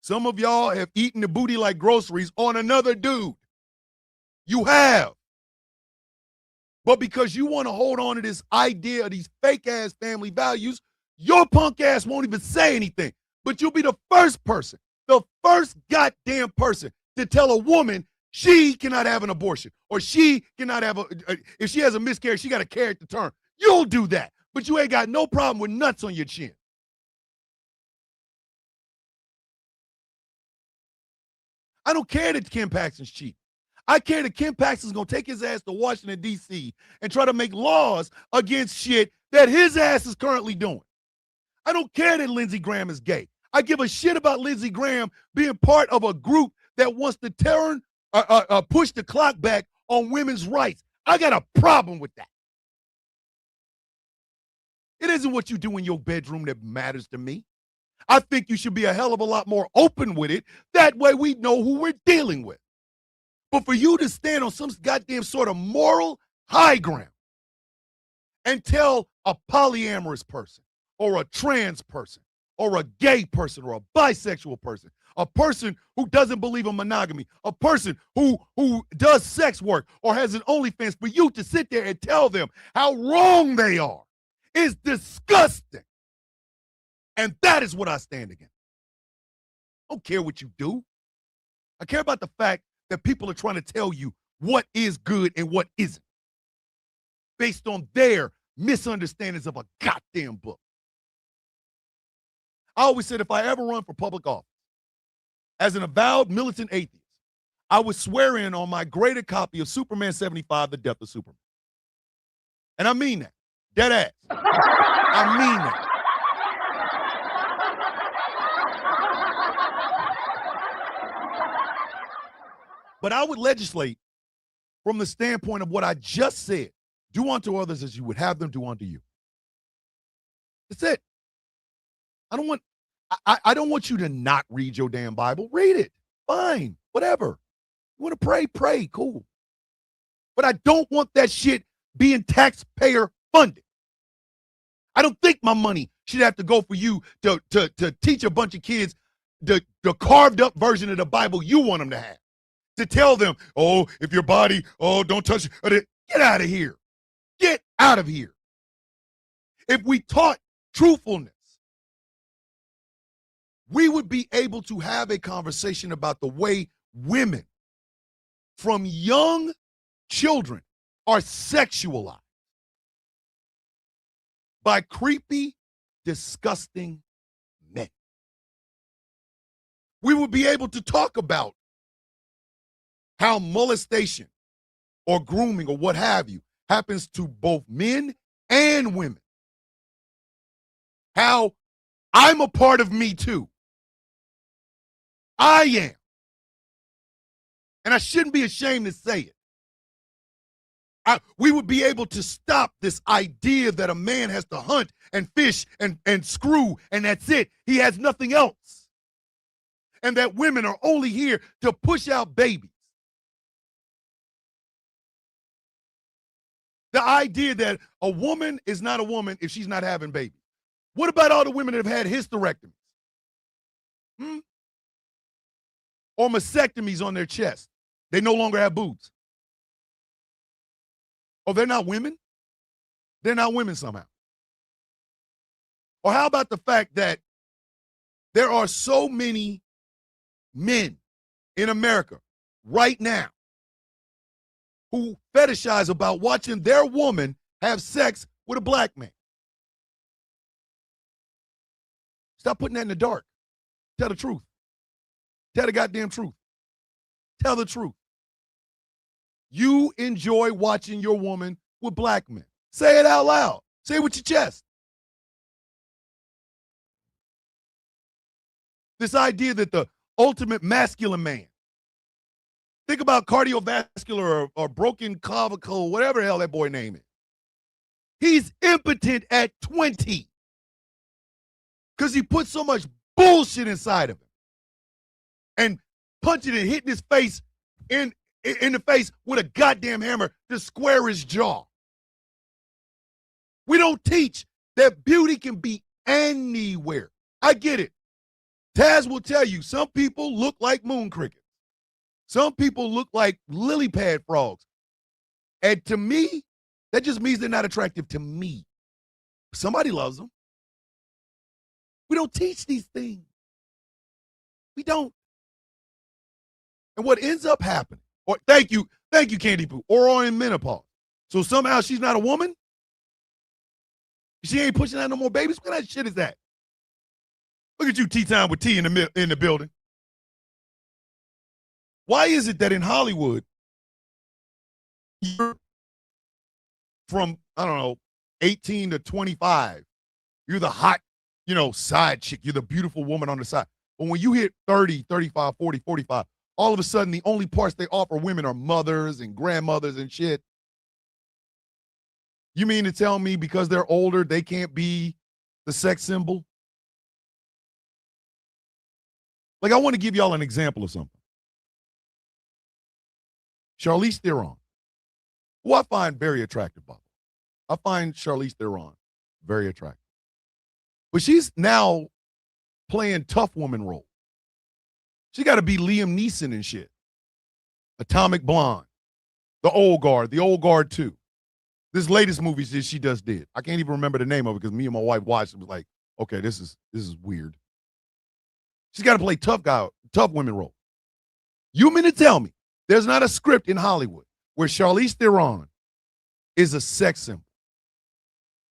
Some of y'all have eaten the booty like groceries on another dude. You have. But because you want to hold on to this idea of these fake-ass family values, your punk ass won't even say anything. But you'll be the first goddamn person to tell a woman she cannot have an abortion, or she cannot have if she has a miscarriage, she got to carry it to term. You'll do that, but you ain't got no problem with nuts on your chin. I don't care that Ken Paxton's cheap. I care that Ken Paxton's going to take his ass to Washington, D.C. and try to make laws against shit that his ass is currently doing. I don't care that Lindsey Graham is gay. I give a shit about Lindsey Graham being part of a group that wants to push the clock back on women's rights. I got a problem with that. It isn't what you do in your bedroom that matters to me. I think you should be a hell of a lot more open with it. That way we know who we're dealing with. But for you to stand on some goddamn sort of moral high ground and tell a polyamorous person or a trans person or a gay person or a bisexual person, a person who doesn't believe in monogamy, a person who does sex work or has an OnlyFans, for you to sit there and tell them how wrong they are is disgusting. And that is what I stand against. I don't care what you do. I care about the fact that people are trying to tell you what is good and what isn't based on their misunderstandings of a goddamn book. I always said if I ever run for public office as an avowed militant atheist, I would swear in on my graded copy of Superman 75, The Death of Superman. And I mean that. Dead ass. I mean that. But I would legislate from the standpoint of what I just said. Do unto others as you would have them do unto you. That's it. I don't want you to not read your damn Bible. Read it. Fine. Whatever. You want to pray? Pray. Cool. But I don't want that shit being taxpayer funded. I don't think my money should have to go for you to teach a bunch of kids the carved up version of the Bible you want them to have. To tell them, oh, if your body, oh, don't touch it. Get out of here. Get out of here. If we taught truthfulness, we would be able to have a conversation about the way women from young children are sexualized by creepy, disgusting men. We would be able to talk about how molestation or grooming or what have you happens to both men and women. How I'm a part of Me Too. I am. And I shouldn't be ashamed to say it. We would be able to stop this idea that a man has to hunt and fish and screw and that's it. He has nothing else. And that women are only here to push out babies. The idea that a woman is not a woman if she's not having babies. What about all the women that have had hysterectomies? Or mastectomies on their chest? They no longer have boobs. Oh, they're not women? They're not women somehow. Or how about the fact that there are so many men in America right now who fetishize about watching their woman have sex with a black man? Stop putting that in the dark. Tell the truth. Tell the goddamn truth. Tell the truth. You enjoy watching your woman with black men. Say it out loud. Say it with your chest. This idea that the ultimate masculine man, think about cardiovascular or broken clavicle, whatever the hell that boy name is. He's impotent at 20 because he put so much bullshit inside of him and punching and hitting his face in the face with a goddamn hammer to square his jaw. We don't teach that beauty can be anywhere. I get it. Taz will tell you some people look like moon crickets. Some people look like lily pad frogs. And to me, that just means they're not attractive to me. Somebody loves them. We don't teach these things. We don't. And what ends up happening, or thank you, Candy Poo, or in menopause. So somehow she's not a woman? She ain't pushing out no more babies? What kind of shit is that? Look at you, Tea Time with T in the building. Why is it that in Hollywood, you're from, 18 to 25, you're the hot, side chick. You're the beautiful woman on the side. But when you hit 30, 35, 40, 45, all of a sudden the only parts they offer women are mothers and grandmothers and shit. You mean to tell me because they're older, they can't be the sex symbol? Like, I want to give y'all an example of something. Charlize Theron who I find very attractive, by the way. I find Charlize Theron very attractive. But she's now playing tough woman role. She got to be Liam Neeson and shit. Atomic Blonde, The Old Guard 2. This latest movie that she just did. I can't even remember the name of it because me and my wife watched it. It was like, okay, this is weird. She's got to play tough women role. You mean to tell me there's not a script in Hollywood where Charlize Theron is a sex symbol,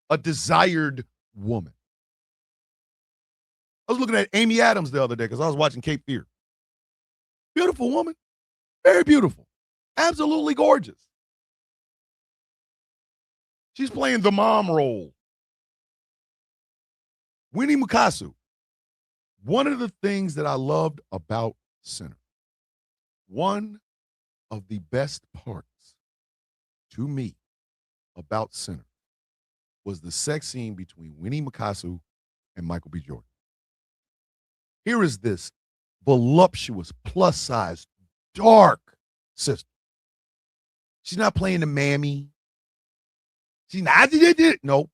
a desired woman? I was looking at Amy Adams the other day because I was watching Cape Fear. Beautiful woman. Very beautiful. Absolutely gorgeous. She's playing the mom role. Winnie Mukasu. One of the things that I loved about Sinner, one of the best parts to me about Sinner was the sex scene between Winnie Mukasu and Michael B. Jordan. Here is this voluptuous, plus-size, dark sister. She's not playing the mammy. She's not, no.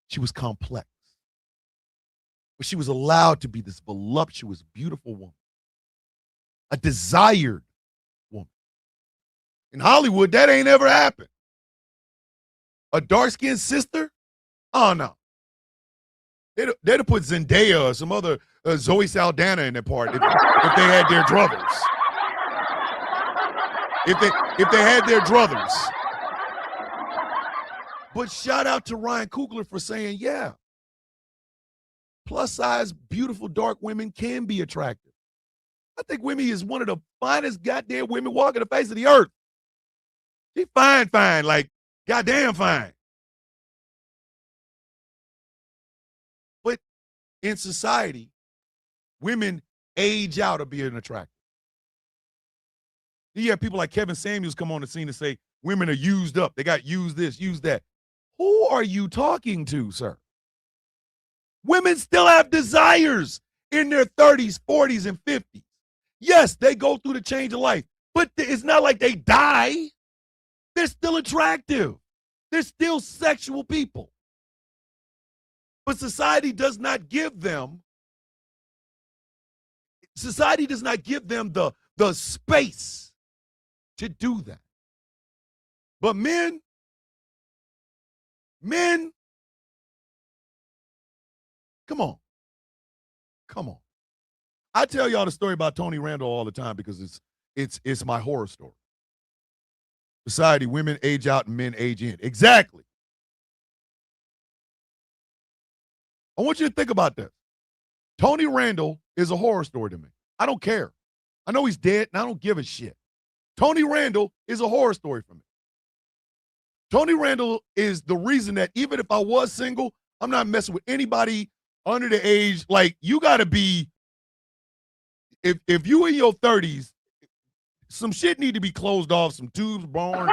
She was complex. But she was allowed to be this voluptuous, beautiful woman. A desired woman. In Hollywood, that ain't ever happened. A dark-skinned sister? Oh, no. They'd have put Zendaya or some other Zoe Saldana in that part if they had their druthers. If they had their druthers. But shout out to Ryan Coogler for saying, yeah, plus-size, beautiful, dark women can be attractive. I think Winnie is one of the finest goddamn women walking the face of the earth. She fine, like goddamn fine. But in society, women age out of being attractive. You have people like Kevin Samuels come on the scene and say, women are used up. They got used this, used that. Who are you talking to, sir? Women still have desires in their 30s, 40s, and 50s. Yes, they go through the change of life, but it's not like they die. They're still attractive. They're still sexual people. But society does not give them the space to do that. But men, come on. I tell y'all the story about Tony Randall all the time because it's my horror story. Society, women age out and men age in. Exactly. I want you to think about this. Tony Randall is a horror story to me. I don't care. I know he's dead and I don't give a shit. Tony Randall is a horror story for me. Tony Randall is the reason that even if I was single, I'm not messing with anybody under the age. Like, you got to be, if you in your 30s, some shit need to be closed off, some tubes, born.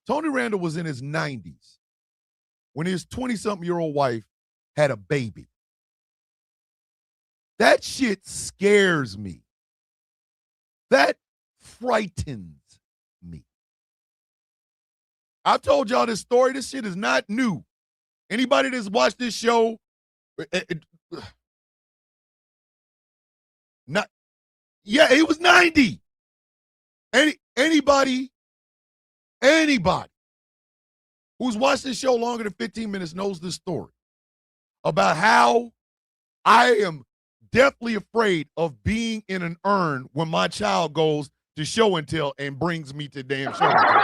Tony Randall was in his 90s when his 20-something-year-old wife had a baby. That shit scares me. That frightens me. I've told y'all this story. This shit is not new. Anybody that's watched this show, he was 90. Anybody who's watched this show longer than 15 minutes knows this story about how I am deathly afraid of being in an urn when my child goes to show and tell and brings me to damn show and tell.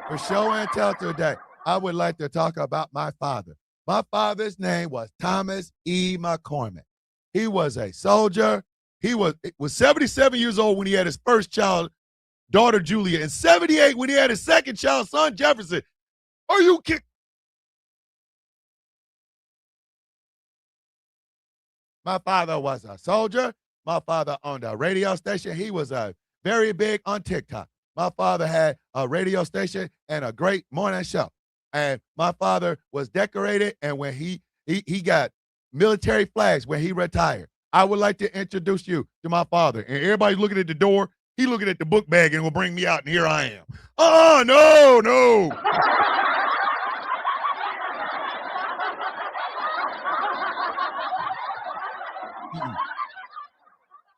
For show and tell today, I would like to talk about my father. My father's name was Thomas E. McCormick. He was a soldier. He was 77 years old when he had his first child, daughter Julia, and 78 when he had his second child, son Jefferson. Are you kidding? My father was a soldier. My father owned a radio station. He was very big on TikTok. My father had a radio station and a great morning show. And my father was decorated, and when he got military flags when he retired. I would like to introduce you to my father. And everybody's looking at the door. He looking at the book bag and will bring me out, and here I am. No.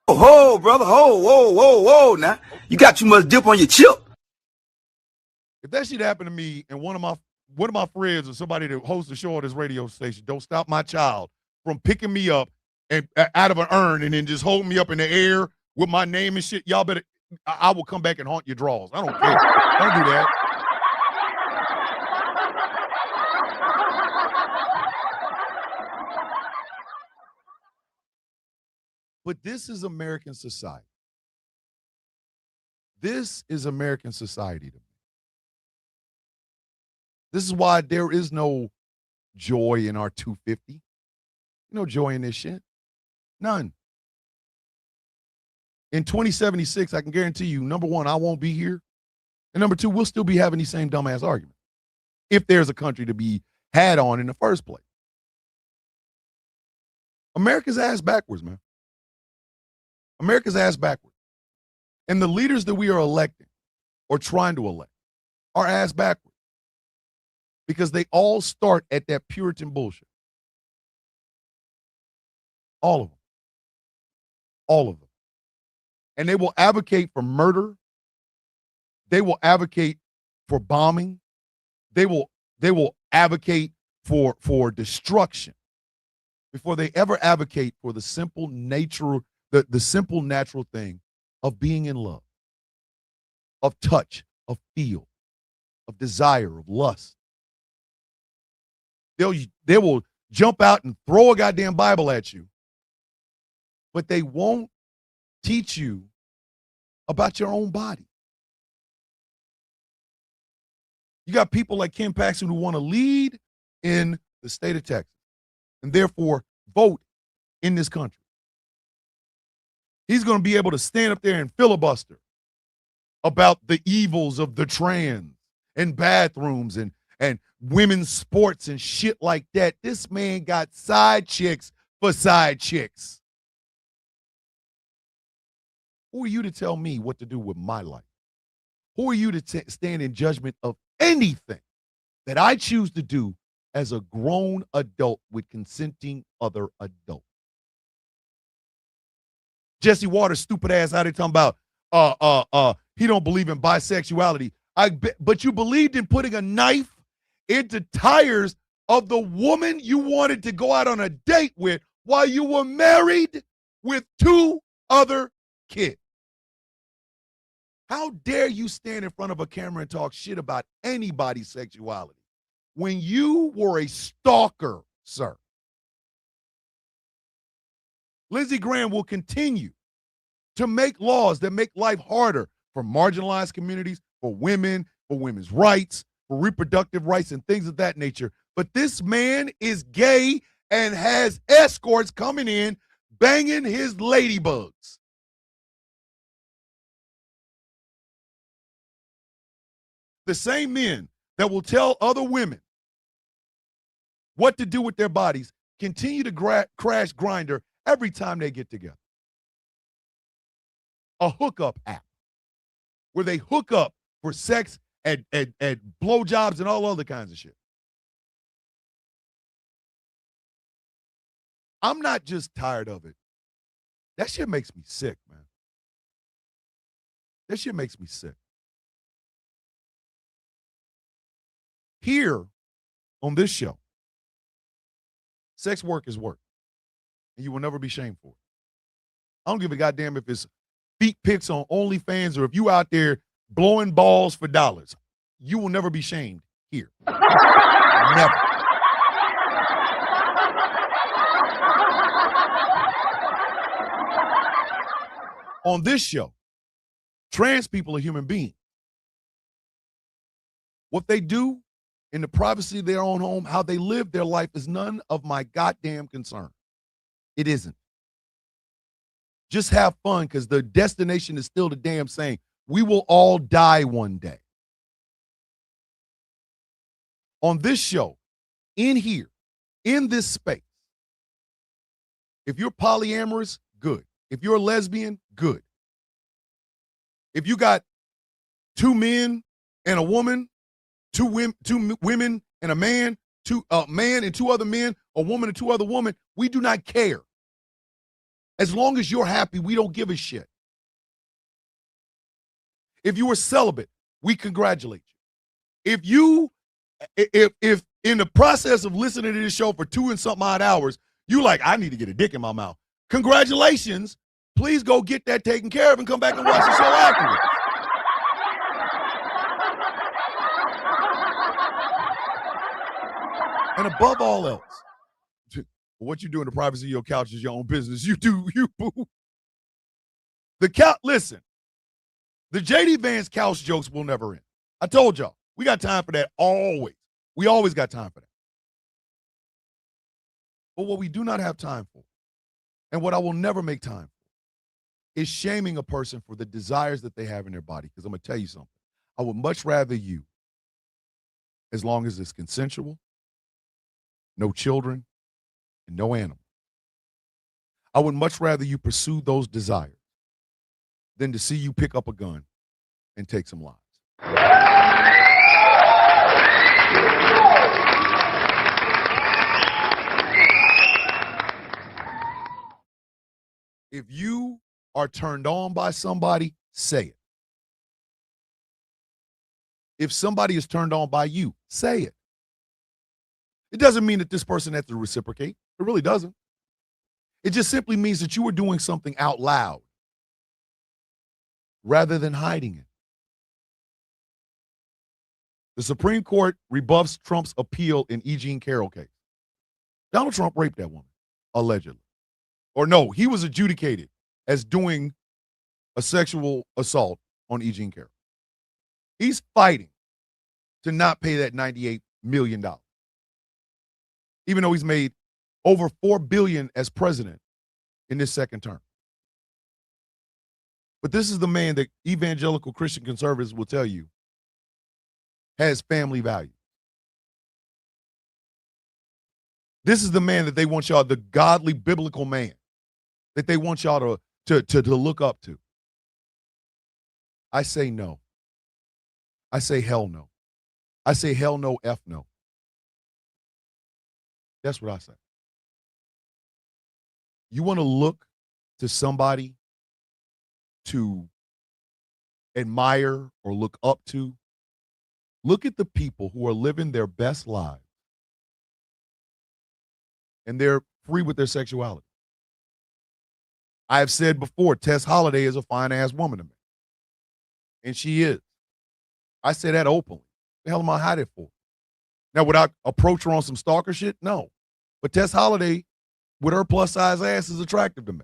Oh, brother. Whoa. Now, you got too much dip on your chip. If that shit happened to me and one of my friends or somebody that hosts a show at this radio station don't stop my child from picking me up and out of an urn and then just holding me up in the air with my name and shit, y'all better, I will come back and haunt your drawers. I don't care. Don't do that. But this is American society. This is American society to me. This is why there is no joy in our 250. No joy in this shit. None. In 2076, I can guarantee you, number one, I won't be here. And number two, we'll still be having these same dumbass arguments. If there's a country to be had on in the first place. America's ass backwards, man. America's ass backwards. And the leaders that we are electing or trying to elect are ass backwards. Because they all start at that Puritan bullshit. All of them. All of them. And they will advocate for murder. They will advocate for bombing. They will advocate for destruction before they ever advocate for the simple nature, the simple natural thing of being in love, of touch, of feel, of desire, of lust. They will jump out and throw a goddamn Bible at you, but they won't teach you about your own body. You got people like Ken Paxton who want to lead in the state of Texas and therefore vote in this country. He's going to be able to stand up there and filibuster about the evils of the trans and bathrooms and women's sports and shit like that. This man got side chicks for side chicks. Who are you to tell me what to do with my life? Who are you to stand in judgment of anything that I choose to do as a grown adult with consenting other adults? Jesse Waters' stupid ass out there talking about he don't believe in bisexuality. But you believed in putting a knife into tires of the woman you wanted to go out on a date with while you were married with 2 other kids. How dare you stand in front of a camera and talk shit about anybody's sexuality when you were a stalker, sir? Lindsey Graham will continue to make laws that make life harder for marginalized communities, for women, for women's rights, for reproductive rights and things of that nature. But this man is gay and has escorts coming in, banging his ladybugs. The same men that will tell other women what to do with their bodies continue to crash Grindr every time they get together. A hookup app where they hook up for sex and blowjobs and all other kinds of shit. I'm not just tired of it. That shit makes me sick, man. That shit makes me sick. Here on this show, sex work is work. And you will never be shamed for it. I don't give a goddamn if it's feet pics on OnlyFans or if you out there blowing balls for dollars. You will never be shamed here. Never. On this show, trans people are human beings. What they do in the privacy of their own home, how they live their life is none of my goddamn concern. It isn't. Just have fun because the destination is still the damn same. We will all die one day. on this show, in here, in this space, if you're polyamorous, good. If you're a lesbian, good. If you got 2 men and a woman, 2 women and a man, 2 man and 2 other men, a woman and 2 other women, we do not care. As long as you're happy, we don't give a shit. If you were celibate, we congratulate you. If in the process of listening to this show for 2 and something odd hours, you like, I need to get a dick in my mouth. Congratulations. Please go get that taken care of and come back and watch the show afterwards. And above all else, what you do in the privacy of your couch is your own business. You do, you boo. Listen, the JD Vance couch jokes will never end. I told y'all, we got time for that always. We always got time for that. But what we do not have time for, and what I will never make time for, is shaming a person for the desires that they have in their body. Because I'm going to tell you something. I would much rather you, as long as it's consensual, no children, and no animals. I would much rather you pursue those desires than to see you pick up a gun and take some lives. If you are turned on by somebody, say it. If somebody is turned on by you, say it. It doesn't mean that this person has to reciprocate. It really doesn't. It just simply means that you are doing something out loud rather than hiding it. The Supreme Court rebuffs Trump's appeal in E. Jean Carroll case. Donald Trump raped that woman, allegedly. Or no, he was adjudicated as doing a sexual assault on E. Jean Carroll. He's fighting to not pay that $98 million. Even though he's made over $4 billion as president in this second term. But this is the man that evangelical Christian conservatives will tell you has family value. This is the man that they want y'all, the godly biblical man that they want y'all to look up to. I say no. I say hell no. I say hell no, F no. That's what I say. You want to look to somebody to admire or look up to? Look at the people who are living their best lives and they're free with their sexuality. I have said before, Tess Holliday is a fine-ass woman to me. And she is. I say that openly. The hell am I hiding for? Now, would I approach her on some stalker shit? No. But Tess Holliday, with her plus-size ass, is attractive to me.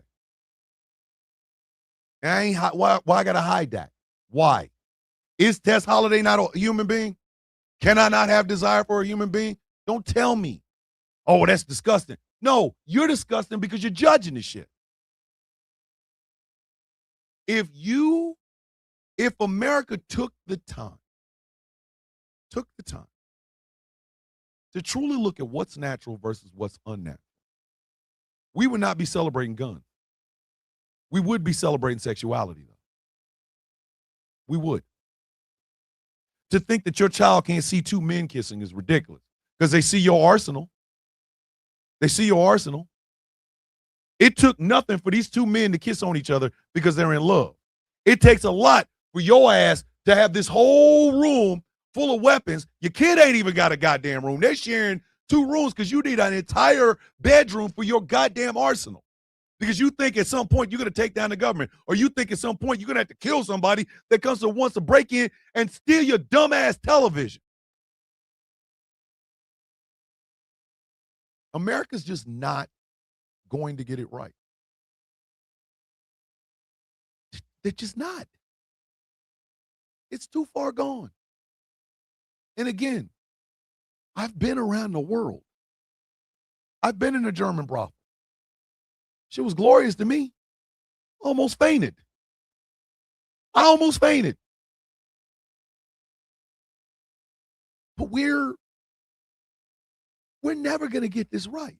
And why I got to hide that? Why? Is Tess Holliday not a human being? Can I not have desire for a human being? Don't tell me, oh, that's disgusting. No, you're disgusting because you're judging this shit. If America took the time to truly look at what's natural versus what's unnatural, we would not be celebrating guns. We would be celebrating sexuality, though. We would. To think that your child can't see 2 men kissing is ridiculous because they see your arsenal. They see your arsenal. It took nothing for these 2 men to kiss on each other because they're in love. It takes a lot for your ass to have this whole room full of weapons. Your kid ain't even got a goddamn room. They're sharing 2 rooms because you need an entire bedroom for your goddamn arsenal. Because you think at some point you're going to take down the government, or you think at some point you're going to have to kill somebody that wants to break in and steal your dumbass television. America's just not going to get it right. They're just not. It's too far gone. And again, I've been around the world. I've been in a German brothel. She was glorious to me. Almost fainted. I almost fainted. But we're We're never going to get this right.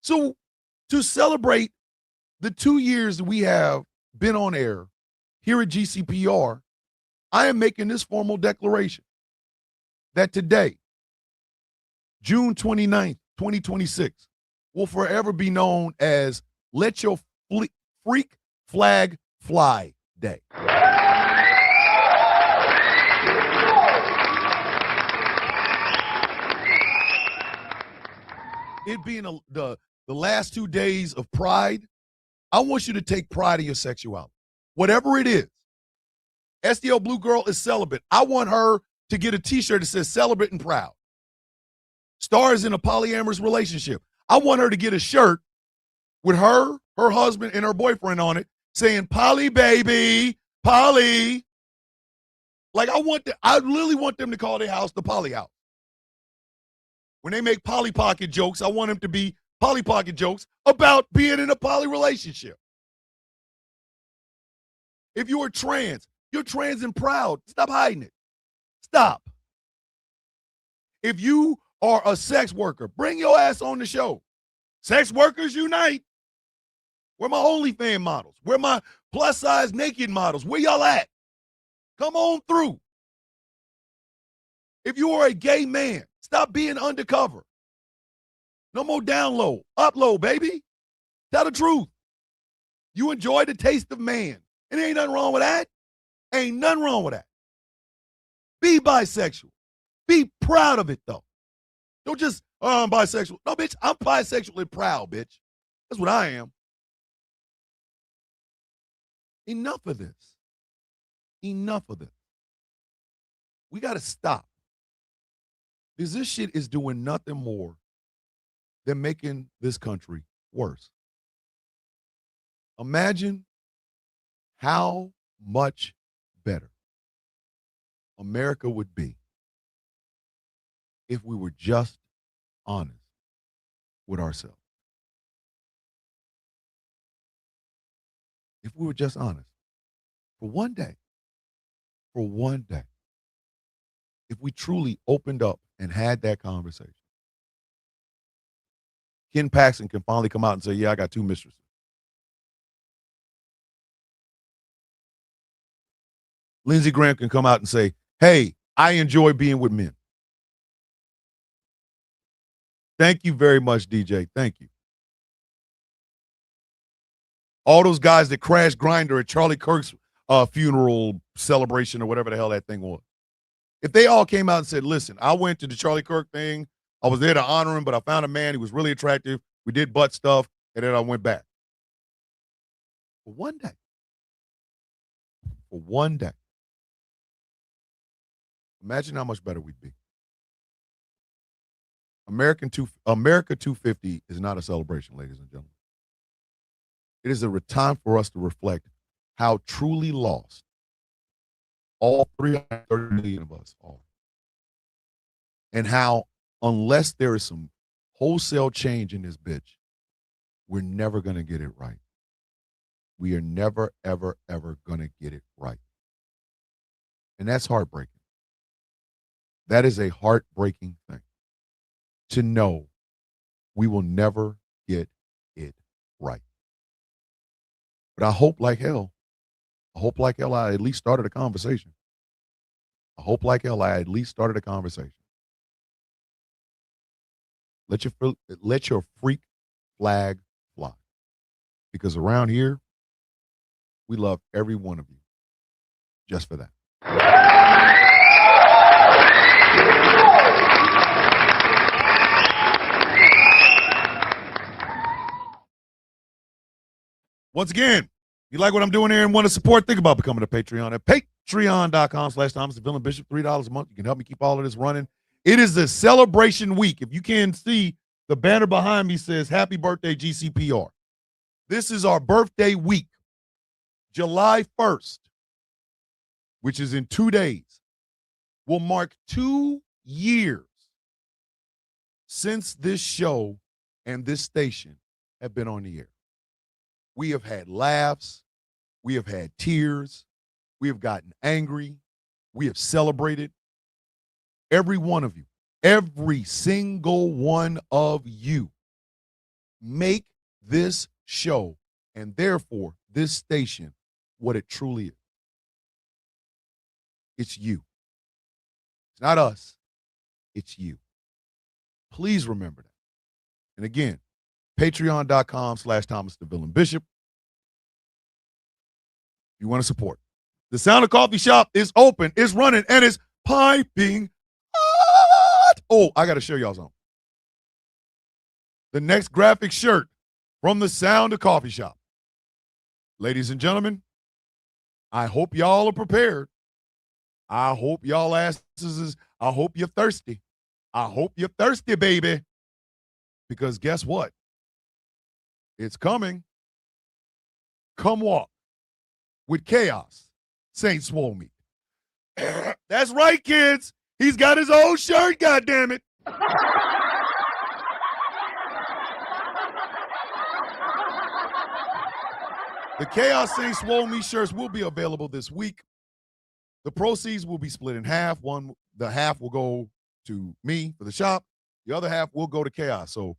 So to celebrate the 2 years that we have been on air here at GCPR, I am making this formal declaration that today, June 29th, 2026, will forever be known as Let Your Freak Flag Fly Day. It being the last 2 days of Pride, I want you to take pride in your sexuality. Whatever it is. SDL Blue Girl is celibate. I want her to get a t-shirt that says celibate and proud. Star is in a polyamorous relationship. I want her to get a shirt with her husband, and her boyfriend on it saying, Polly baby, Polly. Like I really want them to call their house the Polly House. When they make Polly Pocket jokes, I want them to be Polly Pocket jokes about being in a poly relationship. If you are trans, you're trans and proud. Stop hiding it. Stop. If you are a sex worker, bring your ass on the show. Sex workers unite. Where my OnlyFans models? Where my plus size naked models? Where y'all at? Come on through. If you are a gay man, stop being undercover. No more download. Upload, baby. Tell the truth. You enjoy the taste of man. And there ain't nothing wrong with that. Ain't nothing wrong with that. Be bisexual. Be proud of it, though. Don't just, I'm bisexual. No, bitch, I'm bisexual and proud, bitch. That's what I am. Enough of this. Enough of this. We got to stop. Because this shit is doing nothing more than making this country worse. Imagine how much better America would be if we were just honest with ourselves. If we were just honest for one day, if we truly opened up and had that conversation, Ken Paxton can finally come out and say, yeah, I got 2 mistresses. Lindsey Graham can come out and say, hey, I enjoy being with men. Thank you very much, DJ. Thank you. All those guys that crashed Grindr at Charlie Kirk's funeral celebration or whatever the hell that thing was. If they all came out and said, listen, I went to the Charlie Kirk thing. I was there to honor him, but I found a man. He was really attractive. We did butt stuff, and then I went back. For one day. For one day. Imagine how much better we'd be. America 250 is not a celebration, ladies and gentlemen. It is a time for us to reflect how truly lost all 330 million of us are. And how, unless there is some wholesale change in this bitch, we're never going to get it right. We are never, ever, ever going to get it right. And that's heartbreaking. That is a heartbreaking thing. To know we will never get it right. But I hope like hell I at least started a conversation. I hope like hell I at least started a conversation. Let your freak flag fly. Because around here, we love every one of you just for that. Once again, if you like what I'm doing here and want to support, think about becoming a Patreon at patreon.com/Thomas the Villain Bishop. $3 a month. You can help me keep all of this running. It is the celebration week. If you can see, the banner behind me says, Happy Birthday, GCPR. This is our birthday week. July 1st, which is in 2 days, will mark 2 years since this show and this station have been on the air. We have had laughs. We have had tears. We have gotten angry. We have celebrated. Every one of you Every single one of you make this show and therefore this station what it truly is. It's you. It's not us. It's you. Please remember that. And again, patreon.com/Thomas the Villain Bishop. You want to support. The Sound of Coffee Shop is open, it's running, and it's piping hot. Oh, I got to show y'all something. The next graphic shirt from the Sound of Coffee Shop. Ladies and gentlemen, I hope y'all are prepared. I hope y'all asses I hope you're thirsty. I hope you're thirsty, baby. Because guess what? It's coming. Come walk with Chaos, Saint Swole Meat. That's right, kids. He's got his own shirt, goddammit. The Chaos Saint Swole Meat shirts will be available this week. The proceeds will be split in half. The half will go to me for the shop. The other half will go to Chaos. So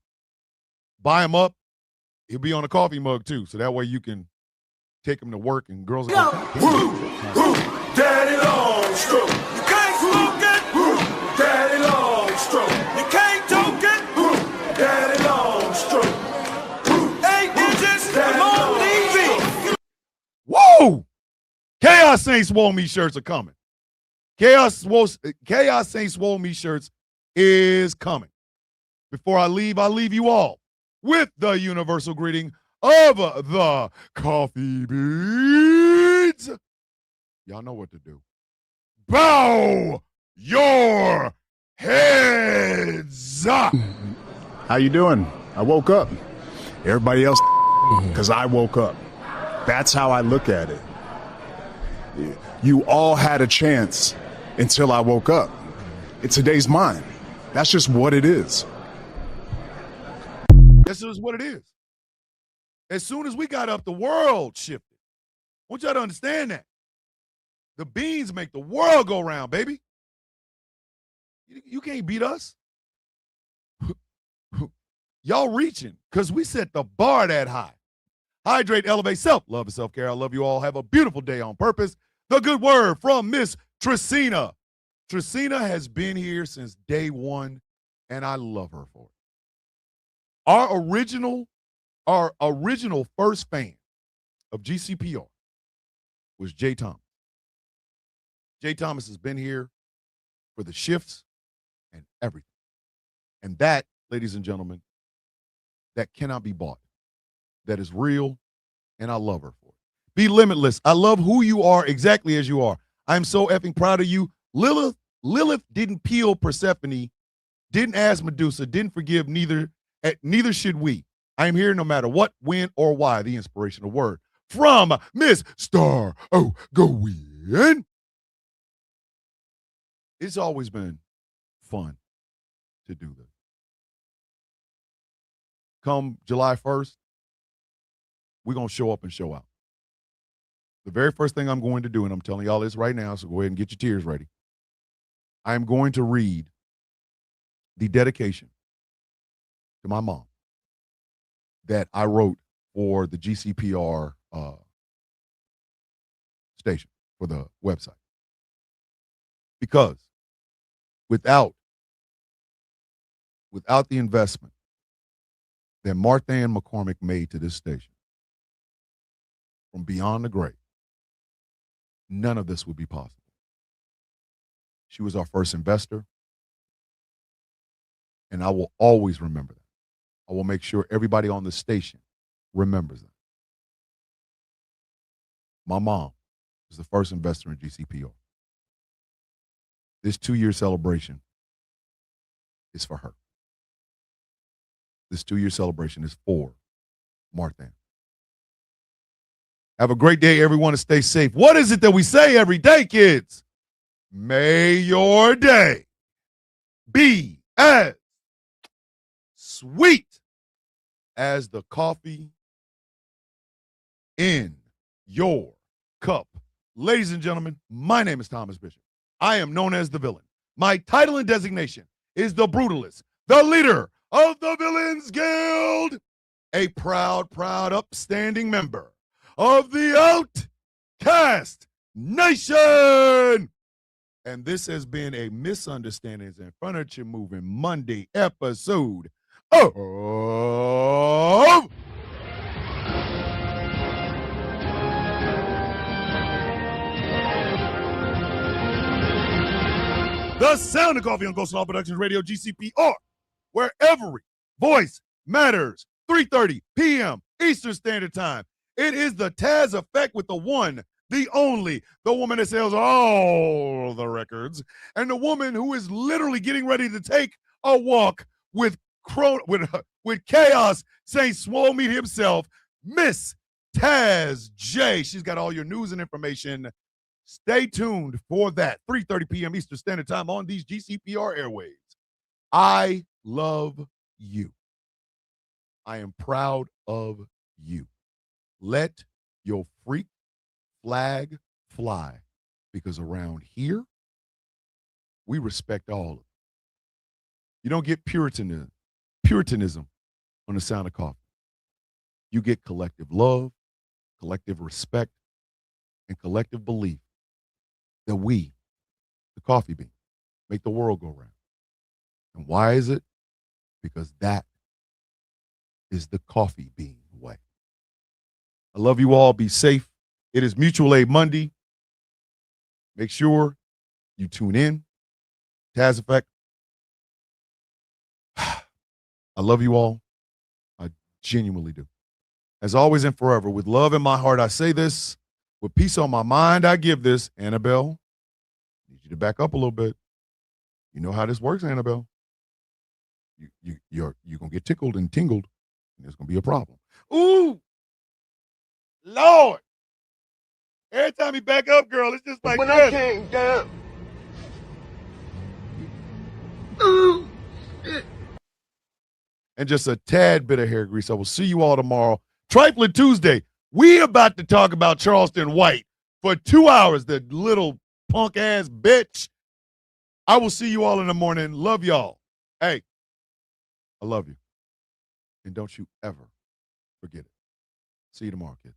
buy them up. He'll be on a coffee mug too. So that way you can take him to work and girls will go. Daddy long stroke. You can't smoke it. Daddy long stroke. You can't toke it. Daddy long stroke. 8 inches. Come on, DB. Whoa! Chaos Saint Swole Me shirts are coming. Chaos Saint Swole Me shirts is coming. Before I leave you all with the universal greeting of the coffee beans. Y'all know what to do. Bow your heads up. How you doing? I woke up. Everybody else, because I woke up. That's how I look at it. You all had a chance until I woke up. Today's mine. That's just what it is. This is what it is. As soon as we got up, the world shifted. I want y'all to understand that. The beans make the world go round, baby. You can't beat us. Y'all reaching because we set the bar that high. Hydrate, elevate, self-love and self-care. I love you all. Have a beautiful day on purpose. The good word from Miss Tracina. Tracina has been here since day one, and I love her for it. Our original first fan of GCPR was Jay Thomas. Jay Thomas has been here for the shifts and everything. And that, ladies and gentlemen, that cannot be bought. That is real, and I love her for it. Be limitless. I love who you are exactly as you are. I'm so effing proud of you. Lilith didn't peel Persephone, didn't ask Medusa, didn't forgive neither should we. I am here no matter what, when, or why. The inspirational word from Miss Star O'Goin. It's always been fun to do this. Come July 1st, we're going to show up and show out. The very first thing I'm going to do, and I'm telling y'all this right now, so go ahead and get your tears ready. I'm going to read the dedication to my mom that I wrote for the GCPR station, for the website. Because without the investment that Martha-Ann McCormick made to this station, from beyond the grave, none of this would be possible. She was our first investor, and I will always remember that. I will make sure everybody on the station remembers that. My mom was the first investor in GCPR. This 2-year celebration is for her. This 2-year celebration is for Martha. Have a great day, everyone, and stay safe. What is it that we say every day, kids? May your day be as sweet as the coffee in your cup. Ladies and gentlemen, my name is Thomas Bishop. I am known as the Villain. My title and designation is the brutalist, the leader of the Villains Guild, a proud, upstanding member of the Outcast Nation. And this has been a Misunderstandings and Furniture Moving Monday episode of The Sound of Coffee on Ghost Law Productions Radio, GCPR, where every voice matters. 3:30 p.m. Eastern Standard Time. It is the Taz Effect with the one, the only, the woman that sells all the records, and the woman who is literally getting ready to take a walk with chaos, Saint Swole Meat himself, Miss Taz J. She's got all your news and information. Stay tuned for that. 3:30 p.m. Eastern Standard Time on these GCPR airwaves. I love you. I am proud of you. Let your freak flag fly, because around here, we respect all of it. You don't get Puritanism on the Sound of Coffee. You get collective love, collective respect, and collective belief that we, the coffee bean, make the world go round. And why is it? Because that is the coffee bean way. I love you all. Be safe. It is Mutual Aid Monday. Make sure you tune in. Taz Effect. I love you all. I genuinely do. As always and forever, with love in my heart, I say this. With peace on my mind, I give this. Annabelle, I need you to back up a little bit. You know how this works, Annabelle. You're going to get tickled and tingled, and there's going to be a problem. Ooh, Lord. Every time you back up, girl, it's just like When this. I came down. Ooh. And just a tad bit of hair grease. I will see you all tomorrow. Trifling Tuesday. We about to talk about Charleston White for 2 hours, the little punk ass bitch. I will see you all in the morning. Love y'all. Hey, I love you. And don't you ever forget it. See you tomorrow, kids.